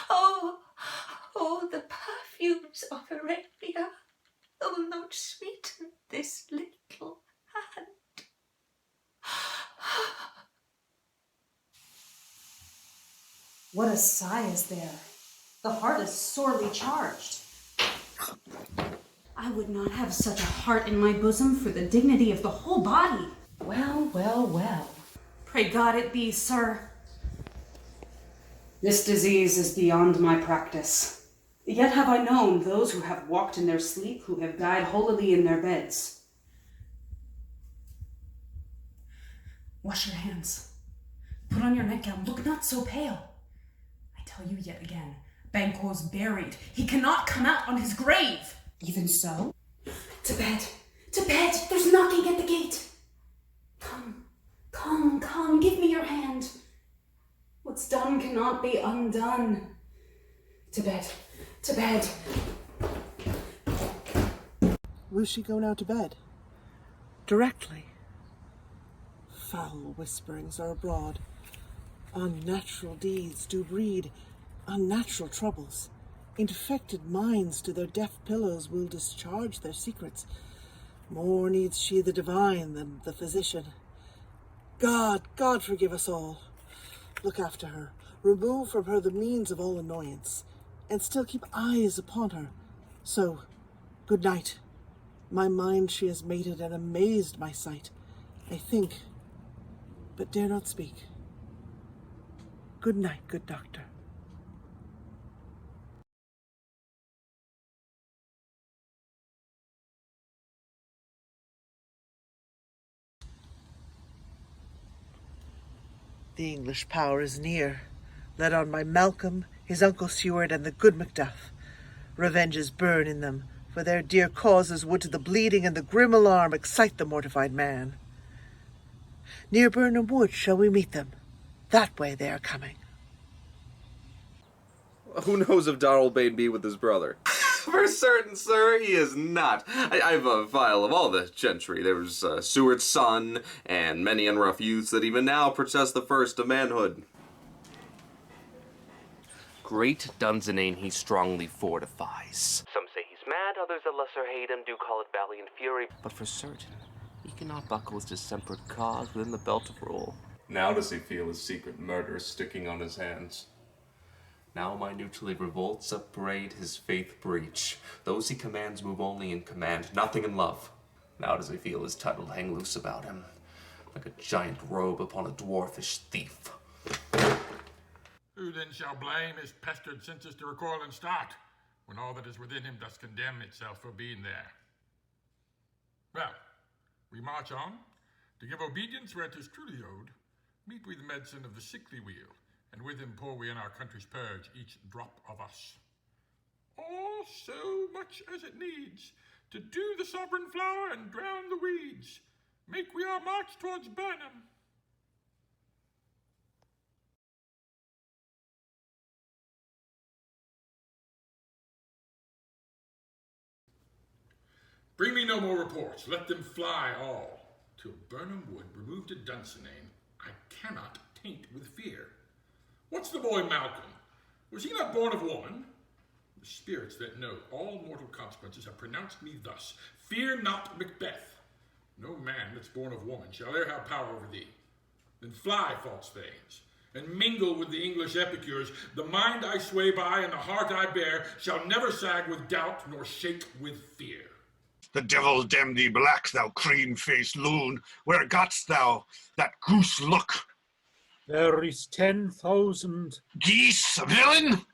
Oh, all the perfumes of Arabia will not sweeten this little hand. What a sigh is there. The heart is sorely charged. I would not have such a heart in my bosom for the dignity of the whole body. Well, well, well. Pray God it be, sir. This disease is beyond my practice. Yet have I known those who have walked in their sleep, who have died holily in their beds. Wash your hands. Put on your nightgown. Look not so pale. I tell you yet again, Banquo's buried. He cannot come out on his grave. Even so? To bed. To bed. There's knocking at the gate. Come, come, come. Give me your hand. What's done cannot be undone. To bed. To bed. Will she go now to bed? Directly. Foul whisperings are abroad. Unnatural deeds do breed unnatural troubles. Infected minds to their deaf pillows will discharge their secrets. More needs she the divine than the physician. God forgive us all. Look after her. Remove from her the means of all annoyance, and still keep eyes upon her. So, good night. My mind she has mated and amazed my sight. I think, but dare not speak. Good night, good doctor. The English power is near, led on by Malcolm, his uncle Seward, and the good Macduff. Revenges burn in them, for their dear causes would to the bleeding and the grim alarm excite the mortified man. Near Birnam Wood shall we meet them. That way they are coming. Who knows if Donalbain be with his brother? For certain, sir, he is not. I've a file of all the gentry. There was Seward's son, and many unrough youths that even now protest the first of manhood. Great Dunsinane he strongly fortifies. Some say he's mad, others that lesser hate him do call it valiant fury. But for certain, he cannot buckle his distempered cause within the belt of rule. Now does he feel his secret murder sticking on his hands. Now minutely revolts upbraid his faith breach. Those he commands move only in command, nothing in love. Now does he feel his title hang loose about him, like a giant robe upon a dwarfish thief. Who then shall blame his pestered senses to recoil and start, when all that is within him does condemn itself for being there? Well, we march on, to give obedience where 'tis truly owed, meet we the medicine of the sickly wheel, and with him pour we in our country's purge each drop of us. All so much as it needs, to do the sovereign flower and drown the weeds, make we our march towards Burnham. Bring me no more reports, let them fly all, till Burnham Wood removed to Dunsinane, I cannot taint with fear. What's the boy Malcolm? Was he not born of woman? The spirits that know all mortal consequences have pronounced me thus, fear not Macbeth. No man that's born of woman shall e'er have power over thee. Then fly, false thanes, and mingle with the English epicures. The mind I sway by and the heart I bear shall never sag with doubt nor shake with fear. The devil damn thee black, thou cream-faced loon. Where gotst thou that goose look? There is 10,000 geese, villain?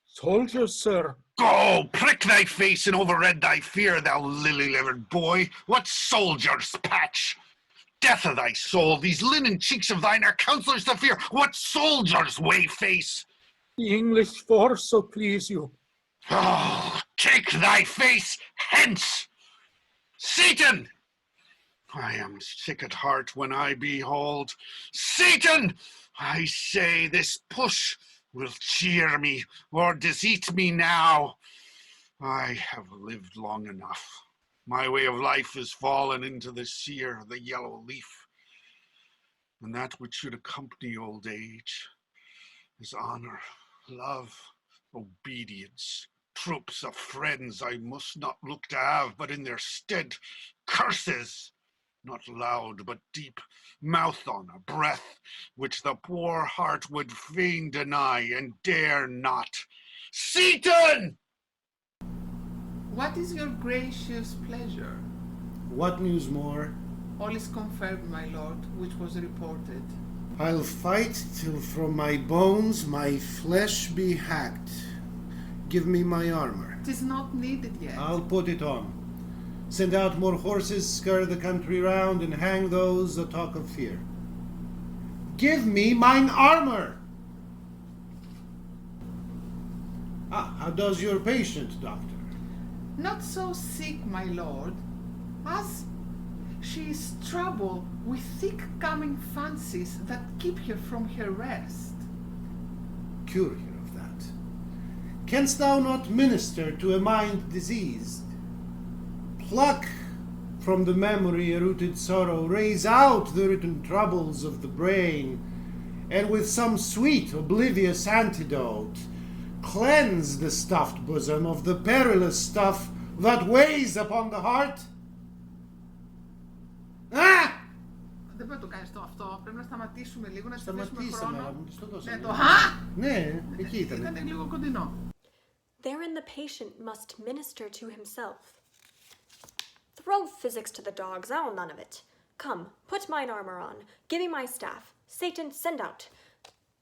Soldiers, sir. Go, prick thy face and overread thy fear, thou lily-livered boy. What soldiers, Patch? Death of thy soul, these linen cheeks of thine are counselors to fear. What soldiers, whey-face? The English force, so please you. Oh, take thy face hence! Satan! I am sick at heart when I behold. Satan! I say this push will cheer me or disease me now. I have lived long enough. My way of life is fallen into the sear, the yellow leaf. And that which should accompany old age is honor, love, obedience, troops of friends I must not look to have, but in their stead, curses, not loud but deep, mouth on a breath, which the poor heart would fain deny and dare not. Satan! What is your gracious pleasure? What news more? All is confirmed, my lord, which was reported. I'll fight till from my bones my flesh be hacked. Give me my armor. 'Tis not needed yet. I'll put it on. Send out more horses, scur the country round, and hang those that talk of fear. Give me mine armor! How does your patient, doctor? Not so sick, my lord, as she is troubled with thick coming fancies that keep her from her rest. Cure her of that. Canst thou not minister to a mind diseased? Pluck from the memory a rooted sorrow, raise out the written troubles of the brain, and with some sweet oblivious antidote, cleanse the stuffed bosom of the perilous stuff that weighs upon the heart. Δεν πρέπει να το κάνεις αυτό. Πρέπει να σταματήσουμε λίγο, να σταματήσουμε Σταματήσαμε, χρόνο. αλλά μου το δώσαμε. Ναι, το «α». Ναι, εκεί ήταν. Ήταν λίγο κοντινό. Therein the patient must minister to himself. Throw physics to the dogs, I will none of it. Come, put mine armor on. Give me my staff. Satan, send out.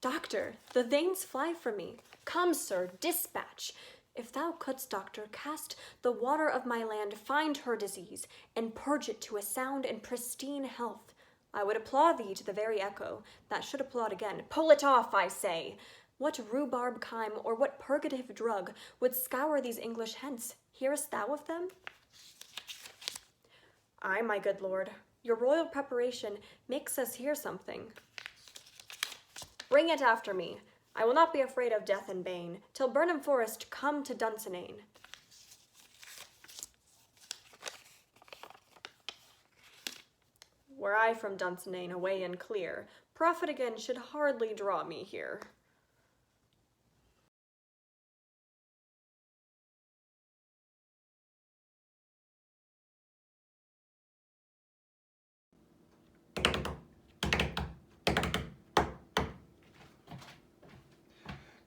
Doctor, the veins fly from me. Come, sir, dispatch. If thou couldst, doctor, cast the water of my land, find her disease, and purge it to a sound and pristine health, I would applaud thee to the very echo, that should applaud again. Pull it off, I say. What rhubarb chyme or what purgative drug would scour these English hence? Hearest thou of them? Ay, my good lord, your royal preparation makes us hear something. Bring it after me. I will not be afraid of death and bane, till Burnham Forest come to Dunsinane. Were I from Dunsinane away and clear, profit again should hardly draw me here.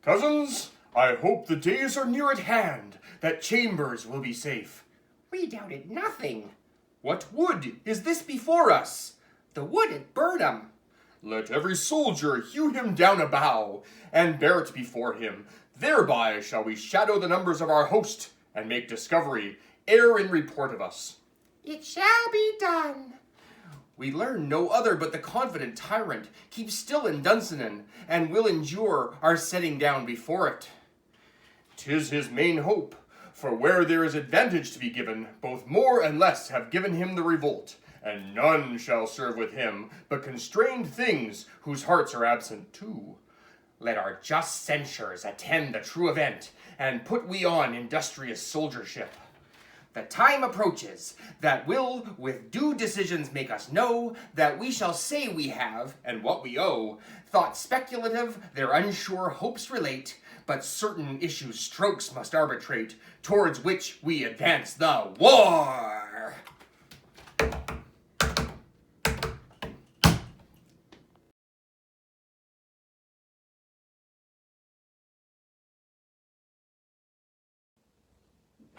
Cousins, I hope the days are near at hand, that Chambers will be safe. We doubted nothing. What wood is this before us? The wood at Burnham. Let every soldier hew him down a bough, and bear it before him. Thereby shall we shadow the numbers of our host, and make discovery, ere in report of us. It shall be done. We learn no other but the confident tyrant keeps still in Dunsinane, and will endure our setting down before it. 'Tis his main hope, for where there is advantage to be given, both more and less have given him the revolt, and none shall serve with him but constrained things whose hearts are absent too. Let our just censures attend the true event, and put we on industrious soldiership. The time approaches that will with due decisions make us know that we shall say we have, and what we owe, thoughts speculative their unsure hopes relate, but certain issue strokes must arbitrate, towards which we advance the war.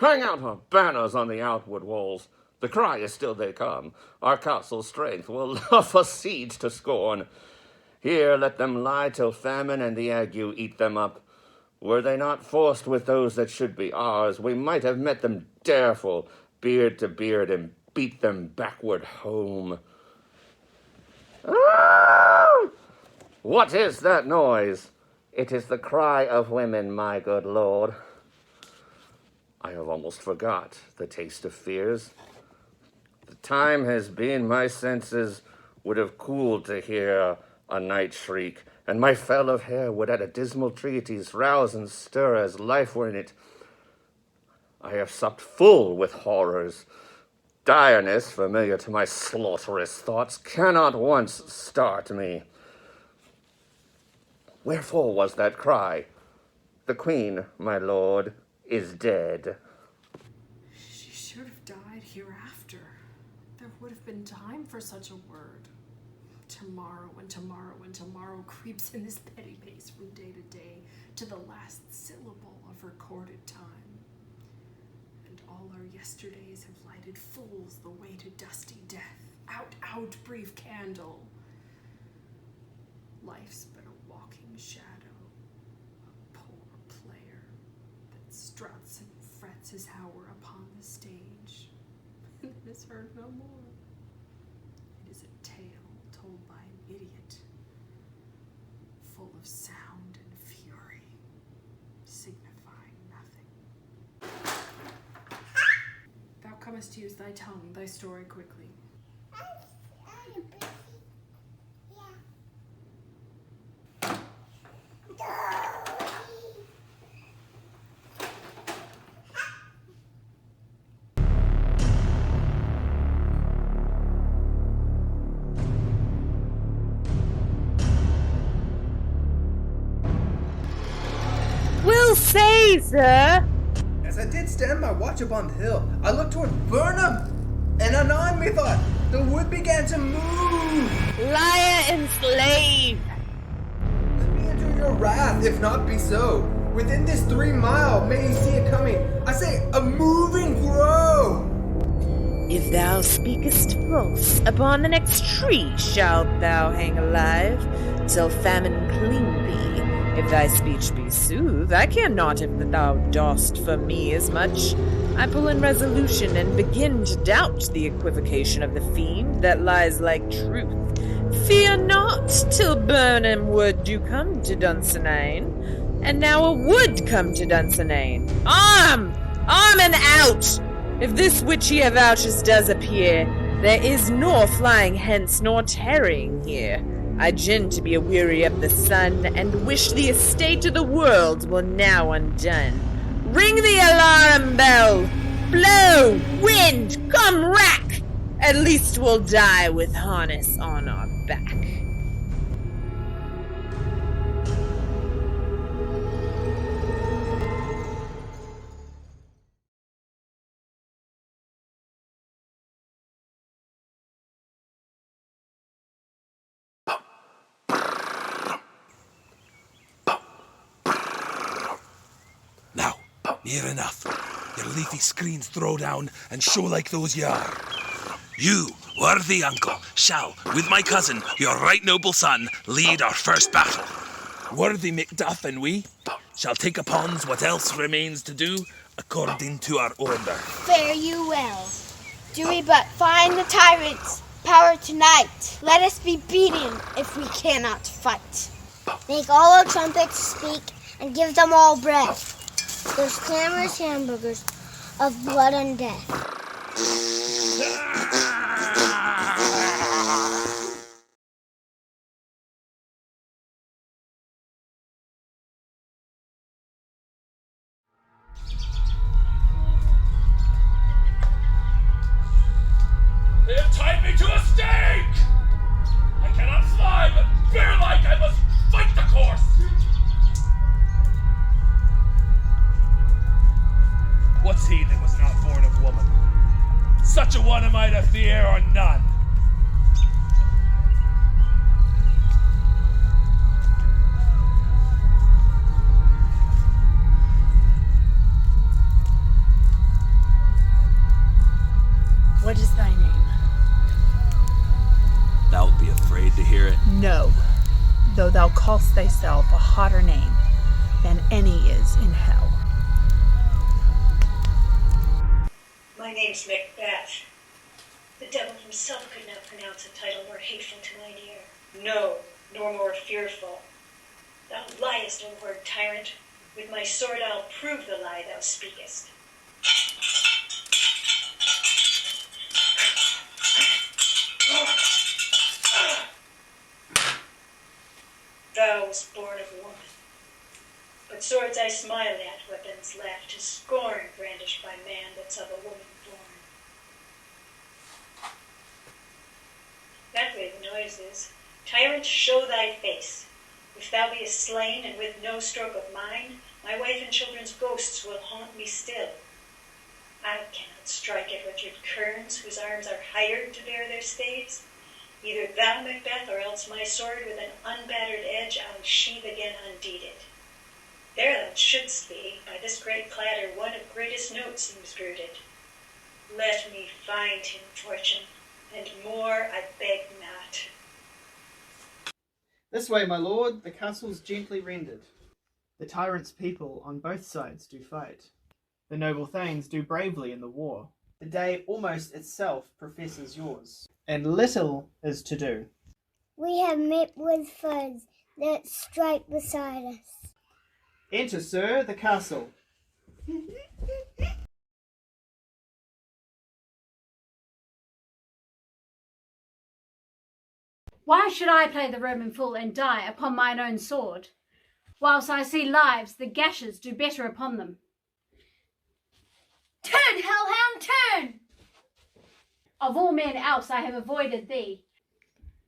Hang out our banners on the outward walls. The cry is still they come. Our castle's strength will laugh a siege to scorn. Here let them lie till famine and the ague eat them up. Were they not forced with those that should be ours, we might have met them dareful, beard to beard, and beat them backward home. Ah! What is that noise? It is the cry of women, my good lord. I have almost forgot the taste of fears. The time has been my senses would have cooled to hear a night shriek, and my fell of hair would at a dismal treatise rouse and stir as life were in it. I have supped full with horrors. Direness, familiar to my slaughterous thoughts, cannot once start me. Wherefore was that cry? The queen, my lord, is dead. She should have died hereafter. There would have been time for such a word. Tomorrow and tomorrow and tomorrow creeps in this petty pace from day to day to the last syllable of recorded time. And all our yesterdays have lighted fools the way to dusty death. Out, out, brief candle. Life's but a walking shadow, a poor player that struts and frets his hour upon the stage, and is heard no more. It is a tale told by an idiot, full of sound and fury, signifying nothing. Thou comest to use thy tongue, thy story quickly. Will say, sir. As I did stand my watch upon the hill, I looked toward Burnham, and anon methought the wood began to move. Liar and slave. Let me endure your wrath, if not be so. Within this 3 mile may ye see it coming. I say, a moving grove. If thou speakest false, upon the next tree shalt thou hang alive, till famine cling thee. If thy speech be sooth, I care not if thou dost for me as much. I pull in resolution and begin to doubt the equivocation of the fiend that lies like truth. Fear not till Burnham wood do come to Dunsinane, and now a wood come to Dunsinane. Arm! Arm and out! If this which ye avouches does appear, there is nor flying hence nor tarrying here. I gin to be aweary of the sun, and wish the estate of the world were now undone. Ring the alarm bell! Blow! Wind! Come rack! At least we'll die with harness on our back. Near enough. Your leafy screens throw down and show like those ye are. You, worthy uncle, shall, with my cousin, your right noble son, lead our first battle. Worthy Macduff and we shall take upon's what else remains to do according to our order. Fare you well. Do we but find the tyrant's power tonight, let us be beaten if we cannot fight. Make all our trumpets speak and give them all breath. Those clamorous hamburgers of blood and death. They have tied me to a stake! I cannot fly, but bear-like I must fight the course! What's he that was not born of woman? Such a one am I to fear or none. afraid to hear it. No, though thou call'st thyself a hotter name than any is in hell. My name's Macbeth. The devil himself could not pronounce a title more hateful to mine ear. No, nor more fearful. Thou liest, O word tyrant. With my sword I'll prove the lie thou speakest. Thou wast born of woman. But swords I smile at, weapons laugh to scorn, brandished by man that's of a woman born. That way the noise is. Tyrant, show thy face. If thou be slain, and with no stroke of mine, my wife and children's ghosts will haunt me still. I cannot strike at Richard Kearns, whose arms are hired to bear their staves. Either thou, Macbeth, or else my sword with an unbattered edge I'll sheathe again undeeded. There thou shouldst be, by this great clatter, one of greatest note seems girded. Let me find him, fortune, and more I beg not. This way, my lord, the castle's gently rendered. The tyrant's people on both sides do fight. The noble thanes do bravely in the war. The day almost itself professes yours, and little is to do. We have met with foes that strike beside us. Enter, sir, the castle. Why should I play the Roman fool and die upon mine own sword, whilst I see lives the gashes do better upon them? Turn, hellhound, turn! Of all men else I have avoided thee.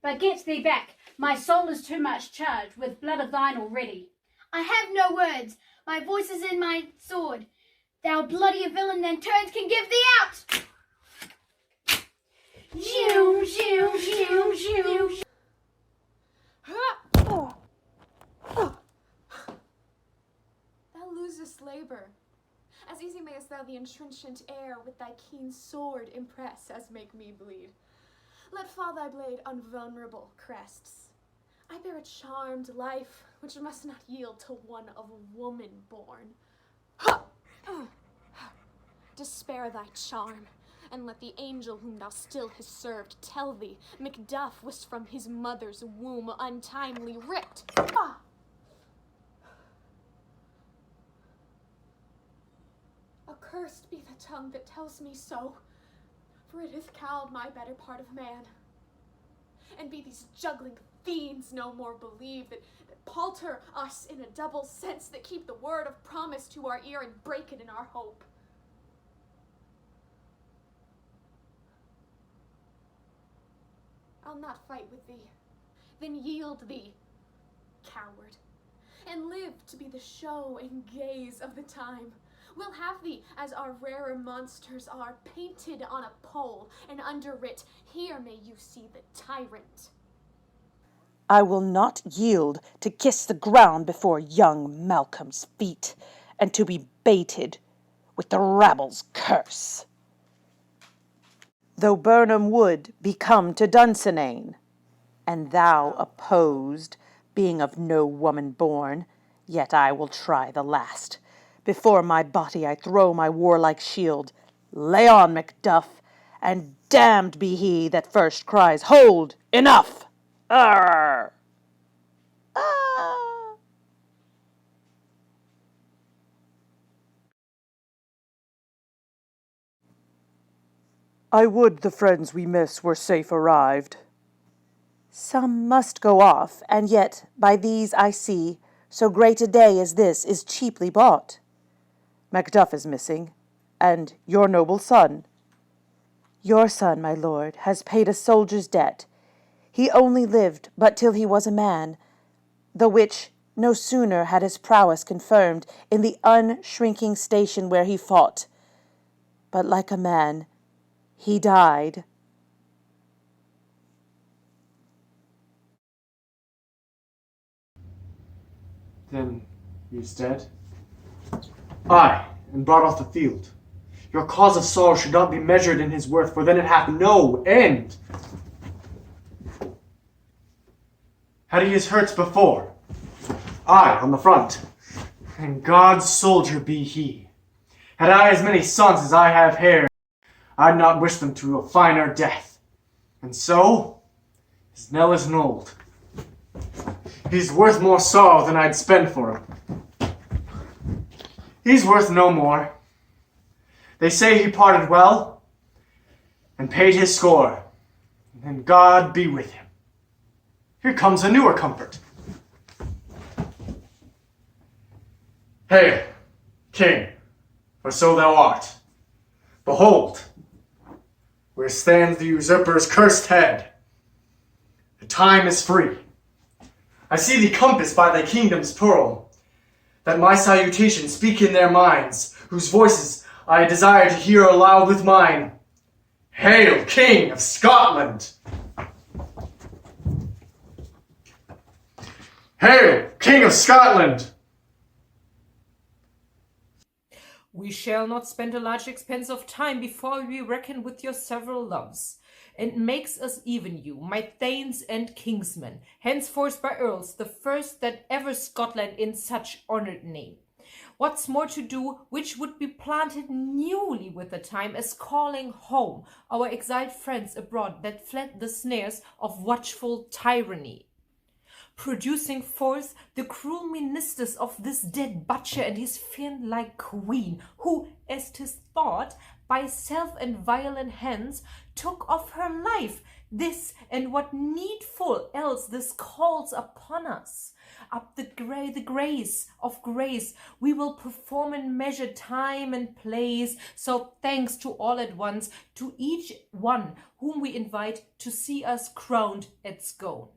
But get thee back, my soul is too much charged with blood of thine already. I have no words, my voice is in my sword. Thou bloodier villain than turns can give thee out! Zoom, zoom, zoom, zoom. Thou losest labour. As easy mayest thou the entrenchant air with thy keen sword impress as make me bleed. Let fall thy blade on vulnerable crests. I bear a charmed life which must not yield to one of woman born. Despair thy charm, and let the angel whom thou still hast served tell thee Macduff was from his mother's womb untimely ripped. Accursed be the tongue that tells me so, for it hath cowed my better part of man. And be these juggling fiends no more believe that palter us in a double sense, that keep the word of promise to our ear and break it in our hope. I'll not fight with thee, then yield thee, coward, and live to be the show and gaze of the time. We'll have thee, as our rarer monsters are, painted on a pole, and under it, here may you see the tyrant. I will not yield to kiss the ground before young Malcolm's feet, and to be baited with the rabble's curse. Though Burnham would be come to Dunsinane, and thou opposed, being of no woman born, yet I will try the last. Before my body I throw my warlike shield. Lay on, Macduff, and damned be he that first cries, Hold! Enough! Arr! Ah! I would the friends we miss were safe arrived. Some must go off, and yet by these I see so great a day as this is cheaply bought. Macduff is missing, and your noble son. Your son, my lord, has paid a soldier's debt. He only lived but till he was a man, the which no sooner had his prowess confirmed in the unshrinking station where he fought, but like a man he died. Then he is dead? Aye, and brought off the field. Your cause of sorrow should not be measured in his worth, for then it hath no end. had he his hurts before. I on the front, and God's soldier be he. Had I as many sons as I have hair, I'd not wish them to a finer death. And so, his Nell is an old. He's worth more sorrow than I'd spend for him. He's worth no more. They say he parted well, and paid his score, and God be with him. Here comes a newer comfort. Hail, King, for so thou art. Behold, where stands the usurper's cursed head. The time is free. I see thee compassed by thy kingdom's pearl, that my salutation speak in their minds, whose voices I desire to hear aloud with mine. Hail, King of Scotland! Hail, King of Scotland! We shall not spend a large expense of time before we reckon with your several loves, and makes us even you, my thanes and kingsmen, henceforth by earls, the first that ever Scotland in such honoured name. What's more to do, which would be planted newly with the time, as calling home our exiled friends abroad that fled the snares of watchful tyranny, producing forth the cruel ministers of this dead butcher and his fiend-like queen, who, as 'tis thought, by self and violent hands took of her life. This and what needful else this calls upon us. Up the grace of grace we will perform and measure time and place. So thanks to all at once, to each one whom we invite to see us crowned at Scone.